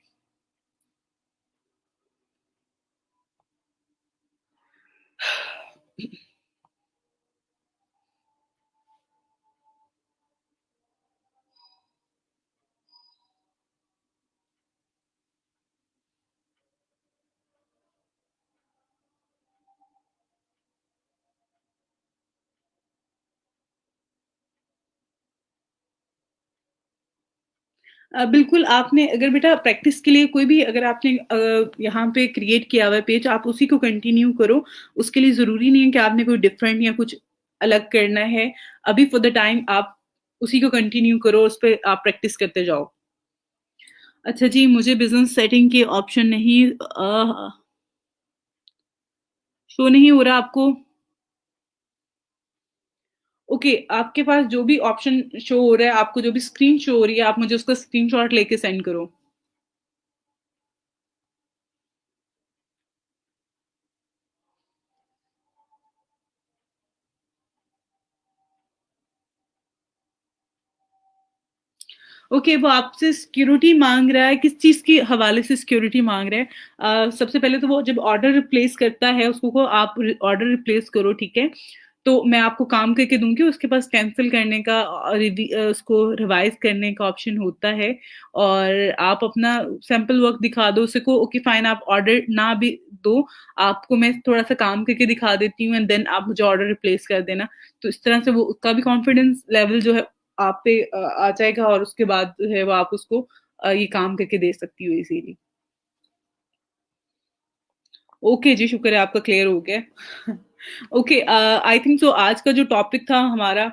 बिल्कुल, आपने अगर बेटा प्रैक्टिस के लिए कोई भी अगर आपने यहाँ पे क्रिएट किया हुआ है पेज, आप उसी को कंटिन्यू करो। उसके लिए ज़रूरी नहीं है कि आपने कोई डिफरेंट या कुछ अलग करना है। अभी फॉर द टाइम आप उसी को कंटिन्यू करो, उस पे आप प्रैक्टिस करते जाओ। अच्छा जी, मुझे बिज़नेस सेटिंग के ऑप्शन नहीं शो नहीं हो रहा आपको? ओके, आपके पास जो भी ऑप्शन शो हो रहा है, आपको जो भी स्क्रीन शो हो रही है, आप मुझे उसका स्क्रीनशॉट लेके सेंड करो। ओके, वो आपसे सिक्योरिटी मांग रहा है, किस चीज़ के हवाले से सिक्योरिटी मांग रहा है? सबसे पहले तो वो जब ऑर्डर रिप्लेस करता है, उसको को आप ऑर्डर रिप्लेस करो, ठीक है? तो मैं आपको काम करके दूंगी, उसके पास कैंसिल करने का और उसको रिवाइज करने का ऑप्शन होता है। और आप अपना सैंपल वर्क दिखा दो उसे को, ओके फाइन, आप ऑर्डर ना भी दो, आपको मैं थोड़ा सा काम करके दिखा देती हूँ, एंड देन आप मुझे ऑर्डर रिप्लेस कर देना। तो इस तरह से वो उसका भी कॉन्फिडेंस लेवल जो है आप पे आ जाएगा, और उसके बाद जो है वो आप उसको ये काम करके दे सकती हो इजीली। ओके जी, शुक्र है आपका क्लियर हो गया। ओके, आई थिंक सो आज का जो टॉपिक था हमारा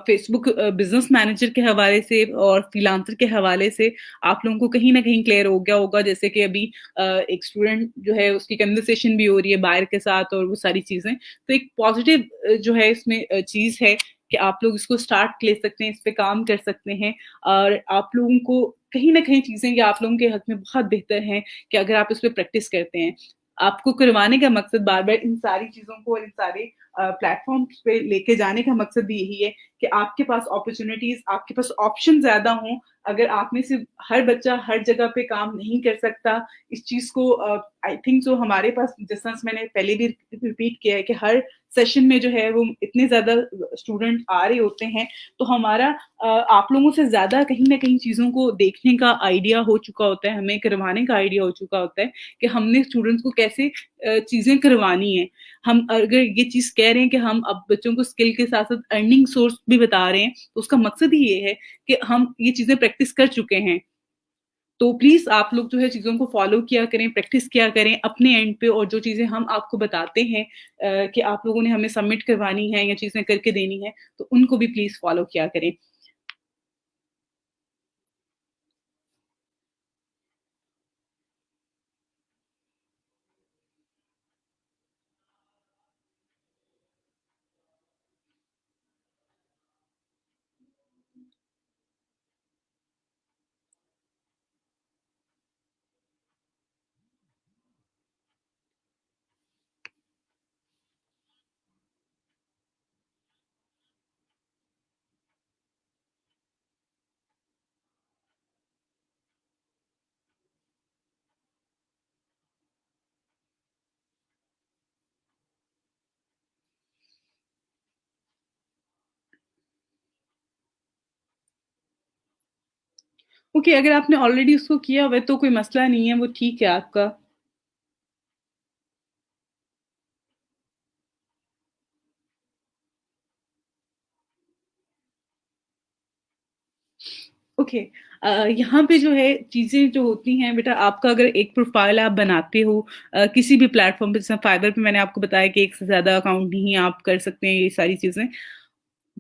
फेसबुक बिजनेस मैनेजर के हवाले से और फ्रीलांसर के हवाले से, आप लोगों को कहीं ना कहीं क्लियर हो गया होगा। जैसे कि अभी एक स्टूडेंट जो है उसकी कन्वर्सेशन भी हो रही है बायर के साथ और वो सारी चीजें, तो एक पॉजिटिव जो है इसमें चीज है कि आप लोग इसको स्टार्ट ले सकते हैं, इस पे काम कर सकते हैं। और आप लोगों को कहीं ना कहीं चीजें ये आप लोगों के हक में बहुत बेहतर हैं कि अगर आप इस पे प्रैक्टिस करते हैं। आपको करवाने का मकसद बार बार इन सारी चीजों को और इन सारे प्लेटफॉर्म पे लेके जाने का मकसद भी यही है कि आपके पास अपॉर्चुनिटीज, आपके पास ऑप्शन ज्यादा हों। अगर आप में से हर बच्चा हर जगह पे काम नहीं कर सकता, इस चीज को आई थिंक सो हमारे पास, जिस तरह से मैंने पहले भी रिपीट किया है कि हर सेशन में जो है वो इतने ज़्यादा स्टूडेंट आ रहे होते हैं, तो हमारा आप लोगों से ज़्यादा कहीं न कहीं चीज़ों को देखने का आइडिया हो चुका होता है, हमें करवाने का आइडिया हो चुका होता है कि हमने स्टूडेंट्स को कैसे चीज़ें करवानी हैं। हम अगर ये चीज़ कह रहे हैं कि हम अब बच्चों को स्किल के साथ-साथ अर्निंग सोर्स भी बता रहे हैं, तो उसका मकसद ही ये है कि हम ये चीज़ें प्रैक्टिस कर चुके हैं। तो प्लीज़ आप लोग जो है चीज़ों को फ़ॉलो किया करें, प्रैक्टिस किया करें अपने एंड पे, और जो चीज़ें हम आपको बताते हैं कि आप लोगों ने हमें सबमिट करवानी है या चीज़ें करके देनी है, तो उनको भी प्लीज़ फ़ॉलो किया करें। ओके, अगर आपने ऑलरेडी उसको किया हुआ है तो कोई मसला नहीं है, वो ठीक है आपका। ओके, यहाँ पे जो है चीज़ें जो होती हैं बेटा, आपका अगर एक प्रोफ़ाइल आप बनाते हो किसी भी प्लेटफ़ॉर्म पे, जैसे फाइवर पे मैंने आपको बताया कि एक से ज़्यादा अकाउंट नहीं आप कर सकते हैं ये सारी चीज़ें।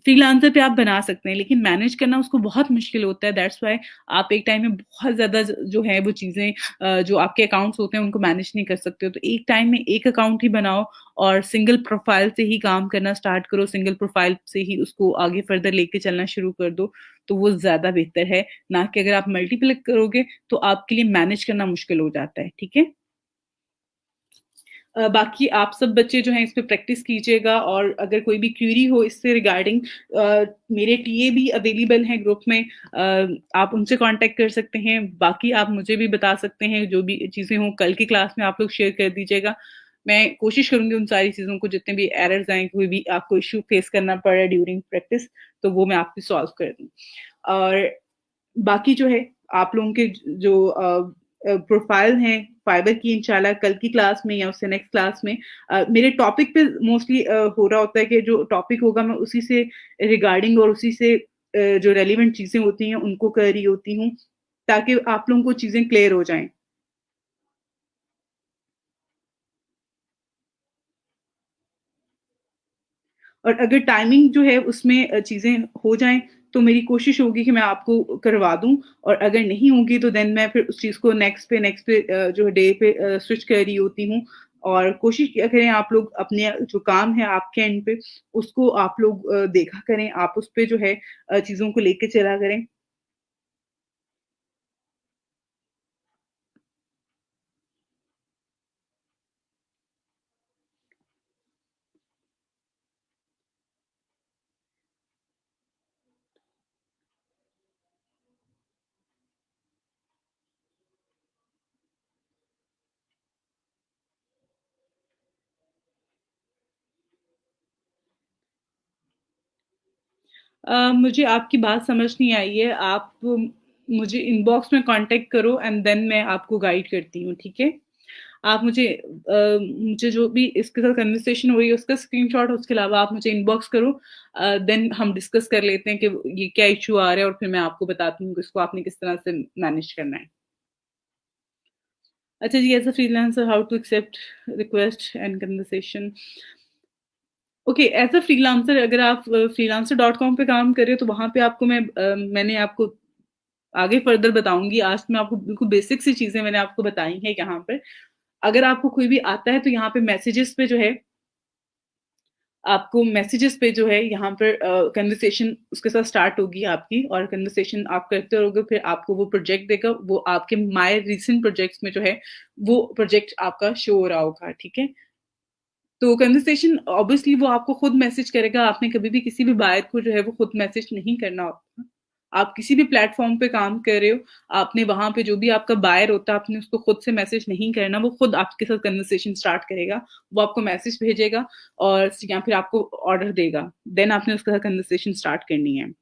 फ्रीलांसर पे आप बना सकते हैं, लेकिन मैनेज करना उसको बहुत मुश्किल होता है, दैट्स व्हाई आप एक टाइम में बहुत ज़्यादा जो है वो चीज़ें जो आपके अकाउंट्स होते हैं उनको मैनेज नहीं कर सकते हो। तो एक टाइम में एक अकाउंट ही बनाओ और सिंगल प्रोफ़ाइल से ही काम करना स्टार्ट करो, सिंगल प्रोफ़ाइल से ही उसको आगे फर्दर लेके चलना शुरू कर दो, तो वो ज़्यादा बेहतर है, ना कि अगर आप मल्टीपल करोगे तो आपके लिए मैनेज करना मुश्किल हो जाता है, ठीक है? बाकी आप सब बच्चे जो हैं इस पे प्रैक्टिस कीजिएगा, और अगर कोई भी क्वेरी हो इससे रिगार्डिंग मेरे टीए भी अवेलेबल हैं ग्रुप में, आप उनसे कांटेक्ट कर सकते हैं। बाकी आप मुझे भी बता सकते हैं, जो भी चीज़ें हों कल की क्लास में आप लोग शेयर कर दीजिएगा। मैं कोशिश करूँगी उन सारी चीज़ों को, जितने भी एरर्स आएँ, कोई भी आपको इश्यू फेस करना पड़े ड्यूरिंग प्रैक्टिस, तो वो मैं आपकी सॉल्व कर दूँ। और बाकी जो है आप लोगों के जो प्रोफाइल हैं फाइबर की, इंशाल्लाह कल की क्लास में या उससे नेक्स्ट क्लास में मेरे टॉपिक पे मोस्टली हो रहा होता है कि जो टॉपिक होगा मैं उसी से रिगार्डिंग और उसी से जो रेलिवेंट चीज़ें होती हैं उनको कर रही होती हूँ, ताकि आप लोगों को चीज़ें क्लियर हो जाएँ। और अगर टाइमिंग जो है उसमें चीज़ें हो जाएँ, तो मेरी कोशिश होगी कि मैं आपको करवा दूँ, और अगर नहीं होगी तो देन मैं फिर उस चीज़ को नेक्स्ट पे जो डे पे स्विच कर रही होती हूँ। और कोशिश किया करें आप लोग अपने जो काम है आपके एंड पे, उसको आप लोग देखा करें, आप उस पे जो है चीज़ों को लेके चला करें। मुझे आपकी बात समझ नहीं आई है। आप मुझे इनबॉक्स में कॉन्टैक्ट करो एंड देन मैं आपको गाइड करती हूँ, ठीक है? आप मुझे जो भी इसके साथ कन्वर्सेशन हुई है उसका स्क्रीनशॉट, उसके अलावा आप मुझे इनबॉक्स करो, देन हम डिस्कस कर लेते हैं कि ये क्या इश्यू आ रहा है, और फिर मैं आपको बताती हूँ कि इसको आपने किस तरह से मैनेज करना है। अच्छा जी, as a freelancer how to accept request and conversation. Okay, as a freelancer अगर आप freelancer.com पे काम कर रहे हो तो वहाँ पे मैंने आपको आगे फर्दर बताऊँगी। आज मैं आपको बिल्कुल बेसिक सी चीज़ें मैंने आपको बताई हैं यहाँ पर। अगर आपको कोई भी आता है तो यहाँ पे मैसेजेस पे जो है, आपको मैसेजेस पे जो है यहाँ पर कन्वर्सेशन उसके साथ स्टार्ट होगी आपकी, और कन्वर्सेशन आप करते रहोगे, फिर आपको वो प्रोजेक्ट देगा, वो आपके माय रीसेंट प्रोजेक्ट्स में जो है, वो प्रोजेक्ट आपका शो हो रहा होगा, ठीक है? तो कन्वर्सेशन ऑब्वियसली वो आपको खुद मैसेज करेगा, आपने कभी भी किसी भी बायर को जो है वो खुद मैसेज नहीं करना होता। आप किसी भी प्लेटफ़ॉर्म पे काम कर रहे हो, आपने वहाँ पे जो भी आपका बायर होता है, आपने उसको खुद से मैसेज नहीं करना, वो खुद आपके साथ कन्वर्सेशन स्टार्ट करेगा। वो आपको मैसेज भेजेगा और या फिर आपको ऑर्डर देगा। देन आपने उसके साथ कन्वर्सेशन स्टार्ट करनी है।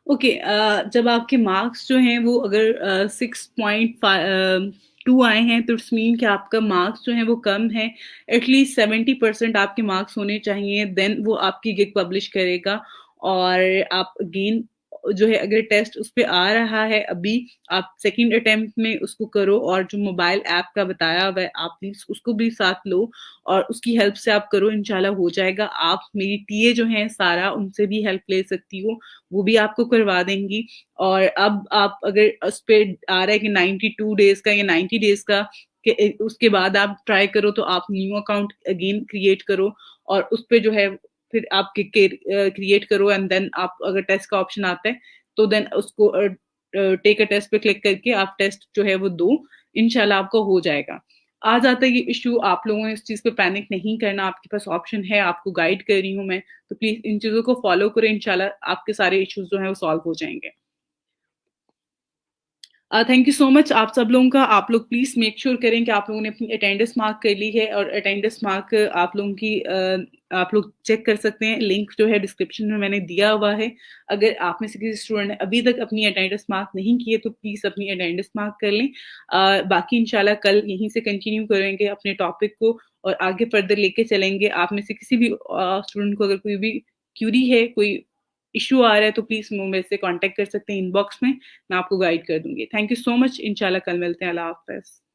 ओके जब आपके मार्क्स जो हैं वो अगर 6.2 आए हैं तो इट्स मीन कि आपका मार्क्स जो है वो कम है। एटलीस्ट 70% आपके मार्क्स होने चाहिए, देन वो आपकी गिग पब्लिश करेगा। और आप अगेन जो है अगर टेस्ट उस पे आ रहा है अभी, आप सेकंड अटेम्प्ट में उसको करो और जो मोबाइल ऐप का बताया हुआ है आप प्लीज उसको भी साथ लो और उसकी हेल्प से आप करो, इंशाल्लाह हो जाएगा। आप मेरी टीए जो है सारा, उनसे भी हेल्प ले सकती हो, वो भी आपको करवा देंगी। और अब आप अगर उस पे आ रहा है कि 92 डेज का या 90 डेज का, कि उसके बाद आप ट्राई करो, तो आप न्यू अकाउंट अगेन क्रिएट करो और उस पे जो है फिर आप क्रिएट करो एंड देन आप अगर टेस्ट का ऑप्शन आता है तो देन उसको टेक अ टेस्ट पे क्लिक करके आप टेस्ट जो है वो दो, इंशाल्लाह आपको हो जाएगा। आ जाता है ये इश्यू, आप लोगों ने इस चीज पे पैनिक नहीं करना, आपके पास ऑप्शन है, आपको गाइड कर रही हूँ मैं, तो प्लीज इन चीजों को फॉलो करें, इंशाल्लाह आपके सारे इश्यूज जो हैं वो सॉल्व हो जाएंगे। थैंक यू सो मच आप सब लोगों का। आप लोग प्लीज़ मेक श्योर करें कि आप लोगों ने अपनी अटेंडेंस मार्क कर ली है और अटेंडेंस मार्क आप लोगों की आप लोग चेक कर सकते हैं, लिंक जो है डिस्क्रिप्शन में मैंने दिया हुआ है। अगर आप में से किसी स्टूडेंट ने अभी तक अपनी अटेंडेंस मार्क नहीं की है तो प्लीज़ अपनी अटेंडेंस मार्क कर लें। बाकी इंशाल्लाह कल यहीं से कंटिन्यू करेंगे अपने टॉपिक को और आगे फर्दर लेके चलेंगे। आप में से किसी भी स्टूडेंट को अगर कोई भी क्यूरी है, कोई इश्यू आ रहा है, तो प्लीज़ मेरे से कॉन्टैक्ट कर सकते हैं इनबॉक्स में, मैं आपको गाइड कर दूंगी। थैंक यू सो मच, इंशाल्लाह कल मिलते हैं। अल्लाह हाफ़िज़।